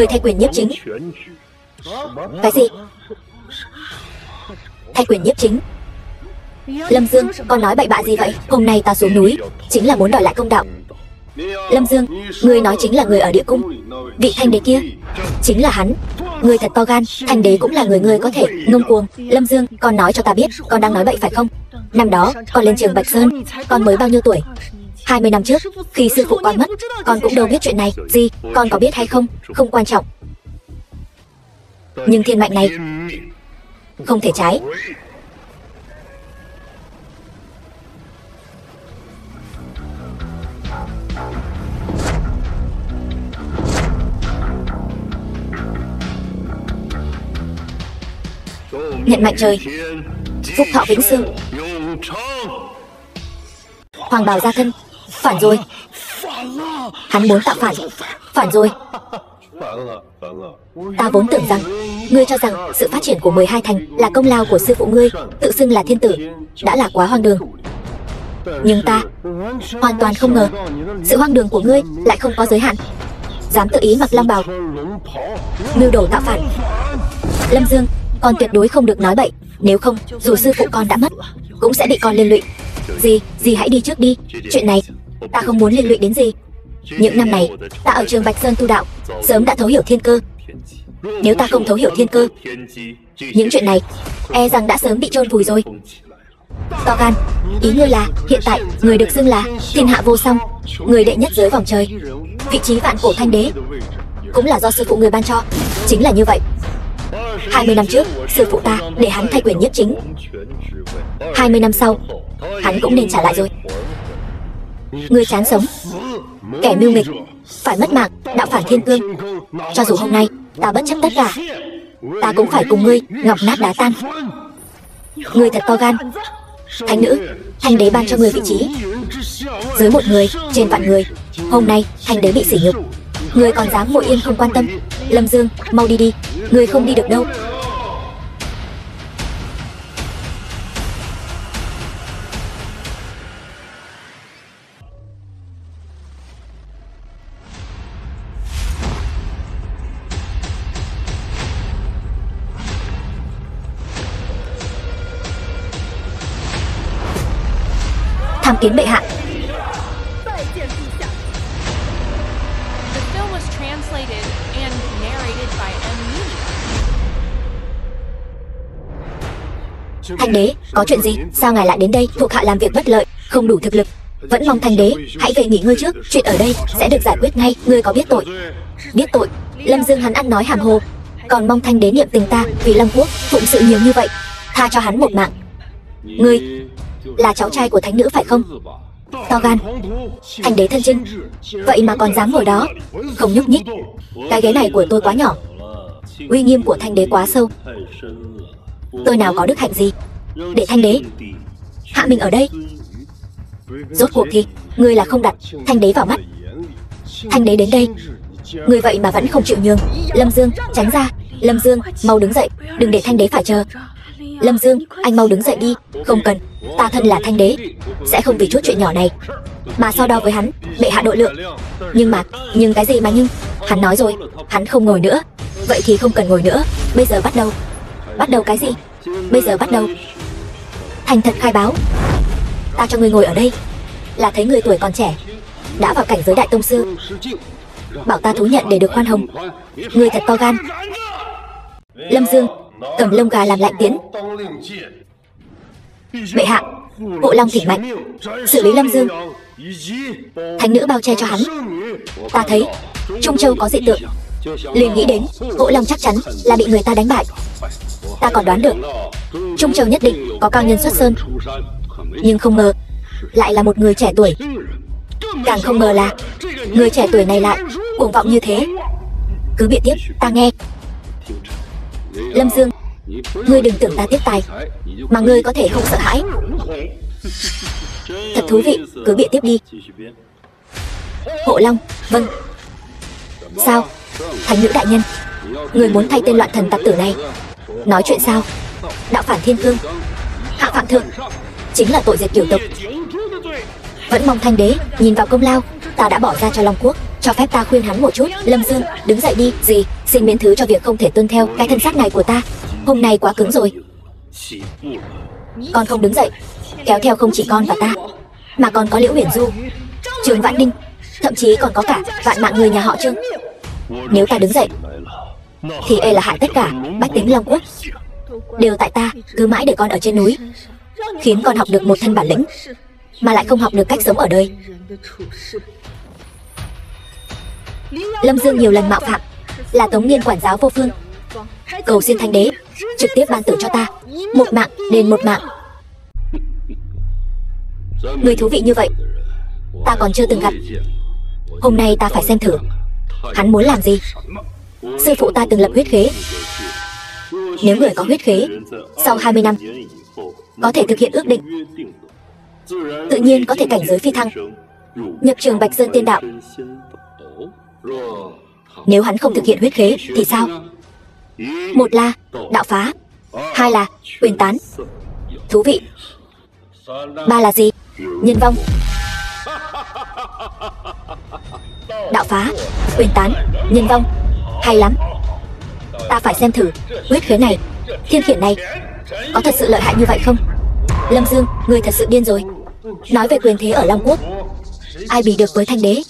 thay quyền nhiếp chính. Cái gì? Thay quyền nhiếp chính? Lâm Dương, con nói bậy bạ gì vậy? Hôm nay ta xuống núi chính là muốn đòi lại công đạo. Lâm Dương, ngươi nói chính là người ở địa cung. Vị thanh đế kia chính là hắn. Ngươi thật to gan, thanh đế cũng là người ngươi có thể ngông cuồng. Lâm Dương, con nói cho ta biết, con đang nói bậy phải không? Năm đó, con lên Trường Bạch Sơn, con mới bao nhiêu tuổi? 20 năm trước, khi sư phụ con mất, con cũng đâu biết chuyện này. Gì, con có biết hay không, không quan trọng. Nhưng thiên mệnh này không thể trái. Nhận mạnh trời, phúc thọ vĩnh sương. Hoàng bào gia thân, phản rồi. Hắn muốn tạo phản, phản rồi. Ta vốn tưởng rằng ngươi cho rằng sự phát triển của 12 thành là công lao của sư phụ ngươi, tự xưng là thiên tử, đã là quá hoang đường. Nhưng ta hoàn toàn không ngờ sự hoang đường của ngươi lại không có giới hạn. Dám tự ý mặc long bào, mưu đồ tạo phản. Lâm Dương, con tuyệt đối không được nói bậy, nếu không dù sư phụ con đã mất cũng sẽ bị con liên lụy. Dì hãy đi trước đi, chuyện này ta không muốn liên lụy đến dì. Những năm này ta ở Trường Bạch Sơn tu đạo, sớm đã thấu hiểu thiên cơ. Nếu ta không thấu hiểu thiên cơ, những chuyện này e rằng đã sớm bị chôn vùi rồi. To gan, ý ngươi là hiện tại người được xưng là thiên hạ vô song, người đệ nhất dưới vòng trời, vị trí vạn cổ thanh đế cũng là do sư phụ người ban cho. Chính là như vậy. 20 năm trước, sư phụ ta để hắn thay quyền nhiếp chính. 20 năm sau, hắn cũng nên trả lại rồi. Ngươi chán sống, kẻ mưu nghịch, phải mất mạng, đạo phản thiên cương. Cho dù hôm nay ta bất chấp tất cả, ta cũng phải cùng ngươi ngọc nát đá tan. Ngươi thật to gan. Thánh nữ, thanh đế ban cho ngươi vị trí dưới một người trên vạn người. Hôm nay thanh đế bị sỉ nhục, ngươi còn dám ngồi yên không quan tâm. Lâm Dương, mau đi đi, ngươi không đi được đâu. Tham kiến bệ hạ. The film was translated and narrated by Media. Thanh đế, có chuyện gì? Sao ngài lại đến đây? Thuộc hạ làm việc bất lợi, không đủ thực lực. Vẫn mong thanh đế hãy về nghỉ ngơi trước, chuyện ở đây sẽ được giải quyết ngay. Ngươi có biết tội? Biết tội? Lâm Dương hắn ăn nói hàm hồ, còn mong thanh đế niệm tình ta vì Long Quốc phụng sự nhiều như vậy, tha cho hắn một mạng. Ngươi là cháu trai của thánh nữ phải không? To gan, thanh đế thân chinh, vậy mà còn dám ngồi đó không nhúc nhích. Cái ghế này của tôi quá nhỏ, uy nghiêm của thanh đế quá sâu. Tôi nào có đức hạnh gì để thanh đế hạ mình ở đây? Rốt cuộc thì ngươi là không đặt thanh đế vào mắt. Thanh đế đến đây, ngươi vậy mà vẫn không chịu nhường. Lâm Dương, tránh ra. Lâm Dương, mau đứng dậy, đừng để thanh đế phải chờ. Lâm Dương, anh mau đứng dậy đi. Không cần, ta thân là thanh đế, sẽ không vì chút chuyện nhỏ này mà so đo với hắn. Bệ hạ độ lượng. Nhưng cái gì mà nhưng? Hắn nói rồi, hắn không ngồi nữa. Vậy thì không cần ngồi nữa. Bây giờ bắt đầu. Bắt đầu cái gì? Bây giờ bắt đầu. Thành thật khai báo. Ta cho ngươi ngồi ở đây là thấy người tuổi còn trẻ, đã vào cảnh giới đại tông sư, bảo ta thú nhận để được khoan hồng. Ngươi thật to gan. Lâm Dương cầm lông gà làm lạnh tiễn. Bệ hạ, Hộ Long thỉnh mạnh xử lý Lâm Dương. Thánh nữ bao che cho hắn. Ta thấy Trung Châu có dị tượng, liền nghĩ đến Hộ Long chắc chắn là bị người ta đánh bại. Ta còn đoán được Trung Châu nhất định có cao nhân xuất sơn, nhưng không ngờ lại là một người trẻ tuổi. Càng không ngờ là người trẻ tuổi này lại cuồng vọng như thế. Cứ bịa tiếp, ta nghe. Lâm Dương, ngươi đừng tưởng ta tiếp tài, mà ngươi có thể không sợ hãi. Thật thú vị, cứ bịa tiếp đi. Hộ Long, vâng. Sao, thánh nữ đại nhân, người muốn thay tên loạn thần tặc tử này? Nói chuyện sao? Đạo phản thiên cương, hạ phạm thượng, chính là tội diệt cửu tộc. Vẫn mong thanh đế nhìn vào công lao ta đã bỏ ra cho Long Quốc. Cho phép ta khuyên hắn một chút. Lâm Dương, đứng dậy đi. Gì? Xin miễn thứ cho việc không thể tuân theo cái thân xác này của ta. Hôm nay quá cứng rồi. Con không đứng dậy, kéo theo không chỉ con và ta, mà còn có Liễu Huyền Du, Trường Vạn Ninh, thậm chí còn có cả vạn mạng người nhà họ Trương. Nếu ta đứng dậy thì e là hại tất cả bách tính Long Quốc. Đều tại ta cứ mãi để con ở trên núi, khiến con học được một thân bản lĩnh mà lại không học được cách sống ở đời. Lâm Dương nhiều lần mạo phạm, là Tống Niên quản giáo vô phương. Cầu xin thanh đế trực tiếp ban tử cho ta, một mạng đền một mạng. Người thú vị như vậy ta còn chưa từng gặp. Hôm nay ta phải xem thử hắn muốn làm gì. Sư phụ ta từng lập huyết khế. Nếu người có huyết khế, sau 20 năm có thể thực hiện ước định, tự nhiên có thể cảnh giới phi thăng, nhập trường Bạch Sơn Tiên Đạo. Nếu hắn không thực hiện huyết khế thì sao? Một là đạo phá, hai là quyền tán. Thú vị. Ba là gì? Nhân vong. Đạo phá, quyền tán, nhân vong. Hay lắm. Ta phải xem thử huyết khế này, thiên khiển này có thật sự lợi hại như vậy không? Lâm Dương, ngươi thật sự điên rồi. Nói về quyền thế ở Long Quốc, ai bì được với thanh đế?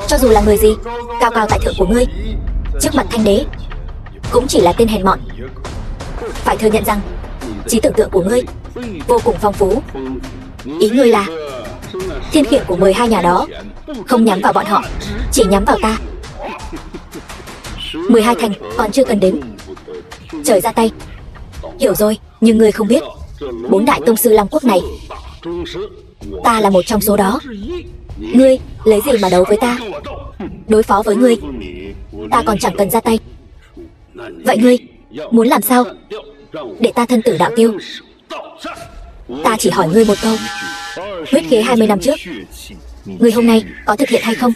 Cho dù là người gì cao cao tại thượng của ngươi, trước mặt thanh đế cũng chỉ là tên hèn mọn. Phải thừa nhận rằng trí tưởng tượng của ngươi vô cùng phong phú. Ý ngươi là thiên khiển của 12 nhà đó không nhắm vào bọn họ, chỉ nhắm vào ta. 12 thành còn chưa cần đến, trời ra tay. Hiểu rồi, nhưng ngươi không biết 4 đại tông sư Long Quốc này, ta là một trong số đó. Ngươi lấy gì mà đấu với ta? Đối phó với ngươi, ta còn chẳng cần ra tay. Vậy ngươi muốn làm sao để ta thân tử đạo tiêu? Ta chỉ hỏi ngươi một câu. Huyết khế 20 năm trước, ngươi hôm nay có thực hiện hay không?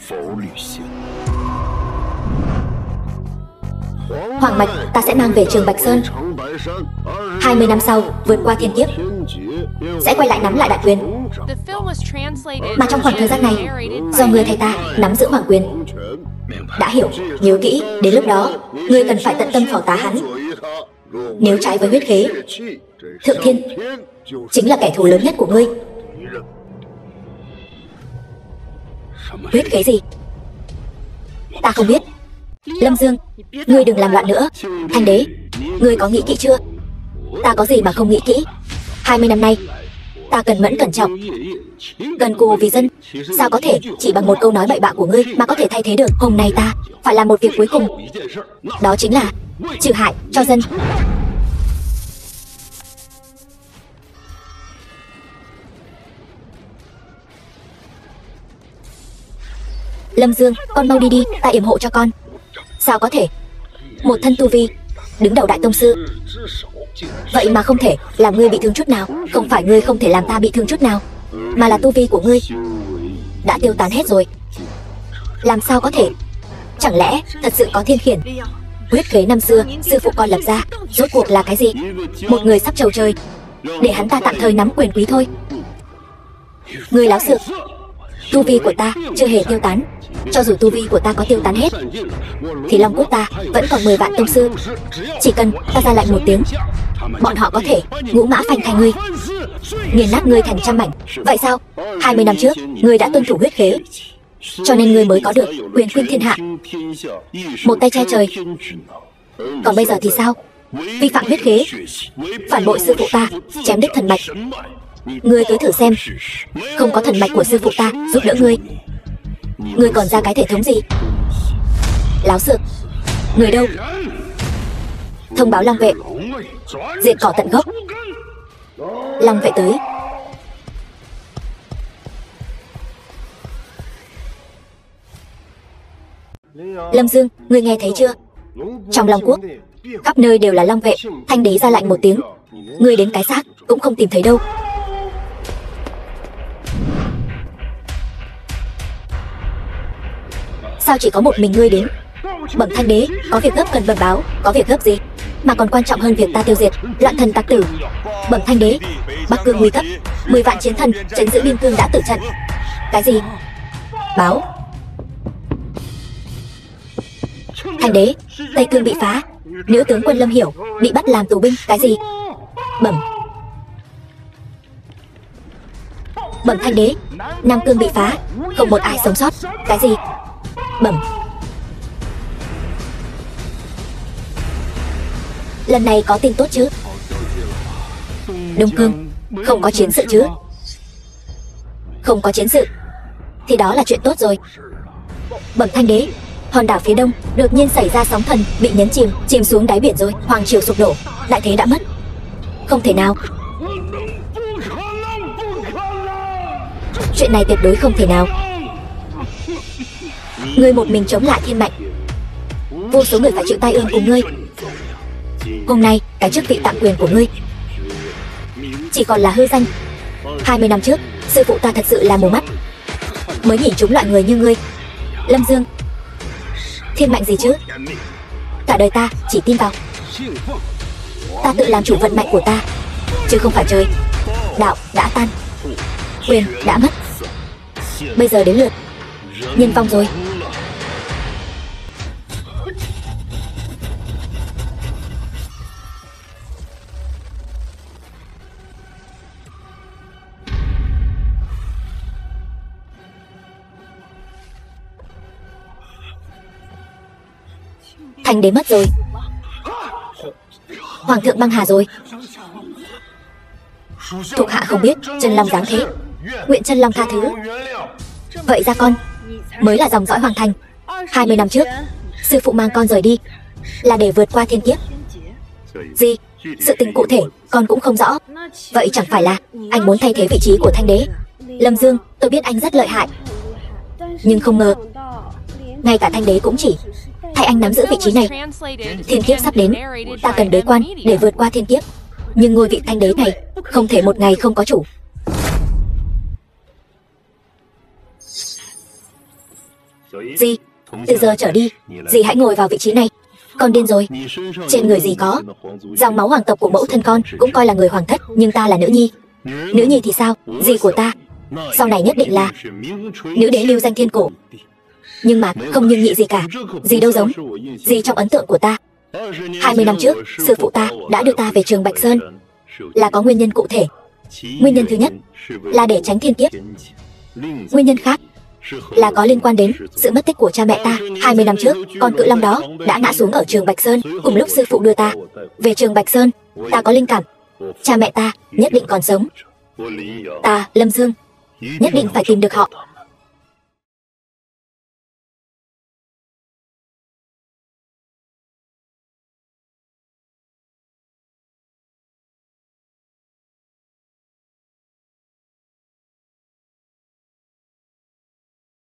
Hoàng mạch ta sẽ mang về trường Bạch Sơn. 20 năm sau vượt qua thiên kiếp, sẽ quay lại nắm lại đại quyền. Mà trong khoảng thời gian này, do ngươi thay ta nắm giữ hoàng quyền. Đã hiểu, nhớ kỹ, đến lúc đó ngươi cần phải tận tâm phò tá hắn. Nếu trái với huyết khế, Thượng Thiên chính là kẻ thù lớn nhất của ngươi. Huyết khế gì? Ta không biết. Lâm Dương, ngươi đừng làm loạn nữa. Thanh đế, ngươi có nghĩ kỹ chưa? Ta có gì mà không nghĩ kỹ? 20 năm nay ta cần mẫn cẩn trọng, cần cù vì dân. Sao có thể chỉ bằng một câu nói bậy bạ của ngươi mà có thể thay thế được? Hôm nay ta phải làm một việc cuối cùng, đó chính là trừ hại cho dân. Lâm Dương, con mau đi đi, ta yểm hộ cho con. Sao có thể? Một thân tu vi đứng đầu đại tông sư, vậy mà không thể làm ngươi bị thương chút nào. Không phải ngươi không thể làm ta bị thương chút nào, mà là tu vi của ngươi đã tiêu tán hết rồi. Làm sao có thể? Chẳng lẽ thật sự có thiên khiển? Huyết khế năm xưa sư phụ con lập ra rốt cuộc là cái gì? Một người sắp trầu trời để hắn ta tạm thời nắm quyền quý thôi. Ngươi láo xược. Tu vi của ta chưa hề tiêu tán. Cho dù tu vi của ta có tiêu tán hết, thì Long Quốc ta vẫn còn 10 vạn tông sư. Chỉ cần ta ra lệnh một tiếng, bọn họ có thể ngũ mã phanh thai ngươi, nghiền nát ngươi thành trăm mảnh. Vậy sao? 20 năm trước, ngươi đã tuân thủ huyết khế, cho nên ngươi mới có được quyền khuyên thiên hạ, một tay che trời. Còn bây giờ thì sao? Vi phạm huyết khế, phản bội sư phụ ta, chém đứt thần mạch. Ngươi cứ thử xem, không có thần mạch của sư phụ ta giúp đỡ ngươi, ngươi còn ra cái thể thống gì? Láo xược. Người đâu? Thông báo Long vệ, diệt cỏ tận gốc. Long vệ tới. Lâm Dương, ngươi nghe thấy chưa? Trong Long Quốc, khắp nơi đều là Long vệ. Thanh đế ra lệnh một tiếng, ngươi đến cái xác cũng không tìm thấy đâu. Sao chỉ có một mình ngươi đến? Bẩm Thanh đế, có việc gấp cần bẩm báo. Có việc gấp gì mà còn quan trọng hơn việc ta tiêu diệt loạn thần tặc tử? Bẩm Thanh đế, Bắc Cương nguy cấp, 10 vạn chiến thần trấn giữ biên cương đã tử trận. Cái gì? Báo. Thanh đế, Tây Cương bị phá, nữ tướng quân Lâm Hiểu bị bắt làm tù binh. Cái gì? Bẩm. Bẩm Thanh đế, Nam Cương bị phá, không một ai sống sót. Cái gì? Bẩm. Lần này có tin tốt chứ? Đông Cương không có chiến sự chứ? Không có chiến sự thì đó là chuyện tốt rồi. Bẩm Thanh đế, hòn đảo phía đông đột nhiên xảy ra sóng thần, bị nhấn chìm xuống đáy biển rồi. Hoàng triều sụp đổ, đại thế đã mất. Không thể nào. Chuyện này tuyệt đối không thể nào. Ngươi một mình chống lại thiên mệnh, vô số người phải chịu tai ương cùng ngươi. Hôm nay cái chức vị tạm quyền của ngươi chỉ còn là hư danh. 20 năm trước, sư phụ ta thật sự là mù mắt, mới nhìn trúng loại người như ngươi. Lâm Dương, thiên mệnh gì chứ? Cả đời ta chỉ tin vào ta tự làm chủ vận mệnh của ta, chứ không phải trời. Đạo đã tan, quyền đã mất, bây giờ đến lượt nhân vong rồi. Thanh đế mất rồi, hoàng thượng băng hà rồi. Thuộc hạ không biết Chân Long dáng thế, nguyện Chân Long tha thứ. Vậy ra con mới là dòng dõi hoàng thành. 20 năm trước, sư phụ mang con rời đi là để vượt qua thiên kiếp. Gì? Sự tình cụ thể con cũng không rõ. Vậy chẳng phải là anh muốn thay thế vị trí của Thanh đế? Lâm Dương, tôi biết anh rất lợi hại, nhưng không ngờ ngay cả Thanh đế cũng chỉ thay anh nắm giữ vị trí này. Thiên kiếp sắp đến, ta cần đế quan để vượt qua thiên kiếp, nhưng ngôi vị Thanh đế này không thể một ngày không có chủ. Dì, từ giờ trở đi, dì hãy ngồi vào vị trí này. Con điên rồi. Trên người dì có dòng máu hoàng tộc của mẫu thân con, cũng coi là người hoàng thất, nhưng ta là nữ nhi. Nữ nhi thì sao? Dì của ta sau này nhất định là nữ đế lưu danh thiên cổ. Nhưng mà không nhưng nhị gì cả. Dì đâu giống. Dì trong ấn tượng của ta, 20 năm trước, sư phụ ta đã đưa ta về Trường Bạch Sơn là có nguyên nhân cụ thể. Nguyên nhân thứ nhất là để tránh thiên kiếp. Nguyên nhân khác là có liên quan đến sự mất tích của cha mẹ ta. 20 năm trước, con cự long đó đã ngã xuống ở Trường Bạch Sơn. Cùng lúc sư phụ đưa ta về Trường Bạch Sơn, ta có linh cảm cha mẹ ta nhất định còn sống. Ta, Lâm Dương, nhất định phải tìm được họ.